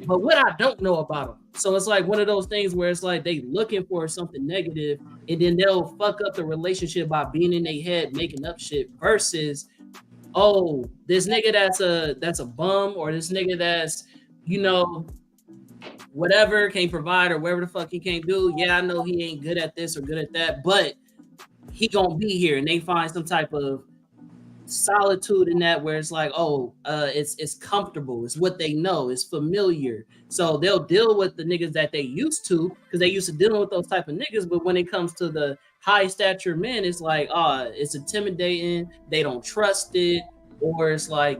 Speaker 3: but what I don't know about him. So it's like one of those things where it's like they looking for something negative and then they'll fuck up the relationship by being in their head, making up shit versus, oh, this nigga that's a bum, or this nigga that's, you know, whatever, can't provide or whatever the fuck he can't do. Yeah, I know he ain't good at this or good at that, but he gonna be here, and they find some type of solitude in that where it's like, it's comfortable, it's what they know, it's familiar. So they'll deal with the niggas that they used to because they used to dealing with those type of niggas. But when it comes to the high stature men, it's like, it's intimidating, they don't trust it, or it's like,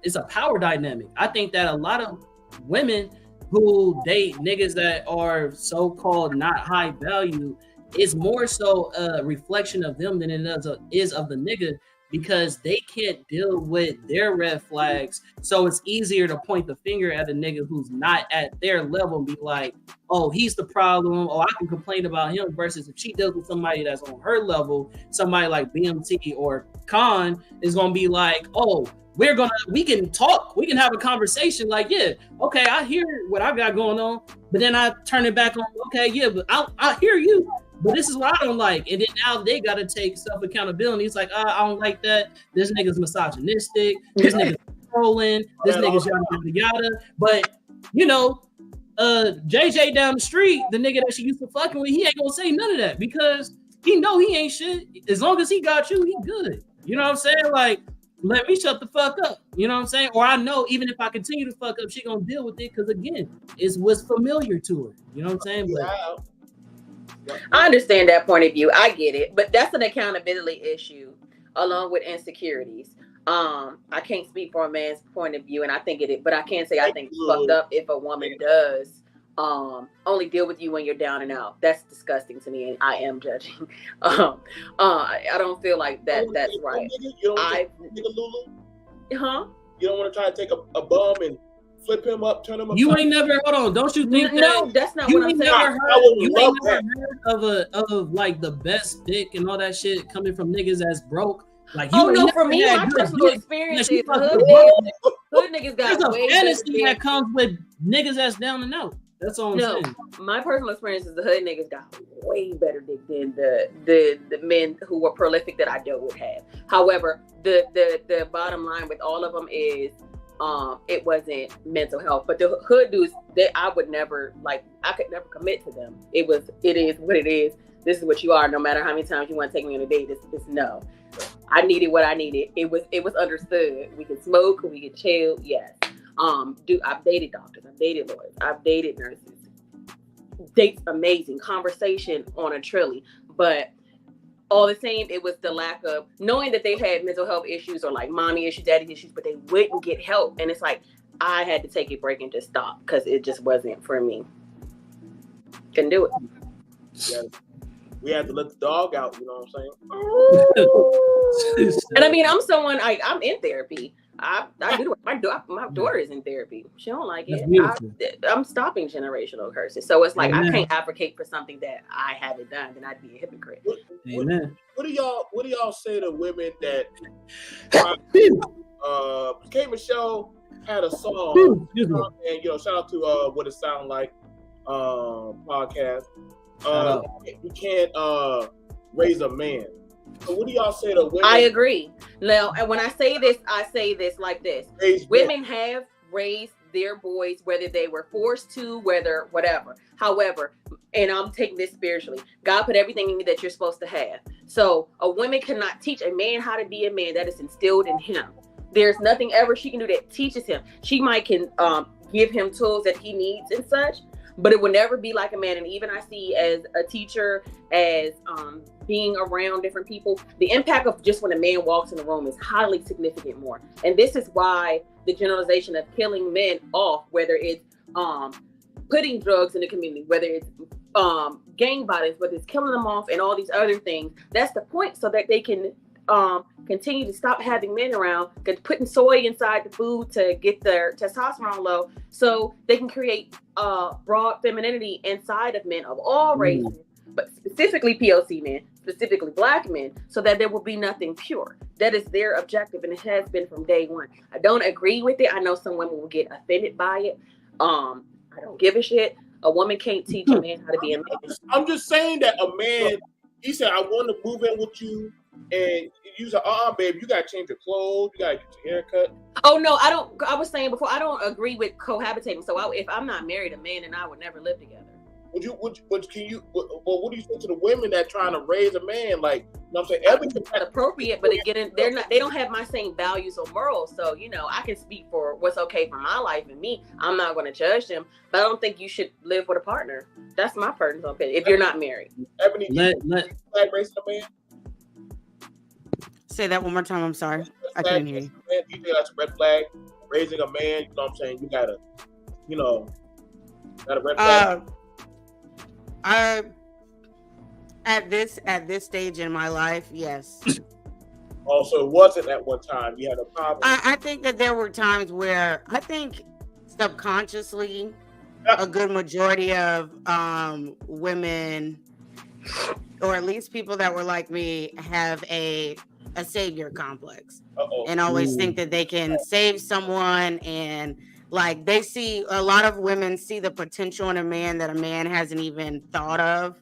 Speaker 3: it's a power dynamic. I think that a lot of women who date niggas that are so-called not high value, it's more so a reflection of them than it is of the nigga, because they can't deal with their red flags. So it's easier to point the finger at a nigga who's not at their level and be like, oh, he's the problem. Oh, I can complain about him. Versus if she deals with somebody that's on her level, somebody like BMT or Khan is going to be like, oh, we can talk, we can have a conversation, like, yeah, okay, I hear what I got going on, but then I turn it back on, okay, yeah, but I hear you, but this is what I don't like. And then now they got to take self-accountability. It's like, I don't like that. This nigga's misogynistic. This nigga's trolling. This nigga's yada, yada, yada. But, JJ down the street, the nigga that she used to fucking with, he ain't going to say none of that because he know he ain't shit. As long as he got you, he good. You know what I'm saying? Like, let me shut the fuck up. You know what I'm saying? Or I know even if I continue to fuck up, she going to deal with it because, again, it's what's familiar to her. You know what I'm saying? But
Speaker 2: I understand that point of view. I get it. But that's an accountability issue along with insecurities. I can't speak for a man's point of view, and I think but I can say I think it's fucked up if a woman does only deal with you when you're down and out. That's disgusting to me, and I am judging. I don't feel like that's right.
Speaker 5: You don't want to take a Lulu? Huh? You don't want to try to take a bum and flip him up, turn him up?
Speaker 3: You ain't never, hold on, don't you think
Speaker 2: no, that's not what I'm saying.
Speaker 3: You ain't never heard of like the best dick and all that shit coming from niggas that's broke? Like,
Speaker 2: for me, my personal experience is hood niggas got
Speaker 3: there's
Speaker 2: way
Speaker 3: a fantasy that comes with niggas that's down and out. That's all I'm saying.
Speaker 2: My personal experience is the hood niggas got way better dick than the men who were prolific that I dealt with have. However, the bottom line with all of them is it wasn't mental health. But the hood dudes, I could never commit to them. It is what it is. This is what you are. No matter how many times you want to take me on a date, it's no. I needed what I needed. It was understood. We could smoke, we could chill. Yes. I've dated doctors, I've dated lawyers, I've dated nurses. Dates amazing, conversation on a trilly, but all the same, it was the lack of knowing that they had mental health issues or like mommy issues, daddy issues, but they wouldn't get help. And it's like I had to take a break and just stop because it just wasn't for me. Couldn't do it.
Speaker 5: Yeah. We had to let the dog out, you know what I'm saying?
Speaker 2: And I mean, I'm someone I'm in therapy. I do. My daughter is in therapy. She don't like it. I'm stopping generational curses. So it's like I can't advocate for something that I haven't done, then I'd be a hypocrite.
Speaker 5: What do y'all say to women that K Michelle had a song and shout out to What It Sound Like podcast. You can't raise a man. So what do y'all say to women?
Speaker 2: I agree. Now, and when I say this like this. Women have raised their boys, whether they were forced to, whether whatever. However, and I'm taking this spiritually, God put everything in you that you're supposed to have. So a woman cannot teach a man how to be a man. That is instilled in him. There's nothing ever she can do that teaches him. She might can give him tools that he needs and such, but it will never be like a man. And even I see as a teacher, as being around different people, the impact of just when a man walks in the room is highly significant more. And this is why the generalization of killing men off, whether it's putting drugs in the community, whether it's gang violence, whether it's killing them off and all these other things, that's the point, so that they can continue to stop having men around, putting soy inside the food to get their testosterone low, so they can create broad femininity inside of men of all races, but specifically POC men, specifically Black men, so that there will be nothing pure. That is their objective, and it has been from day one. I don't agree with it. I know some women will get offended by it. I don't give a shit. A woman can't teach a man how to be a man.
Speaker 5: I'm just saying that a man, he said, I want to move in with you, and you said, babe, you gotta change your clothes, you gotta get your hair cut.
Speaker 2: Oh no, I don't. I was saying before, I don't agree with cohabitating. So if I'm not married, a man and I would never live together.
Speaker 5: what do you say to the women that trying to raise a man? Like, you know what I'm saying? Everything
Speaker 2: appropriate, but again, they don't have my same values or morals. So, I can speak for what's okay for my life and me. I'm not going to judge them, but I don't think you should live with a partner. That's my personal opinion. If you're not married.
Speaker 5: Ebony, flag raising a man?
Speaker 1: Say that one more time. I'm sorry. I couldn't hear you.
Speaker 5: Man, do you think that's a red flag? Raising a man, you know what I'm saying? You gotta, got a red flag.
Speaker 1: At this stage in my life, yes.
Speaker 5: Also, it wasn't at one time. You had a problem.
Speaker 1: I think that there were times where I think subconsciously a good majority of women, or at least people that were like me, have a savior complex. And always think that they can save someone, and like they see a lot of women see the potential in a man that a man hasn't even thought of.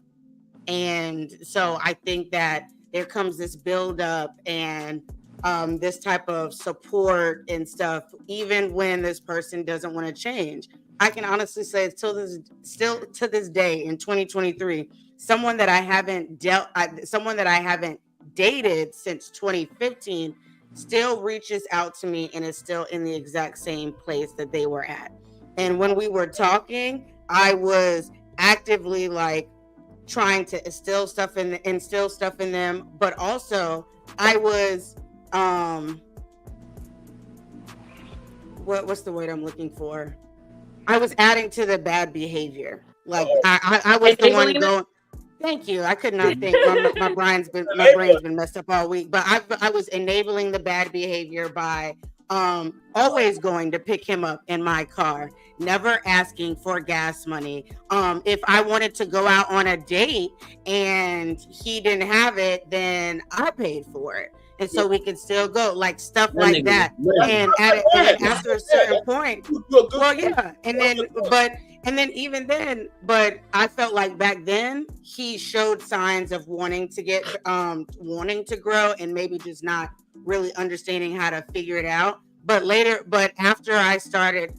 Speaker 1: And so I think that there comes this buildup and this type of support and stuff, even when this person doesn't want to change. I can honestly say still to this day in 2023, someone that I haven't dated since 2015 still reaches out to me and is still in the exact same place that they were at. And when we were talking, I was actively like trying to instill stuff in them, but also I was what's the word I'm looking for? I was adding to the bad behavior. Like I was the one going. Thank you. I could not think. My brain's been messed up all week. But I was enabling the bad behavior by always going to pick him up in my car, never asking for gas money. If I wanted to go out on a date and he didn't have it, then I paid for it. And so we could still go, like stuff like that. And after a certain point, well, yeah. And then even then, but I felt like back then he showed signs of wanting to grow and maybe just not really understanding how to figure it out. But after I started,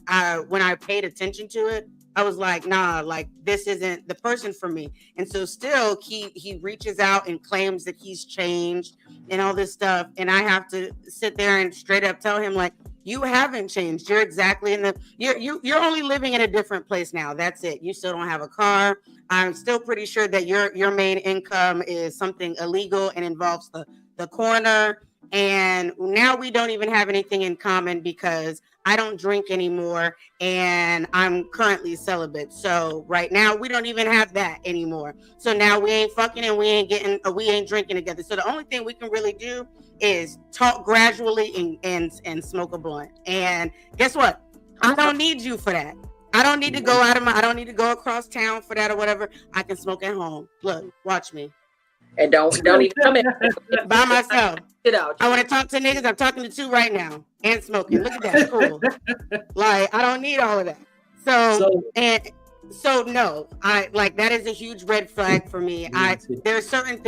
Speaker 1: when I paid attention to it, I was like, nah, like this isn't the person for me. And so still he reaches out and claims that he's changed and all this stuff. And I have to sit there and straight up tell him, like, you haven't changed. You're exactly you're only living in a different place now. That's it. You still don't have a car. I'm still pretty sure that your main income is something illegal and involves the coroner. And now we don't even have anything in common because I don't drink anymore and I'm currently celibate. So right now we don't even have that anymore. So now we ain't fucking and we ain't drinking together. So the only thing we can really do is talk gradually and smoke a blunt. And guess what? I don't need you for that. I don't need to go I don't need to go across town for that or whatever. I can smoke at home. Look, watch me.
Speaker 2: And don't even come in
Speaker 1: by myself.
Speaker 2: Get out.
Speaker 1: I want to talk to niggas. I'm talking to two right now and smoking. Look at that. Cool. Like, I don't need all of that. So no, I like that is a huge red flag for me. There are certain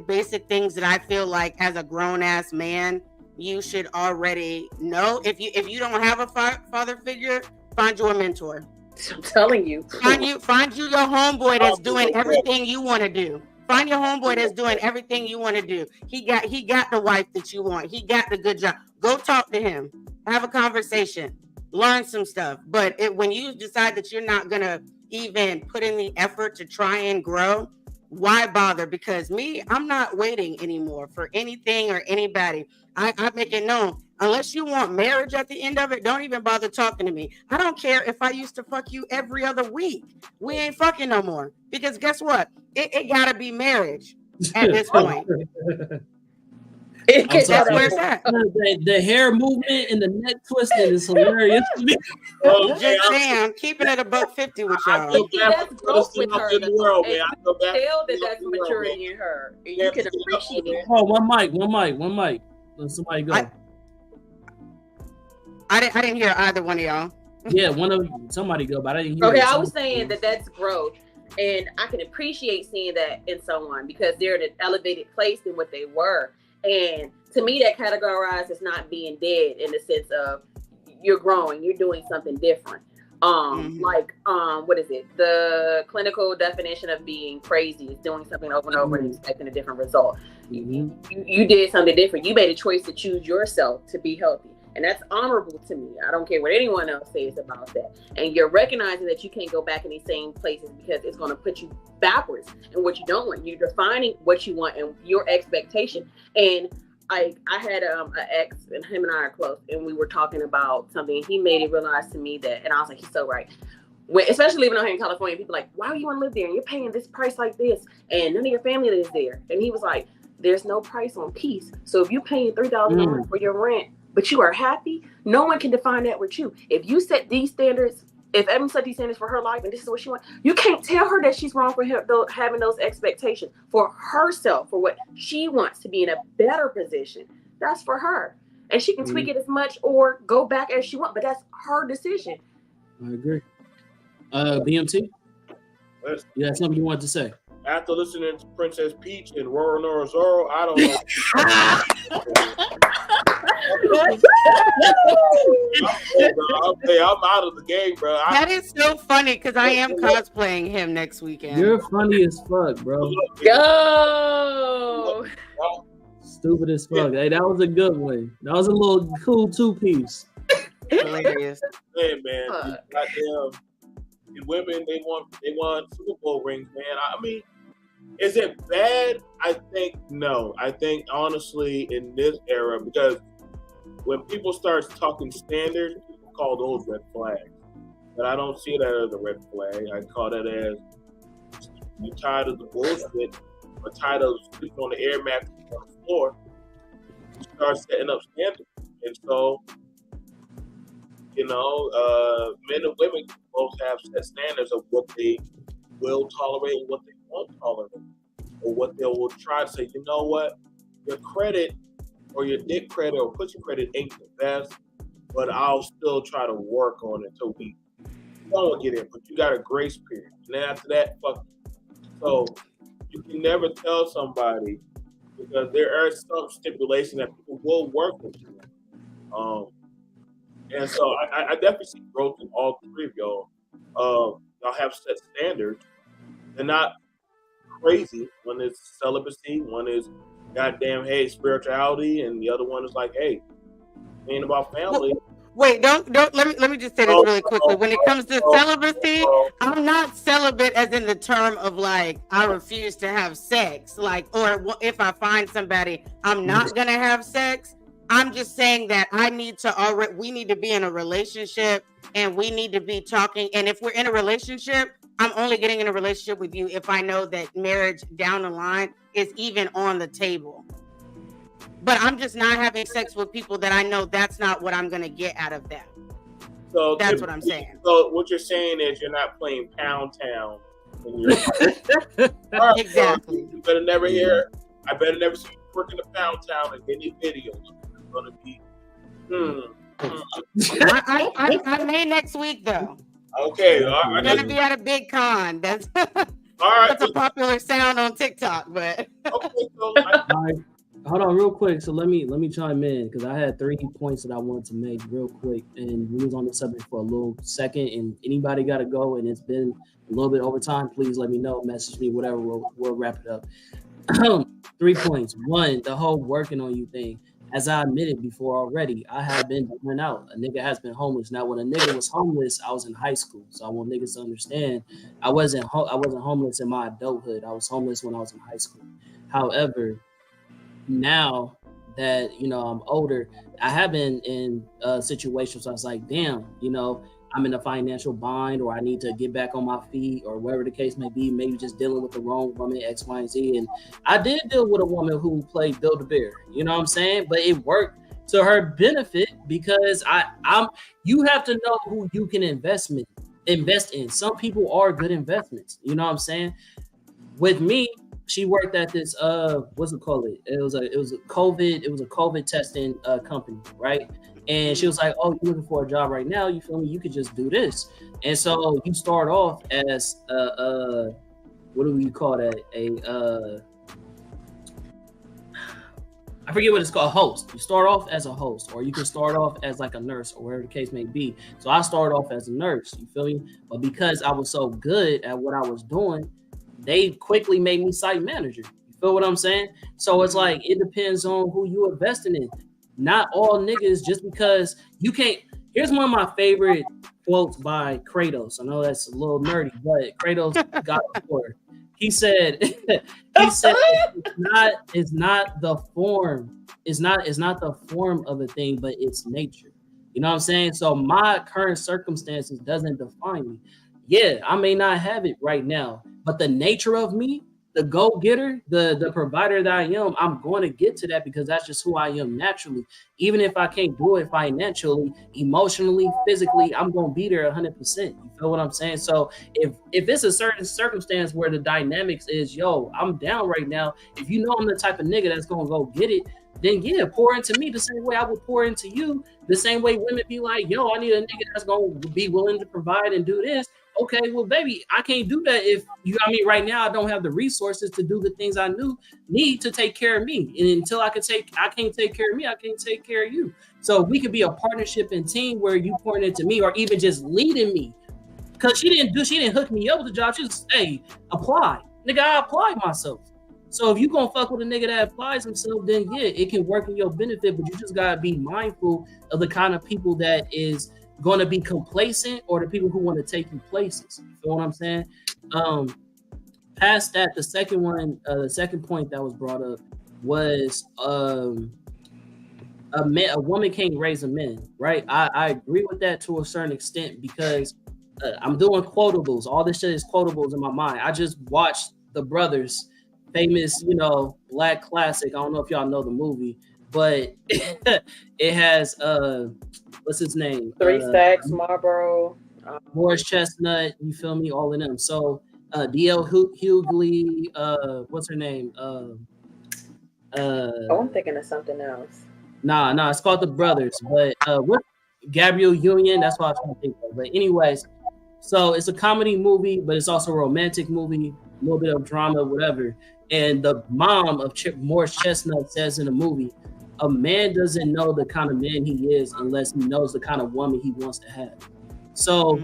Speaker 1: basic things that I feel like as a grown ass man, you should already know. If you don't have a father figure, find you a mentor.
Speaker 2: I'm telling you.
Speaker 1: Find you your homeboy that's doing everything you want to do. Find your homeboy that's doing everything you want to do. He got the wife that you want. He got the good job. Go talk to him. Have a conversation. Learn some stuff. But when you decide that you're not going to even put in the effort to try and grow, why bother? Because I'm not waiting anymore for anything or anybody. I make it known. Unless you want marriage at the end of it, don't even bother talking to me. I don't care if I used to fuck you every other week. We ain't fucking no more. Because guess what? It gotta be marriage at this point. That's where it's at.
Speaker 3: The hair movement and the neck twisting is hilarious to me.
Speaker 1: Just saying, I'm keeping it $1.50 with y'all.
Speaker 2: That's growth with her. Tell that that's maturity in her. And you can appreciate it.
Speaker 3: Oh, one mic. Let somebody go.
Speaker 1: I didn't hear either one of y'all.
Speaker 3: Yeah, somebody go, but I didn't hear.
Speaker 2: Okay, I was saying that's growth. And I can appreciate seeing that in someone because they're in an elevated place than what they were. And to me, that categorized as not being dead in the sense of you're growing, you're doing something different. What is it? The clinical definition of being crazy is doing something over and over and expecting a different result. You did something different. You made a choice to choose yourself to be healthy. And that's honorable to me. I don't care what anyone else says about that. And you're recognizing that you can't go back in these same places because it's going to put you backwards in what you don't want. You're defining what you want and your expectation. And I had an ex, and him and I are close, and we were talking about something. He made it realize to me that, and I was like, he's so right. Especially living out here in California, people are like, why do you want to live there? And you're paying this price like this, and none of your family lives there. And he was like, there's no price on peace. So if you're paying $3,000 for your rent, but you are happy, no one can define that with you. If you set these standards, if Evan set these standards for her life and this is what she wants, you can't tell her that she's wrong for having those expectations for herself, for what she wants to be in a better position. That's for her. And she can tweak it as much or go back as she wants, but that's her decision.
Speaker 3: I agree. BMT?
Speaker 5: Yes.
Speaker 3: You had something you wanted to say?
Speaker 5: After listening to Princess Peach and Roro Noro Zoro, I don't know. I'm out of the game, bro.
Speaker 1: That is so funny because I am cosplaying him next weekend.
Speaker 3: You're funny as fuck, bro.
Speaker 2: Go!
Speaker 3: Stupid as fuck. Hey, that was a good one. That was a little cool two-piece.
Speaker 1: Hilarious.
Speaker 5: Hey, man. Goddamn. Women, they want Super Bowl rings, man. I mean, is it bad? I think no. I think honestly in this era, because when people start talking standards, people call those red flags. But I don't see that as a red flag. I call that as you tired of the bullshit or tired of sleeping on the air mattress on the floor. You start setting up standards. And so, men and women both have set standards of what they will tolerate and what they won't tolerate, or what they will try to say, you know what, your credit or your dick credit or pussy credit ain't the best, but I'll still try to work on it until we don't get in, but you got a grace period. And then after that, fuck you. So you can never tell somebody, because there are some stipulations that people will work with you. And so I definitely see growth in all three of y'all. Y'all have set standards. They're not crazy. One is celibacy, one is goddamn, hey, spirituality, and the other one is like, hey, ain't about family.
Speaker 1: Wait, don't let me just say this really quickly. When it comes to celibacy, I'm not celibate as in the term of like I refuse to have sex, like, or if I find somebody, I'm not gonna have sex. I'm just saying that we need to be in a relationship and we need to be talking. And if we're in a relationship, I'm only getting in a relationship with you if I know that marriage down the line is even on the table. But I'm just not having sex with people that I know that's not what I'm going to get out of that. So that's what I'm saying.
Speaker 5: So what you're saying is you're not playing Pound Town.
Speaker 1: Exactly.
Speaker 5: You better never hear. I better never see you working the Pound Town in any videos. It's going to be.
Speaker 1: I may next week though.
Speaker 5: Okay.
Speaker 1: I'm going to be at a big con. That's
Speaker 5: all right.
Speaker 1: That's a popular sound on TikTok, but.
Speaker 5: Okay, so
Speaker 3: Hold on real quick. So let me chime in because I had 3 points that I wanted to make real quick, and we was on the subject for a little second. And anybody got to go, and it's been a little bit over time. Please let me know, message me, whatever. We'll wrap it up. 3 points. One, the whole working on you thing. As I admitted before already, I have been burnt out. A nigga has been homeless. Now, when a nigga was homeless, I was in high school. So I want niggas to understand, I wasn't homeless in my adulthood. I was homeless when I was in high school. However, now that I'm older, I have been in situations where I was like, damn, I'm in a financial bind, or I need to get back on my feet, or whatever the case may be. Maybe just dealing with the wrong woman, X, Y, and Z. And I did deal with a woman who played Build-A-Bear. You know what I'm saying? But it worked to her benefit because you have to know who you can invest in. Some people are good investments. You know what I'm saying? With me, she worked at this what's it called? It was a COVID testing company, right? And she was like, "Oh, you're looking for a job right now? You feel me? You could just do this." And so you start off as what do we call that? I forget what it's called, a host. You start off as a host, or you can start off as like a nurse, or whatever the case may be. So I started off as a nurse, you feel me? But because I was so good at what I was doing, they quickly made me site manager. You feel what I'm saying? So it's like, it depends on who you investing in. Not all niggas, just because you can't. Here's one of my favorite quotes by Kratos. I know that's a little nerdy, but Kratos got a word. He said, it's not the form. It's not the form of a thing, but it's nature. You know what I'm saying? So my current circumstances doesn't define me. Yeah, I may not have it right now, but the nature of me, the go-getter, the provider that I am, I'm going to get to that because that's just who I am naturally. Even if I can't do it financially, emotionally, physically, I'm going to be there 100%. You feel what I'm saying? So if it's a certain circumstance where the dynamics is, yo, I'm down right now. If you know I'm the type of nigga that's going to go get it, then yeah, pour into me the same way I would pour into you. The same way women be like, yo, I need a nigga that's going to be willing to provide and do this. Okay, well, baby, I can't do that if you. I mean, right now I don't have the resources to do the things I need to take care of me. And until I can't take care of me, I can't take care of you. So we could be a partnership and team where you pouring into me, or even just leading me. Because she didn't hook me up with the job. She just, hey, apply, nigga. I applied myself. So if you gonna fuck with a nigga that applies himself, then yeah, it can work in your benefit. But you just gotta be mindful of the kind of people that is going to be complacent, or the people who want to take you places. You feel what I'm saying? Past that, the second point that was brought up was a woman can't raise a man, right? I agree with that to a certain extent because I'm doing quotables. All this shit is quotables in my mind. I just watched The Brothers, famous, black classic. I don't know if y'all know the movie, but it has what's his name?
Speaker 2: 3 Stacks, Marlboro,
Speaker 3: Morris Chestnut. You feel me? All of them. So D.L. Hughley. What's her name?
Speaker 2: I'm thinking of something else.
Speaker 3: Nah, it's called The Brothers. But what? Gabrielle Union. That's what I was trying to think of. But anyways, so it's a comedy movie, but it's also a romantic movie, a little bit of drama, whatever. And the mom of Morris Chestnut says in the movie, a man doesn't know the kind of man he is unless he knows the kind of woman he wants to have. So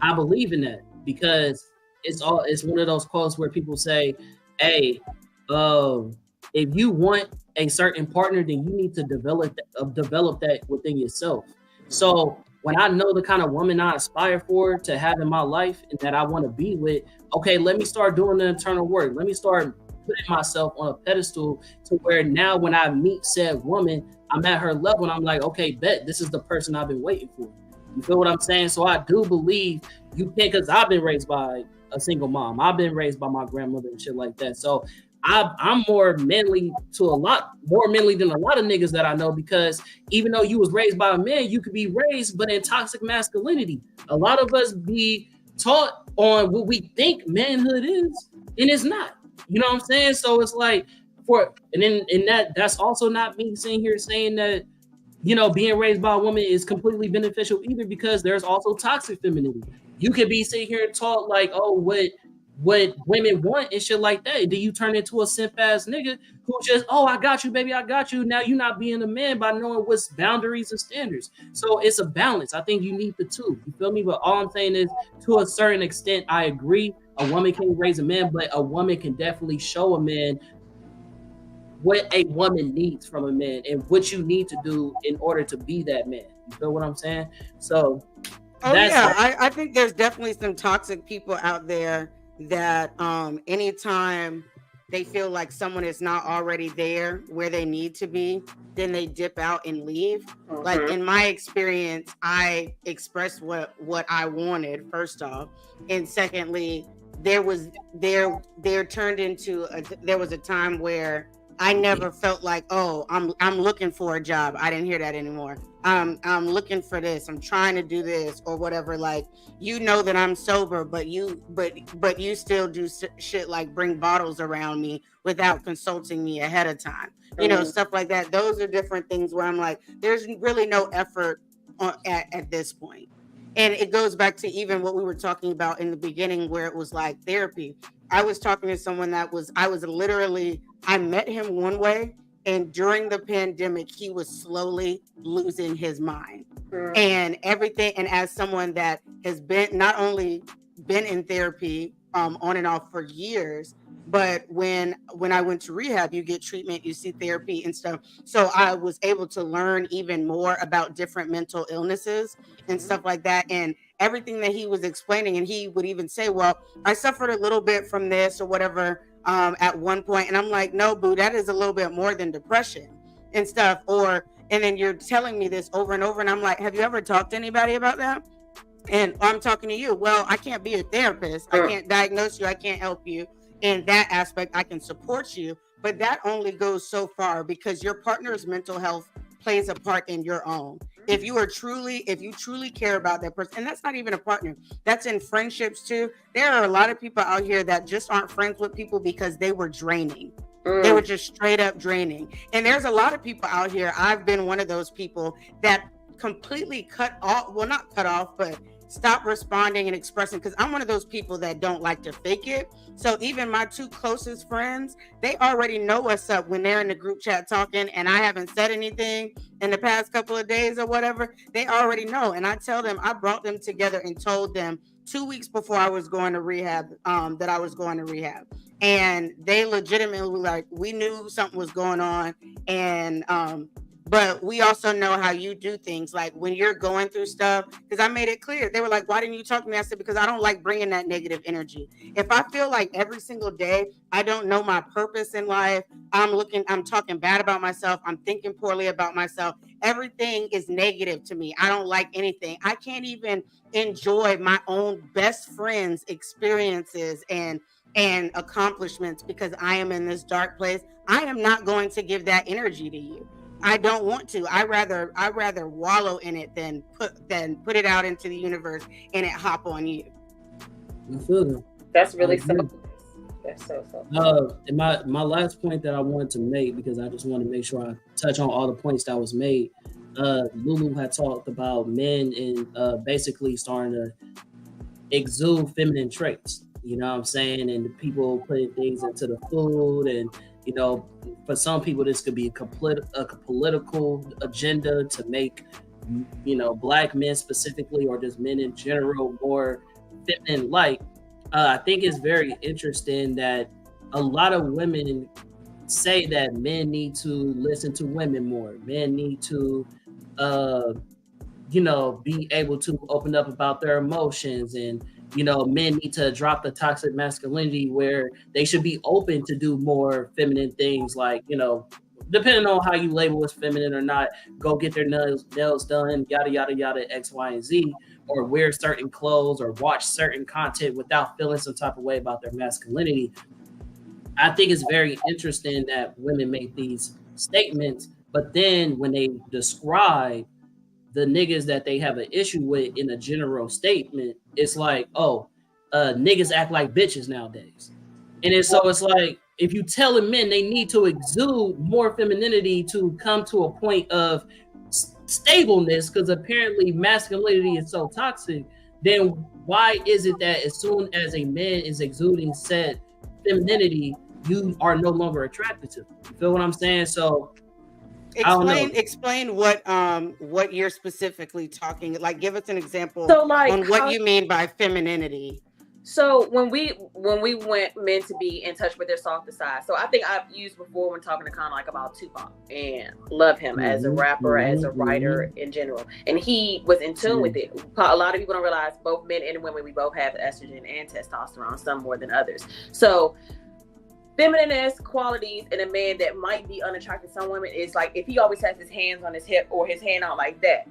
Speaker 3: I believe in that because it's one of those quotes where people say, hey, if you want a certain partner, then you need to develop that within yourself. So when I know the kind of woman I aspire for to have in my life and that I want to be with, okay, let me start doing the internal work. Let me start putting myself on a pedestal to where now when I meet said woman, I'm at her level and I'm like, okay, bet this is the person I've been waiting for. You feel what I'm saying? So I do believe you can't, because I've been raised by a single mom. I've been raised by my grandmother and shit like that. So I'm more manly than a lot of niggas that I know, because even though you was raised by a man, you could be raised but in toxic masculinity. A lot of us be taught on what we think manhood is, and it's not. You know what I'm saying? So it's like that's also not me sitting here saying that, being raised by a woman is completely beneficial either, because there's also toxic femininity. You could be sitting here and taught like, oh, what women want and shit like that. Do you turn into a simp ass nigga who just, oh, I got you, baby, I got you. Now you're not being a man by knowing what's boundaries and standards. So it's a balance. I think you need the two. You feel me? But all I'm saying is, to a certain extent, I agree. A woman can't raise a man, but a woman can definitely show a man what a woman needs from a man and what you need to do in order to be that man. You feel what I'm saying? So
Speaker 1: I think there's definitely some toxic people out there that anytime they feel like someone is not already there where they need to be, then they dip out and leave. Like in my experience, I expressed what I wanted, first off, and secondly, there was a time where I never felt like, oh, I'm looking for a job. I didn't hear that anymore. I'm looking for this. I'm trying to do this or whatever. Like, that I'm sober, but you still do shit like bring bottles around me without consulting me ahead of time. Stuff like that. Those are different things where I'm like, there's really no effort at this point. And it goes back to even what we were talking about in the beginning, where it was like therapy. I was talking to someone I met him one way, And during the pandemic, he was slowly losing his mind. And everything. And as someone that has been not only been in therapy on and off for years, but when I went to rehab, you get treatment, you see therapy and stuff. So I was able to learn even more about different mental illnesses and stuff like that. And everything that he was explaining, and he would even say, well, I suffered a little bit from this or whatever at one point. And I'm like, no, boo, that is a little bit more than depression and stuff. And then you're telling me this over and over. And I'm like, have you ever talked to anybody about that? And I'm talking to you. Well, I can't be a therapist. I can't diagnose you. I can't help you in that aspect. I can support you, but that only goes so far because your partner's mental health plays a part in your own. If you truly care about that person, and that's not even a partner, that's in friendships too. There are a lot of people out here that just aren't friends with people because they were draining. They were just straight up draining. And there's a lot of people out here. I've been one of those people that completely cut off, well, not cut off, but stop responding and expressing, because I'm one of those people that don't like to fake it. So even my two closest friends, they already know what's up when they're in the group chat talking and I haven't said anything in the past couple of days or whatever. They already know. And I tell them, I brought them together and told them 2 weeks before I was going to rehab, that I was going to rehab. And they legitimately were like, we knew something was going on. And but we also know how you do things. Like when you're going through stuff, because I made it clear. They were like, why didn't you talk to me? I said, because I don't like bringing that negative energy. If I feel like every single day I don't know my purpose in life, I'm talking bad about myself, I'm thinking poorly about myself, everything is negative to me. I don't like anything. I can't even enjoy my own best friends' experiences and accomplishments because I am in this dark place. I am not going to give that energy to you. I don't want to. I rather wallow in it than put it out into the universe and it hop on you.
Speaker 3: I feel that.
Speaker 2: That's really selfless. That's so.
Speaker 3: And my last point that I wanted to make, because I just want to make sure I touch on all the points that was made. Lulu had talked about men and basically starting to exude feminine traits. You know what I'm saying? And the people putting things into the food, and you know, for some people this could be a political agenda to make, you know, black men specifically or just men in general more feminine like. I think it's very interesting that a lot of women say that men need to listen to women more. Men need to you know, be able to open up about their emotions, and you know, men need to drop the toxic masculinity where they should be open to do more feminine things, like, you know, depending on how you label what's feminine or not, go get their nails done, yada, yada, yada, X, Y, and Z, or wear certain clothes or watch certain content without feeling some type of way about their masculinity. I think it's very interesting that women make these statements, but then when they describe the niggas that they have an issue with in a general statement, it's like, oh, niggas act like bitches nowadays. And it's like, if you telling men they need to exude more femininity to come to a point of stableness, because apparently masculinity is so toxic, then why is it that as soon as a man is exuding said femininity, you are no longer attracted to them? You feel what I'm saying? So
Speaker 2: Explain
Speaker 1: what you're specifically talking, like give us an example on what you mean by femininity.
Speaker 2: So when we went men to be in touch with their softer side, so I think I've used before when talking to Con like about Tupac, and love him as a rapper, as a writer in general, and he was in tune with it. A lot of people don't realize both men and women, we both have estrogen and testosterone, some more than others. So feminine qualities in a man that might be unattractive to some women is like if he always has his hands on his hip or his hand out like that.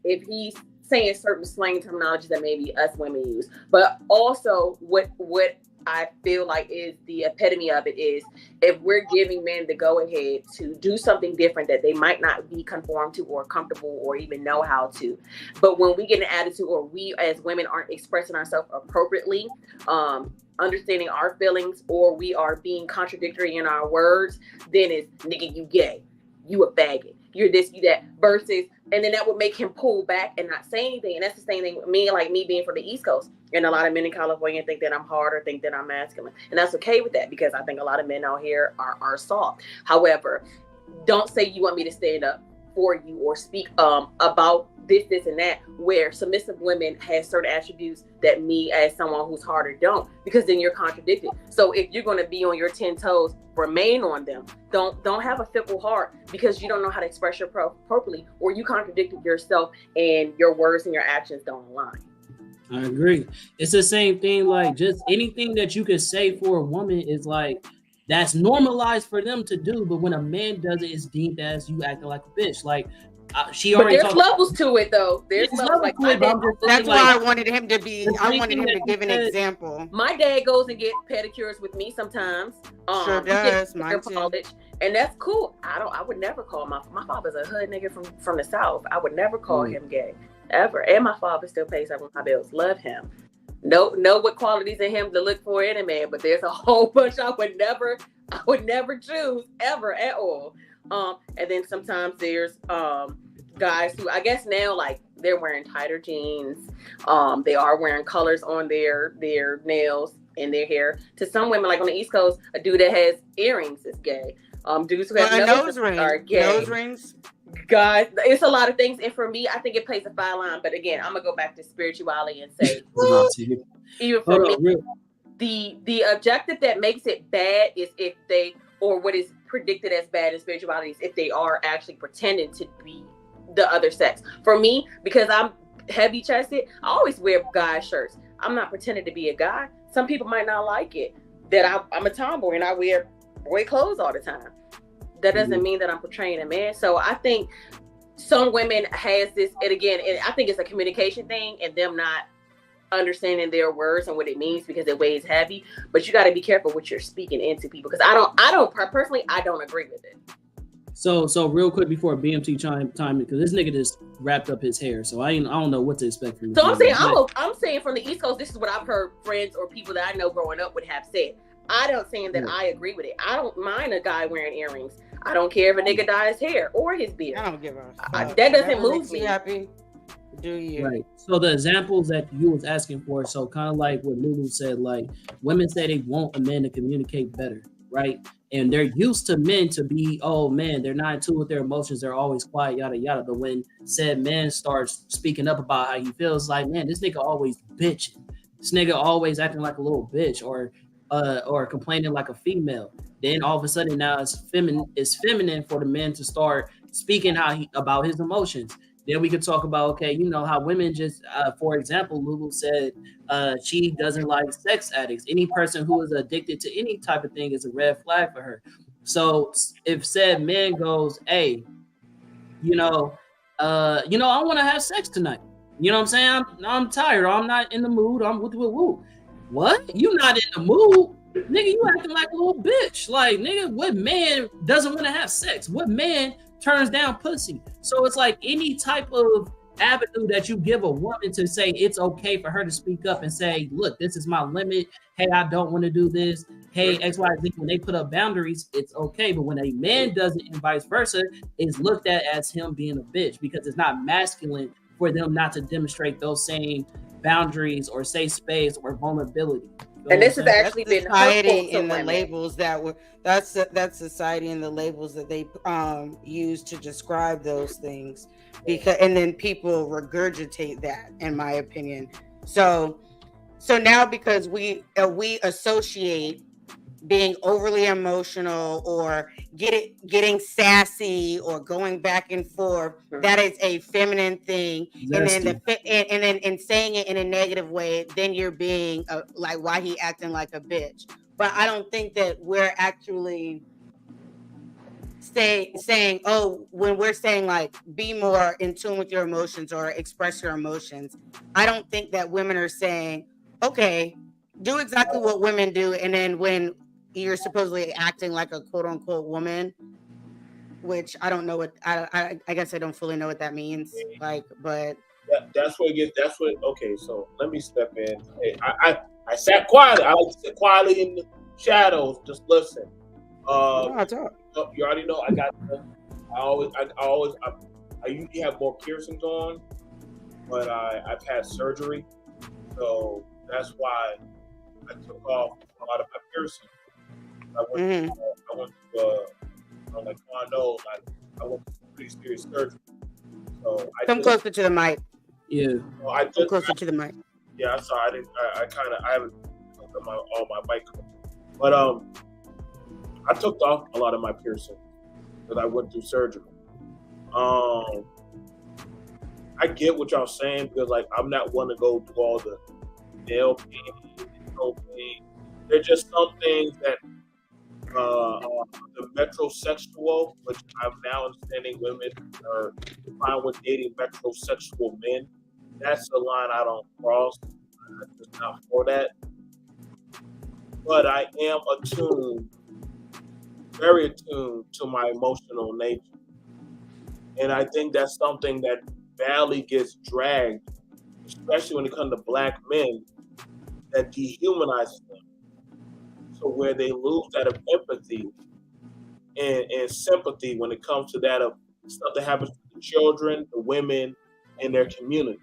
Speaker 2: If he's saying certain slang terminology that maybe us women use, but also what I feel like is the epitome of it is if we're giving men the go ahead to do something different that they might not be conformed to or comfortable or even know how to, but when we get an attitude or we as women aren't expressing ourselves appropriately, understanding our feelings, or we are being contradictory in our words, then it's nigga, you gay, you a faggot, you're this, you that, versus, and then that would make him pull back and not say anything. And that's the same thing with me, like me being from the East Coast. And a lot of men in California think that I'm hard or think that I'm masculine. And that's okay with that, because I think a lot of men out here are soft. However, don't say you want me to stand up for you or speak about this and that, where submissive women have certain attributes that me as someone who's harder don't, because then you're contradicted. So if you're going to be on your 10 toes, remain on them. Don't have a fickle heart because you don't know how to express your appropriately, or you contradicted yourself and your words and your actions don't align.
Speaker 3: I agree. It's the same thing. Like, just anything that you could say for a woman is like, that's normalized for them to do. But when a man does it, it's deemed as you acting like a bitch. Like, she already.
Speaker 2: But there's levels to it, though. There's levels. Like,
Speaker 1: that's why I wanted him to be. I wanted him to give an example.
Speaker 2: My dad goes and get pedicures with me sometimes.
Speaker 1: Sure does. Mine too.
Speaker 2: And that's cool. I would never call my father's a hood nigga from the South. I would never call him gay ever. And my father still pays some of my bills. Love him. Know what qualities in him to look for in a man, but there's a whole bunch I would never choose ever at all. And then sometimes there's guys who I guess now, like, they're wearing tighter jeans. They are wearing colors on their nails and their hair. To some women, like on the East Coast, a dude that has earrings is gay. Dudes who have nose rings are gay.
Speaker 1: Nose rings.
Speaker 2: Guys, it's a lot of things, and for me, I think it plays a fine line. But again, I'm gonna go back to spirituality and say, even for me, the objective that makes it bad is if they, or what is predicted as bad in spirituality, is if they are actually pretending to be the other sex. For me, because I'm heavy chested, I always wear guy shirts. I'm not pretending to be a guy. Some people might not like it that I'm a tomboy and I wear boy clothes all the time. That doesn't mean that I'm portraying a man. So I think some women has this, and again, and I think it's a communication thing and them not understanding their words and what it means because it weighs heavy. But you got to be careful what you're speaking into people, because I don't personally, I don't agree with it.
Speaker 3: So real quick before BMT chime, because this nigga just wrapped up his hair, so I don't know what to expect from him.
Speaker 2: So I'm saying from the East Coast, this is what I've heard friends or people that I know growing up would have said. I don't saying that I agree with it. I don't mind a guy wearing earrings. I don't care if a nigga dyes his hair or his beard.
Speaker 1: I don't give a
Speaker 2: fuck. That doesn't move me.
Speaker 1: Happy. Do you?
Speaker 3: Right. So the examples that you was asking for, so kind of like what Lulu said, like women say they want a man to communicate better, right? And they're used to men to be, oh man, they're not in tune with their emotions. They're always quiet, yada yada. But when said man starts speaking up about how he feels, like, man, this nigga always bitching. This nigga always acting like a little bitch, or complaining like a female. Then all of a sudden now it's feminine for the men to start speaking about his emotions. Then we could talk about, okay, you know how women just, for example, Lulu said she doesn't like sex addicts. Any person who is addicted to any type of thing is a red flag for her. So if said man goes, hey, I want to have sex tonight. You know what I'm saying? I'm tired. I'm not in the mood. I'm woo. What? You not in the mood? Nigga, you acting like a little bitch. Like, nigga, what man doesn't want to have sex? What man turns down pussy? So it's like any type of avenue that you give a woman to say it's okay for her to speak up and say, look, this is my limit. Hey, I don't want to do this. Hey, XYZ, when they put up boundaries, it's okay. But when a man does it and vice versa, it's looked at as him being a bitch, because it's not masculine for them not to demonstrate those same boundaries or safe space or vulnerability.
Speaker 2: And this has actually been
Speaker 1: society in the labels that's society and the labels that they use to describe those things, because and then people regurgitate that, in my opinion. So now, because we associate being overly emotional or getting sassy or going back and forth, that is a feminine thing. Zesty. And then saying it in a negative way, then you're being like, why he acting like a bitch? But I don't think that we're actually saying, oh, when we're saying like be more in tune with your emotions or express your emotions, I don't think that women are saying, okay, do exactly what women do, and then when you're supposedly acting like a quote unquote woman, which I don't know what I guess I don't fully know what that means. Like, but
Speaker 5: that's what it gets. That's what. Okay, so let me step in. Hey, I sat quietly. I like to sit quietly in the shadows, just listen. You already know I got I usually have more piercings on, but I've had surgery, so that's why I took off a lot of my piercings. I went to like Mondo, I went to pretty serious surgery. So
Speaker 1: come closer to the mic.
Speaker 3: Yeah.
Speaker 5: So
Speaker 1: come closer to the mic.
Speaker 5: Yeah, I'm sorry. I haven't hooked up all my mic, but I took off a lot of my piercing because I went through surgery. I get what y'all saying because like I'm not one to go through all the nail pain, toe pain. There's just some things that the metrosexual, which I'm now understanding women are fine with dating metrosexual men. That's the line I don't cross. I'm just not for that. But I am attuned, very attuned to my emotional nature. And I think that's something that badly gets dragged, especially when it comes to black men, that dehumanizes them. So where they lose that of empathy and sympathy when it comes to that of stuff that happens to the children, the women, and their community.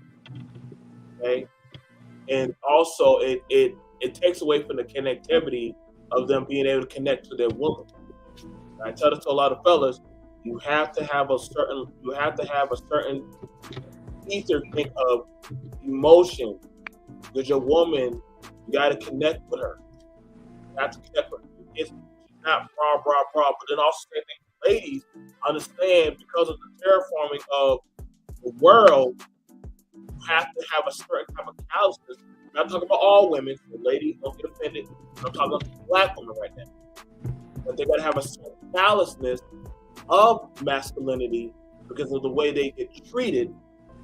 Speaker 5: Okay? And also it takes away from the connectivity of them being able to connect to their woman. I tell this to a lot of fellas, you have to have a certain ether think of emotion. Because your woman, you gotta connect with her. You have to connect with her. It's not bra. But then also ladies understand because of the terraforming of the world, you have to have a certain type of callousness. I'm not talking about all women, so ladies don't get offended. I'm talking about black women right now. But they gotta have a certain callousness of masculinity because of the way they get treated.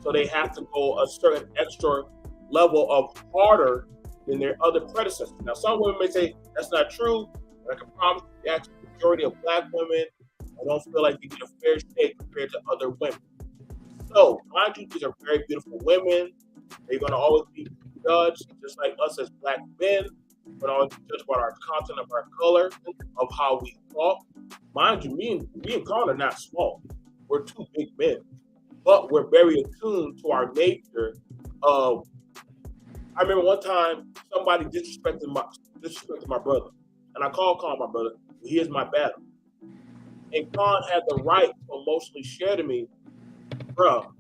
Speaker 5: So they have to go a certain extra level of harder than their other predecessors. Now, some women may say that's not true, but I can promise you the actual majority of black women, I don't feel like they get a fair shake compared to other women. So, mind you, these are very beautiful women. They're going to always be judged, just like us as black men. We're going to always be judged about our content, of our color, of how we talk. Mind you, me and Carl are not small. We're two big men. But we're very attuned to our nature of. I remember one time somebody disrespected my brother, and I called my brother. Here's my battle, and Khan had the right to emotionally share to me, bro.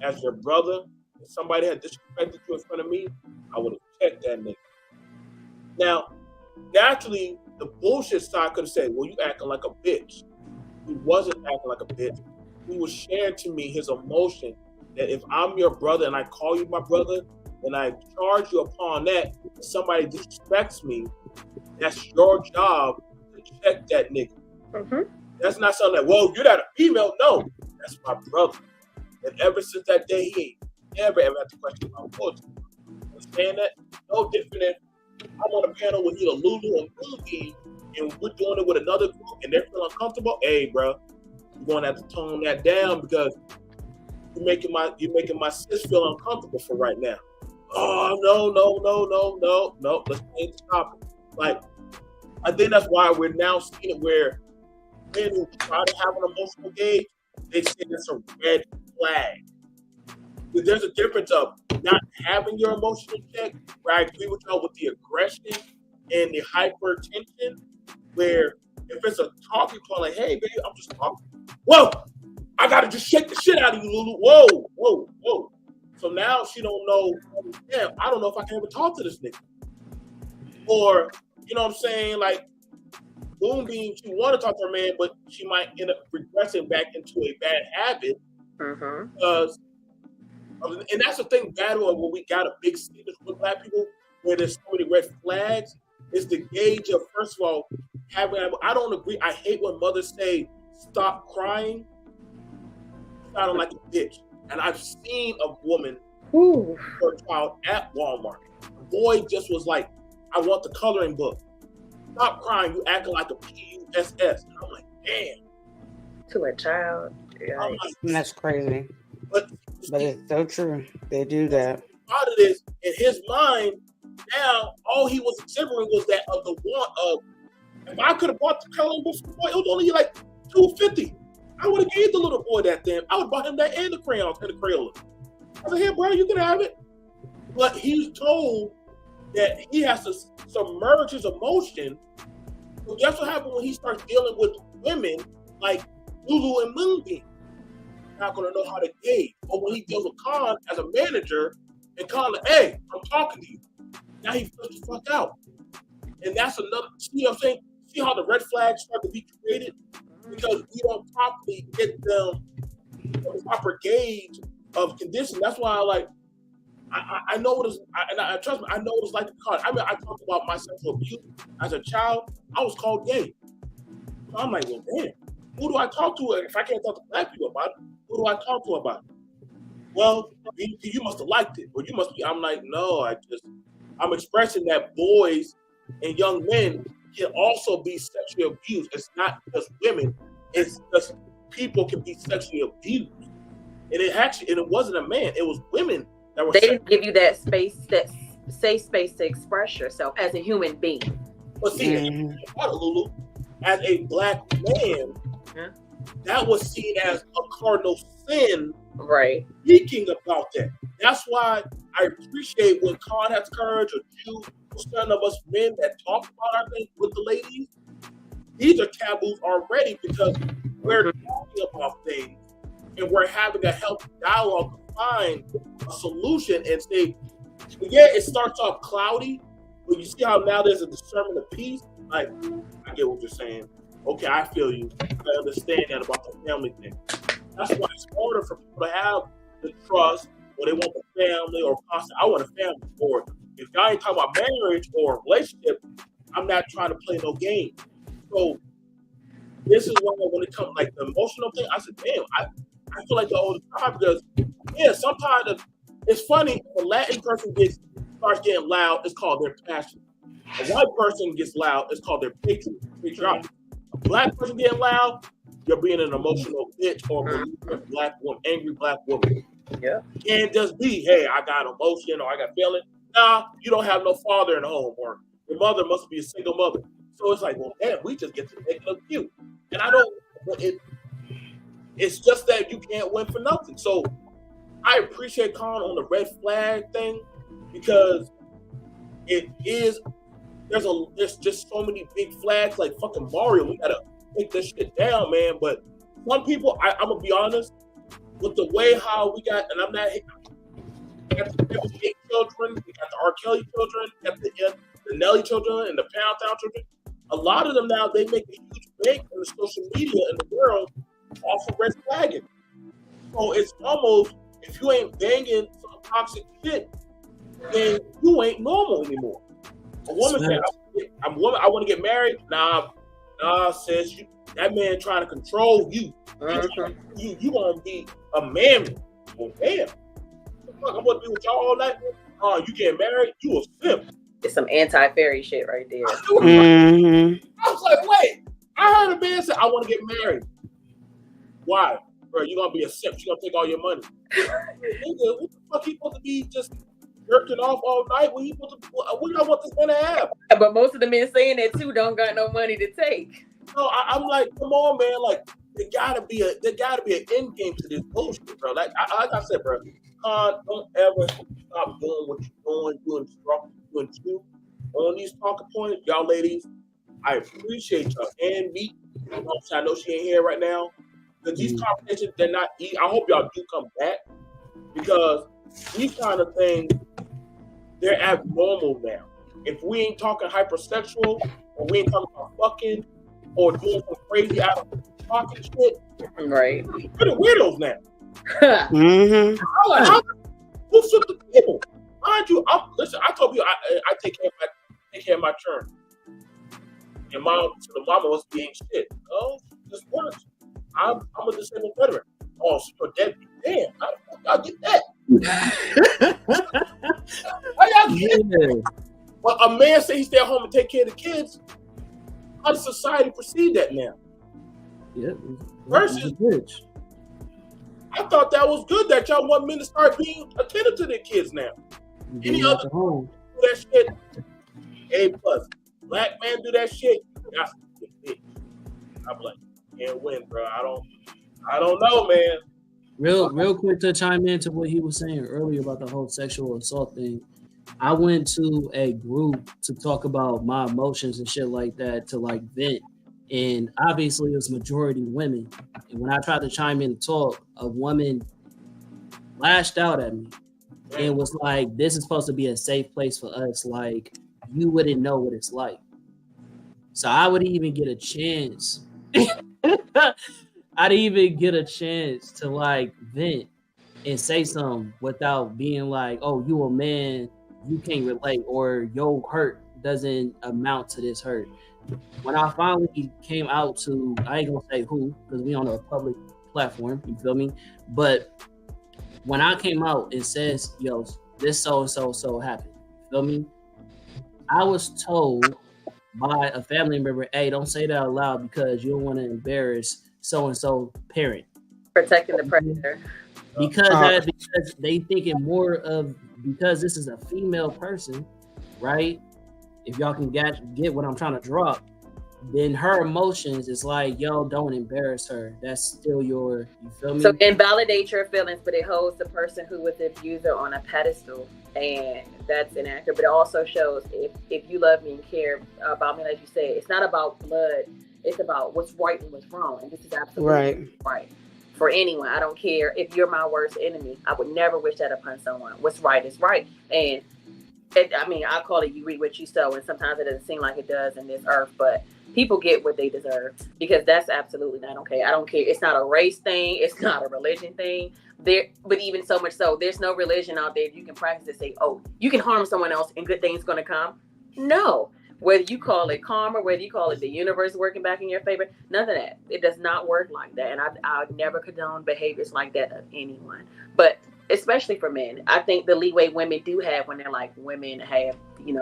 Speaker 5: As your brother, if somebody had disrespected you in front of me, I would have checked that nigga. Now, naturally, the bullshit side could have said, "Well, you acting like a bitch." He wasn't acting like a bitch. He was sharing to me his emotion that if I'm your brother and I call you my brother, and I charge you upon that, if somebody disrespects me, that's your job to check that nigga. Mm-hmm. That's not something like, whoa, you're not a female. No, that's my brother. And ever since that day, he ain't never ever had to question my voice. Understand that? No different than I'm on a panel with either Lulu or Moonbeam, and we're doing it with another group, and they're feeling uncomfortable. Hey, bro, you're gonna have to tone that down because you're making my sis feel uncomfortable for right now. Oh, no. Let's change the topic. Like, I think that's why we're now seeing it where men who try to have an emotional gauge, they say it's a red flag. Because there's a difference of not having your emotional check, where I agree with y'all with the aggression and the hypertension, where if it's a talking point like, hey, baby, I'm just talking. Whoa, I got to just shake the shit out of you, Lulu. Whoa. So now she don't know, damn, I don't know if I can ever talk to this nigga. Or, you know what I'm saying? Like, Moonbeam, she want to talk to her man, but she might end up regressing back into a bad habit. Mm-hmm. Because, and that's the thing, battle when we got a big sickness with black people, where there's so many red flags, is the gauge of, first of all, I don't agree. I hate when mothers say, stop crying. Sounding like a bitch. And I've seen a woman for a child at Walmart. The boy just was like, I want the coloring book. Stop crying, you acting like a PUSS. And I'm like, damn.
Speaker 2: To a child. Yeah.
Speaker 1: Like, that's crazy.
Speaker 5: But
Speaker 1: it's so true. They do that.
Speaker 5: Part of this, in his mind, now all he was exhibiting was that of the want of, if I could have bought the coloring book for the boy, it was only like $2.50. I would have gave the little boy that thing. I would bought him that and the crayons and the Crayola. I said, here, bro, you can have it. But he's told that he has to submerge his emotion. So guess what happened when he starts dealing with women like Lulu and Moonbeam? Not gonna know how to gauge. But when he deals with Khan as a manager, and Khan like, hey, I'm talking to you. Now he flips the fuck out. And that's another, see what I'm saying? See how the red flags start to be created? Because we don't properly get them the proper gauge of condition. That's why I know what it's, trust me, I know what it's like to be called. I mean, I talked about my sexual abuse as a child. I was called gay. So I'm like, well, damn, who do I talk to if I can't talk to black people about it? Who do I talk to about it? Well, you must have liked it, or you must be. I'm like, no, I'm expressing that boys and young men can also be sexually abused. It's not just women; it's just people can be sexually abused. And it wasn't a man; it was women that were.
Speaker 2: They didn't give you that space, that safe space to express yourself as a human being.
Speaker 5: But see, Lulu, as a black man, that was seen as a cardinal sin.
Speaker 2: Right.
Speaker 5: Speaking about that. That's why I appreciate when Khan has courage, or you, some of us men that talk about our things with the ladies. These are taboos already because we're talking about things and we're having a healthy dialogue to find a solution and say, yeah, it starts off cloudy, but you see how now there's a discernment of peace? Like, I get what you're saying. Okay, I feel you. I understand that about the family thing. That's why it's harder for people to have the trust, or they want the family, or constant. I want a family. Or if y'all ain't talking about marriage or a relationship, I'm not trying to play no game. So this is why when it comes like the emotional thing, I said, damn, I feel like the older time because sometimes it's funny if a Latin person starts getting loud, it's called their passion. A white person gets loud, it's called their patriotic. A black person getting loud, you're being an emotional bitch or a black woman, angry black woman.
Speaker 2: Yeah.
Speaker 5: You can't just be, hey, I got emotion or I got feeling. Nah, you don't have no father in the home, or your mother must be a single mother. So it's like, well, damn, we just get to make it look cute. And I don't, it's just that you can't win for nothing. So I appreciate Khan on the red flag thing because there's just so many big flags like fucking Mario. We gotta take this shit down, man. But some people, I'm gonna be honest, with the way how we got, and I'm not, we got the Gay children, we got the R. Kelly children, we got the Nelly children, and the Pound Town children. A lot of them now, they make a huge bank in the social media in the world off of red flagging. So it's almost, if you ain't banging some toxic shit, then you ain't normal anymore. A woman said, I want to get married. Nah, sis, that man trying to control you. You gonna be a man. Well, damn. I'm gonna be with y'all all night. Oh, you get married? You a simp.
Speaker 2: It's some anti-fairy shit right there.
Speaker 5: I was like, wait. I heard a man say, I want to get married. Why? Bro, you gonna be a simp. You gonna take all your money. Nigga, what the fuck he supposed to be just jerking off all night? What y'all want this man to have?
Speaker 2: But most of the men saying that too don't got no money to take.
Speaker 5: No, I'm like, come on, man. Like, there gotta be an end game to this bullshit, bro. Like I said, bro, don't ever stop doing what you're doing you on these talking points. Y'all ladies, I appreciate y'all and me. You know, I know she ain't here right now. Because these conversations, they're not easy. I hope y'all do come back. Because these kind of things, they're abnormal now. If we ain't talking hypersexual, or we ain't talking about fucking, or doing some crazy out of talking shit,
Speaker 2: right?
Speaker 5: We're the weirdos now. I'm like, who shook the table? Mind you, listen. I told you I take care of my churn. And the mama was being shit. Oh, this works. I'm a disabled veteran. Oh, so dead. Damn, how the fuck y'all get that? How y'all get that? But a man say he stay at home and take care of the kids. How does society perceive that now?
Speaker 3: Yeah.
Speaker 5: Versus, I thought that was good that y'all want men to start being attentive to their kids now. Any other do that shit, A+. Black man do that shit, that's a bitch. I'm like, can't win, bro. I don't know, man.
Speaker 3: Real quick to chime into what he was saying earlier about the whole sexual assault thing. I went to a group to talk about my emotions and shit like that to like vent. And obviously it was majority women. And when I tried to chime in and talk, a woman lashed out at me and was like, this is supposed to be a safe place for us. Like, you wouldn't know what it's like. So I would even get a chance. I'd even get a chance to like vent and say something without being like, oh, you a man, you can't relate, or your hurt doesn't amount to this hurt. When I finally came out to, I ain't gonna say who, because we on a public platform, you feel me? But when I came out and says, yo, this so happened, you feel me? I was told by a family member, hey, don't say that out loud because you don't want to embarrass so-and-so parent.
Speaker 2: Protecting the predator.
Speaker 3: Because they thinking more of, because this is a female person, right? If y'all can get what I'm trying to drop, then her emotions is like, yo, don't embarrass her. That's still you feel me?
Speaker 2: So invalidate your feelings, but it holds the person who was the abuser on a pedestal, and that's inaccurate. But it also shows if you love me and care about me, like you said, it's not about blood. It's about what's right and what's wrong, and this is absolutely right for anyone. I don't care if you're my worst enemy. I would never wish that upon someone. What's right is right, and I mean, I call it you reap what you sow, and sometimes it doesn't seem like it does in this earth, but people get what they deserve, because that's absolutely not okay. I don't care. It's not a race thing. It's not a religion thing. But even so much so, there's no religion out there you can practice to say, oh, you can harm someone else and good things going to come. No. Whether you call it karma, whether you call it the universe working back in your favor, none of that. It does not work like that. And I would never condone behaviors like that of anyone. But especially for men, I think the leeway women do have when they're like, women have,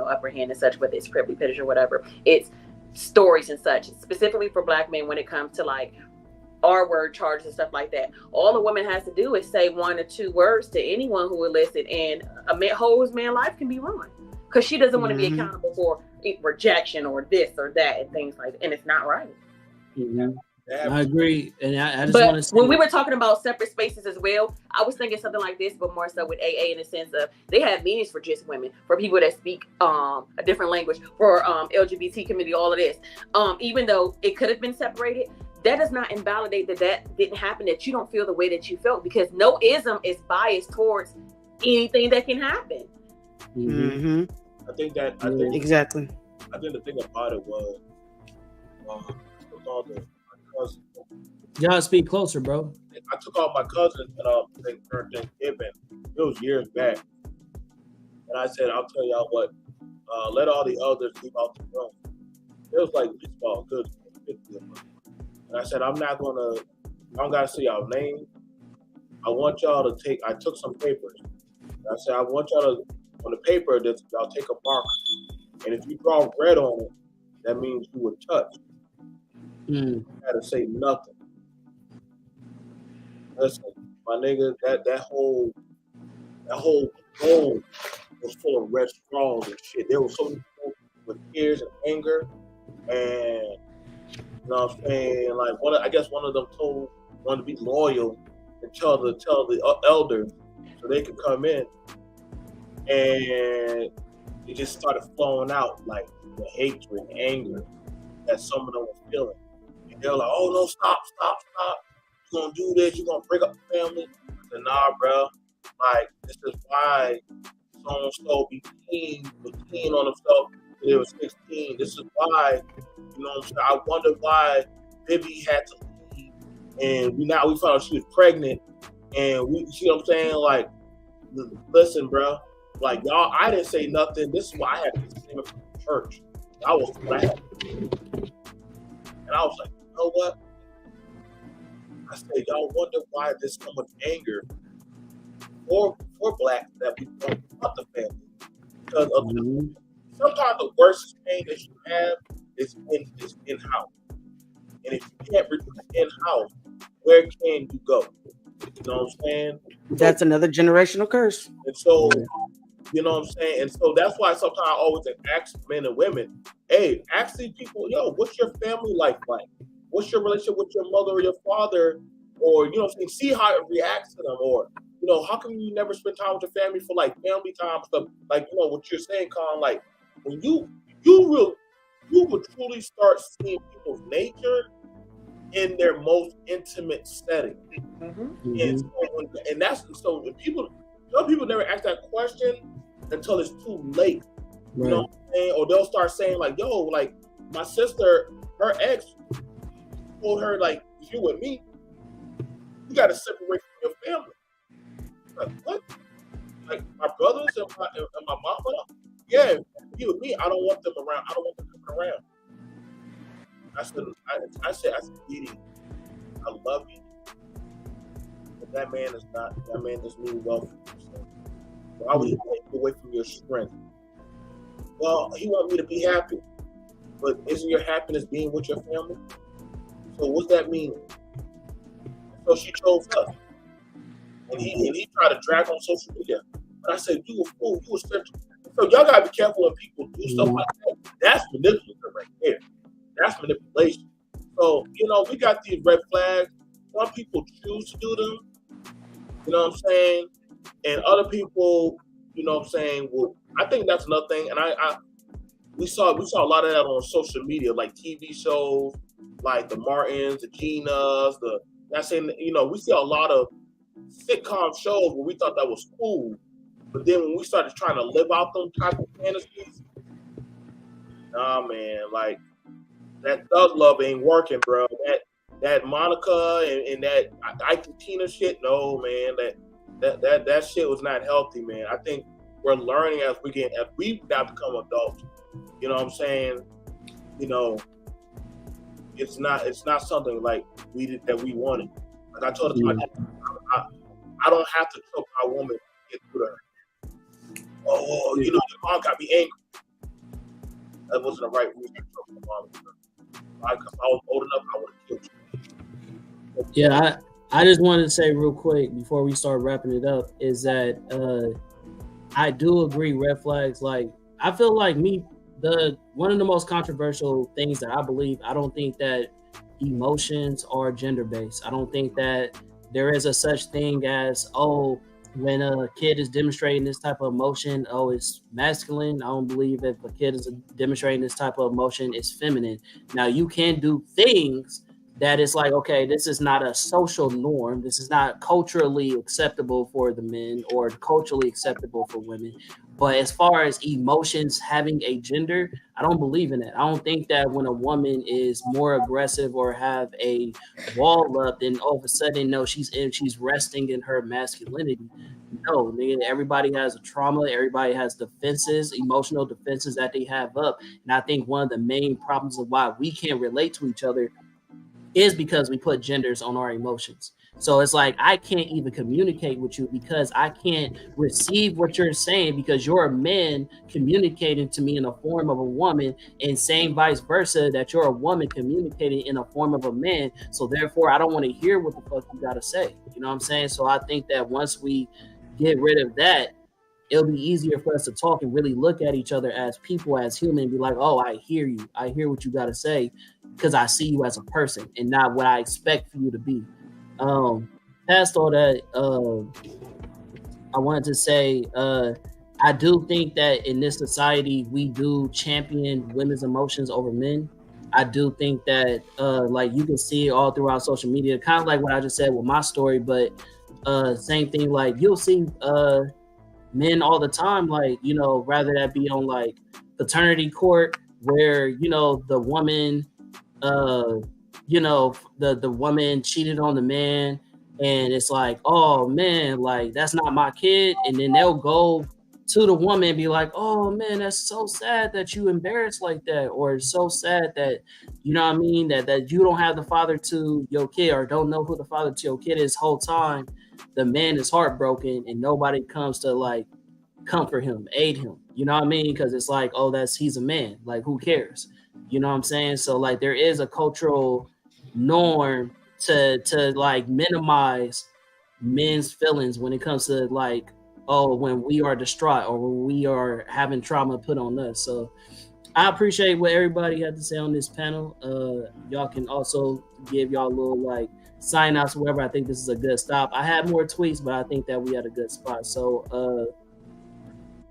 Speaker 2: upper hand and such, whether it's privilege or whatever, it's stories and such, specifically for Black men when it comes to like R-word charges and stuff like that. All a woman has to do is say 1 or 2 words to anyone who will listen, and a whole man's life can be ruined, because she doesn't want to be accountable for rejection or this or that and things like that, and it's not right.
Speaker 3: Mm-hmm. I agree, and I just
Speaker 2: want to say, when we were talking about separate spaces as well, I was thinking something like this, but more so with AA, in the sense of they have meetings for just women, for people that speak a different language, for LGBT community, all of this. Even though it could have been separated, that does not invalidate that didn't happen, that you don't feel the way that you felt, because no ism is biased towards anything that can happen.
Speaker 1: Mm-hmm.
Speaker 5: I think
Speaker 1: exactly.
Speaker 5: I think the thing about it was with all the cousin.
Speaker 3: Y'all speak closer, bro.
Speaker 5: I took all my cousins and for Thanksgiving. It was years back, and I said, "I'll tell y'all what. Let all the elders leave out the room." It was like baseball, good. And I said, I don't gotta see y'all name. I want y'all to take. I took some papers. And I said, I want y'all to, on the paper, that y'all take a marker, and if you draw red on it, that means you were touched. You had to say nothing. Listen, my nigga, that whole room was full of red straws and shit. There was so many people with tears and anger, and you know what I'm saying? Like one of them wanted to be loyal and tell the elders so they could come in, and it just started flowing out like the hatred and anger that some of them were feeling. And they're like, "Oh no, stop! You're gonna do this? You're gonna break up the family?" I said, "Nah, bro. Like, this is why so-and-so be keen on himself when they was 16. This is why, you know what I'm saying? I wonder why Vivi had to leave, and we found out she was pregnant, and we, see what I'm saying? Like, listen, bro. Like, y'all, I didn't say nothing. This is why I had to say it from church. I was glad. And I was like, you know what? I said, y'all wonder why there's so much anger for Blacks that we don't want the family. Because of sometimes the worst pain that you have is in-house. And if you can't reduce in-house, where can you go? You know what I'm saying?
Speaker 1: That's another generational curse.
Speaker 5: And so, you know what I'm saying? And so that's why sometimes I always ask men and women, hey, ask these people, yo, what's your family life like? What's your relationship with your mother or your father or you know what I'm saying, see how it reacts to them, or you know, how come you never spend time with your family for like family time stuff, like you know what you're saying, Colin, like when you will truly start seeing people's nature in their most intimate setting.
Speaker 2: Mm-hmm.
Speaker 5: And that's so some people never ask that question until it's too late. You know what I'm saying? Or they'll start saying like, yo, like my sister, her ex told her like, if you're with me, you gotta separate from your family. Like, what? Like my brothers and my mama? Yeah, if you with me, I don't want them around. I don't want them coming around. I said, Didi, I love you. But that man doesn't mean well for you. Why would he take you away from your strength? Well, he wants me to be happy. But isn't your happiness being with your family? So what's that mean? So she chose us. And he tried to drag on social media. But I said, you a fool, you a such. So y'all gotta be careful when people do stuff like that. That's manipulative right there. That's manipulation. So, you know, we got these red flags. Some people choose to do them. You know what I'm saying? And other people, you know what I'm saying, well, I think that's another thing. And we saw a lot of that on social media, like TV shows, like the Martins, the Ginas, you know, we see a lot of sitcom shows where we thought that was cool. But then when we started trying to live out them type of fantasies, nah man, like that thug love ain't working, bro. That Monica and that Ike and Tina shit, no man, that shit was not healthy, man. I think we're learning as we now become adults. You know what I'm saying? You know, it's not something like that we wanted. Like I told her, I don't have to choke my woman to get through to her. Oh, you know, your mom got me angry. That wasn't the right reason to choke my mom. If I was old enough, I would have killed you.
Speaker 3: Yeah, I just wanted to say real quick before we start wrapping it up is that I do agree red flags. Like I feel like one of the most controversial things that I believe, I don't think that emotions are gender based. I don't think that there is a such thing as, when a kid is demonstrating this type of emotion, it's masculine. I don't believe if a kid is demonstrating this type of emotion, it's feminine. Now you can do things that it's like, okay, this is not a social norm. This is not culturally acceptable for the men or culturally acceptable for women. But as far as emotions having a gender, I don't believe in it. I don't think that when a woman is more aggressive or have a wall up, then all of a sudden, no, she's resting in her masculinity. No, nigga, everybody has a trauma. Everybody has defenses, emotional defenses that they have up. And I think one of the main problems of why we can't relate to each other is because we put genders on our emotions. So it's like I can't even communicate with you because I can't receive what you're saying because you're a man communicating to me in the form of a woman, and same vice versa, that you're a woman communicating in a form of a man. So therefore, I don't want to hear what the fuck you gotta say. You know what I'm saying? So I think that once we get rid of that, it'll be easier for us to talk and really look at each other as people, as human, and be like, oh, I hear you. I hear what you got to say because I see you as a person and not what I expect for you to be. Past all that, I wanted to say, I do think that in this society, we do champion women's emotions over men. I do think that, like you can see it all throughout social media, kind of like what I just said with my story, but same thing, like you'll see men all the time, like, you know, rather that be on like paternity court where, you know, the woman, you know, the woman cheated on the man and it's like, oh man, like that's not my kid. And then they'll go to the woman and be like, oh man, that's so sad that you embarrassed like that. Or it's so sad that, you know what I mean, that you don't have the father to your kid or don't know who the father to your kid is whole time. The man is heartbroken and nobody comes to like comfort him, aid him. You know what I mean? Because it's like, oh, he's a man. Like, who cares? You know what I'm saying? So like there is a cultural norm to like minimize men's feelings when it comes to like, oh, when we are distraught or when we are having trauma put on us. So I appreciate what everybody had to say on this panel. Y'all can also give y'all a little like sign outs, wherever. I think this is a good stop. I had more tweets, but I think that we had a good spot. So,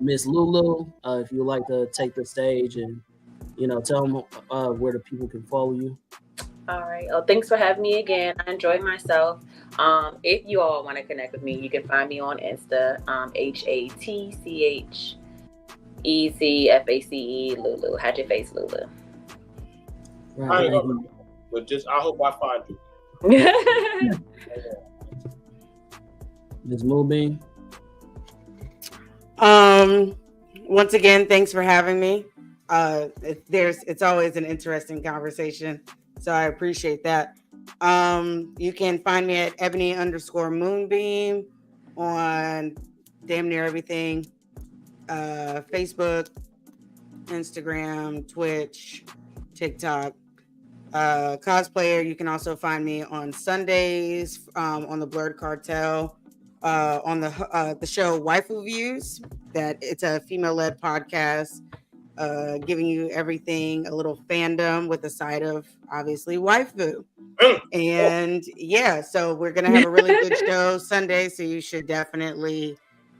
Speaker 3: Miss Lulu, if you'd like to take the stage and tell them where the people can follow you.
Speaker 2: All right. Well, thanks for having me again. I enjoyed myself. If you all want to connect with me, you can find me on Insta, HATCHEZFACE Lulu. Had your face, Lulu.
Speaker 3: Right.
Speaker 5: But I hope I find you.
Speaker 3: Ms. Moonbeam.
Speaker 1: Once again, thanks for having me. It's always an interesting conversation, so I appreciate that. You can find me at Ebony_Moonbeam on damn near everything. Facebook, Instagram, Twitch, TikTok. Cosplayer, you can also find me on Sundays on the Blerd Cartel, on the show Waifu Views. That it's a female-led podcast, giving you everything, a little fandom with a side of obviously waifu. And yeah, so we're gonna have a really good show Sunday, so you should definitely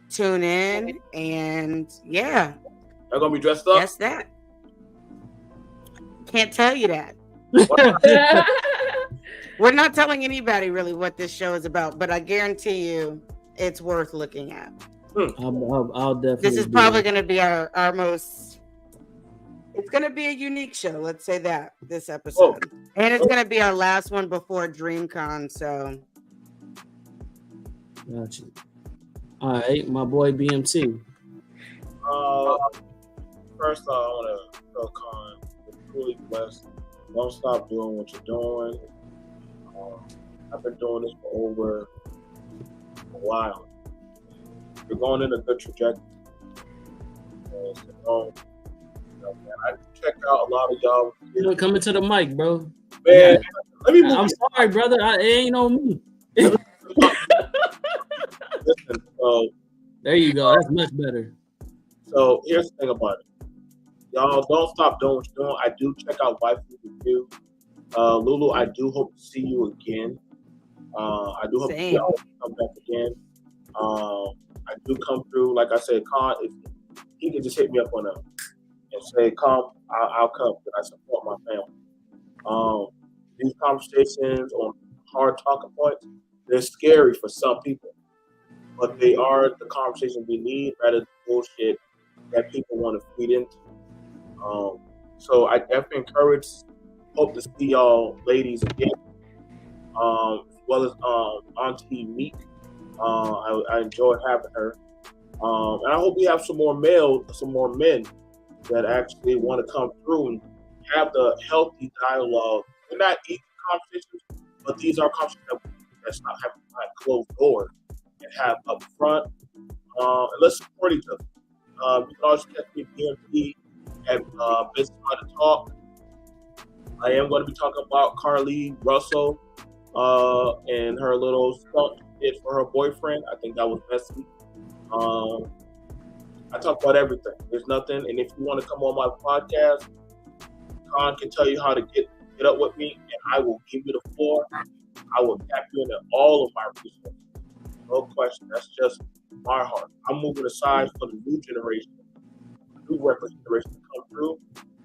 Speaker 1: tune in. And yeah,
Speaker 5: y'all gonna be dressed up?
Speaker 1: That's that. Can't tell you that. We're not telling anybody really what this show is about, but I guarantee you it's worth looking at.
Speaker 3: I'll definitely.
Speaker 1: This is probably going to be our most. It's going to be a unique show. Let's say that this episode, and it's going to be our last one before DreamCon. So,
Speaker 3: gotcha. All right, my boy BMT.
Speaker 5: First, I want to tell Con, you're truly blessed. Don't stop doing what you're doing. I've been doing this for over a while. You're going in a good trajectory. I check out a lot of y'all.
Speaker 3: You're coming to the mic, bro.
Speaker 5: Man, let me move.
Speaker 3: I'm sorry, brother. It ain't on me.
Speaker 5: Listen,
Speaker 3: there you go. That's much better.
Speaker 5: So here's the thing about it. Y'all don't stop doing what you're doing. I do check out Waifu Review. Lulu, I do hope to see you again. I do hope to see y'all come back again. I do come through. Like I said, Con, if he can just hit me up on them and say, "Come, I'll come." Because I support my family. These conversations on hard talking points, they're scary for some people, but they are the conversations we need rather than bullshit that people want to feed into. So I definitely hope to see y'all ladies again, as well as Auntie Meek. I enjoyed having her, and I hope we have some more men that actually want to come through and have the healthy dialogue. They're not easy conversations, but these are conversations that's not having behind closed doors and have up front. And let's support each other. You can always catch me BMT at Business on the Talk. I am going to be talking about Carly Russell and her little stunt she did for her boyfriend. I think that was messy. I talk about everything. There's nothing. And if you want to come on my podcast, Con can tell you how to get up with me, and I will give you the floor. I will tap you into all of my resources. No question. That's just my heart. I'm moving aside for the new generation, the new reckless generation to come through,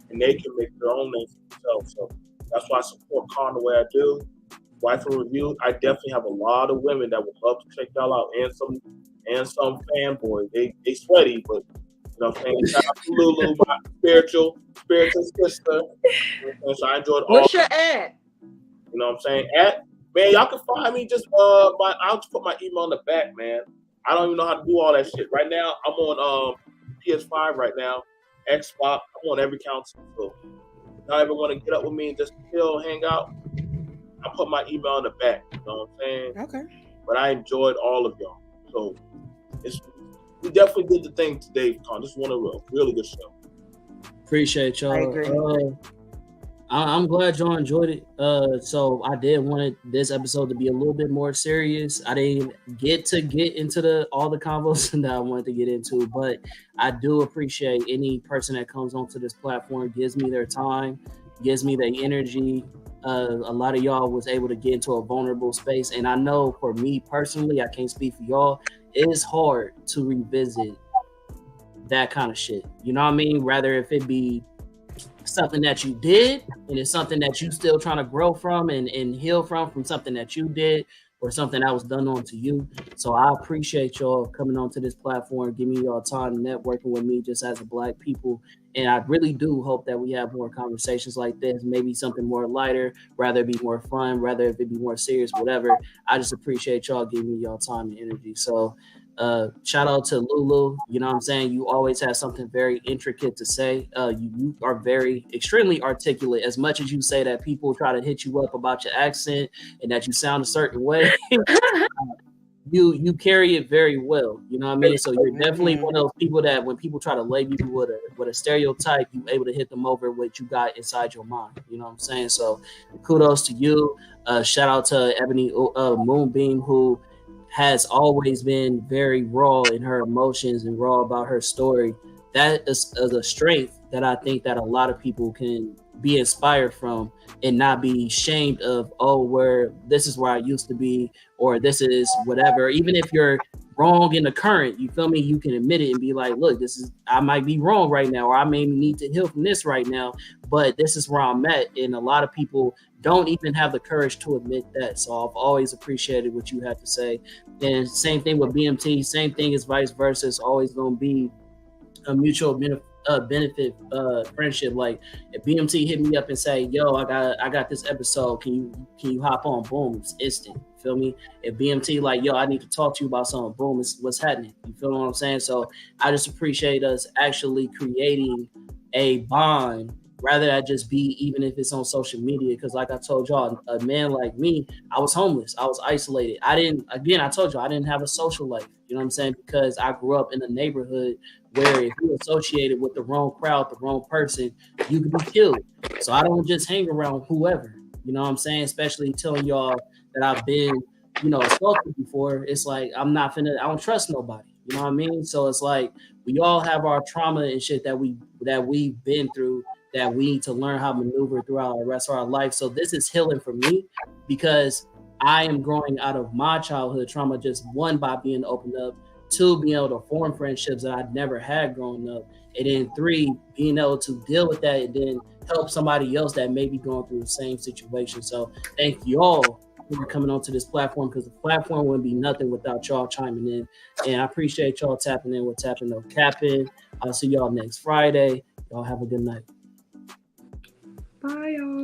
Speaker 5: and they can make their own name for themselves. So that's why I support Con the way I do. Waifu Review, I definitely have a lot of women that would love to check y'all out, and some fanboys. They sweaty, but you know what I'm saying? Shout out to Lulu, my spiritual sister. So I enjoyed all.
Speaker 2: What's your ad?
Speaker 5: You know what I'm saying? Man, y'all can find me just I'll just put my email in the back, man. I don't even know how to do all that shit. Right now, I'm on PS5 right now, Xbox. I'm on every console. So if y'all ever want to get up with me and just chill, hang out, I put my email in the back. You know what I'm saying?
Speaker 1: Okay.
Speaker 5: But I enjoyed all of y'all. So we definitely did the thing today, Con. This was a really good show.
Speaker 3: Appreciate y'all.
Speaker 1: I agree.
Speaker 3: I'm glad y'all enjoyed it. So I did want this episode to be a little bit more serious. I didn't get into all the combos that I wanted to get into, but I do appreciate any person that comes onto this platform, gives me their time, gives me their energy. A lot of y'all was able to get into a vulnerable space, and I know for me personally, I can't speak for y'all. It is hard to revisit that kind of shit. You know what I mean? Rather if it be something that you did and it's something that you still trying to grow from and heal from something that you did or something that was done onto you. So I appreciate y'all coming onto this platform, giving me y'all time, networking with me just as a Black people. And I really do hope that we have more conversations like this, maybe something more lighter, rather it be more fun, rather if it be more serious, whatever. I just appreciate y'all giving me y'all time and energy. So shout out to Lulu. You know what I'm saying? You always have something very intricate to say. You are very extremely articulate. As much as you say that people try to hit you up about your accent and that you sound a certain way, you carry it very well. You know what I mean? So you're definitely one of those people that when people try to label you with a stereotype, you able to hit them over what you got inside your mind. You know what I'm saying? So kudos to you. Shout out to Ebony Moonbeam, who has always been very raw in her emotions and raw about her story. That is a strength that I think that a lot of people can be inspired from and not be shamed of, oh, where this is where I used to be, or this is whatever. Even if you're wrong in the current, you feel me? You can admit it and be like, look, I might be wrong right now, or I may need to heal from this right now, but this is where I'm at. And a lot of people don't even have the courage to admit that. So I've always appreciated what you had to say. And same thing with BMT, same thing as vice versa. It's always going to be a mutual benefit friendship. Like if BMT hit me up and say, yo, I got this episode, can you hop on? Boom, it's instant. Feel me? If BMT like, yo, I need to talk to you about something, boom, it's what's happening. You feel what I'm saying? So I just appreciate us actually creating a bond rather than just be, even if it's on social media. Because like I told y'all, a man like me, I was homeless, I was isolated. I told you I didn't have a social life. You know what I'm saying? Because I grew up in a neighborhood where if you associated with the wrong crowd, the wrong person, you could be killed. So I don't just hang around whoever. You know what I'm saying? Especially telling y'all that I've been, assaulted before. It's like I don't trust nobody. You know what I mean? So it's like we all have our trauma and shit that we've been through that we need to learn how to maneuver throughout the rest of our life. So this is healing for me because I am growing out of my childhood trauma, just one, by being opened up, two, being able to form friendships that I'd never had growing up, and then three, being able to deal with that and then help somebody else that may be going through the same situation. So thank you all for coming onto this platform, because the platform wouldn't be nothing without y'all chiming in. And I appreciate y'all tapping in with Tapping No Capping. I'll see y'all next Friday. Y'all have a good night.
Speaker 2: Bye, y'all.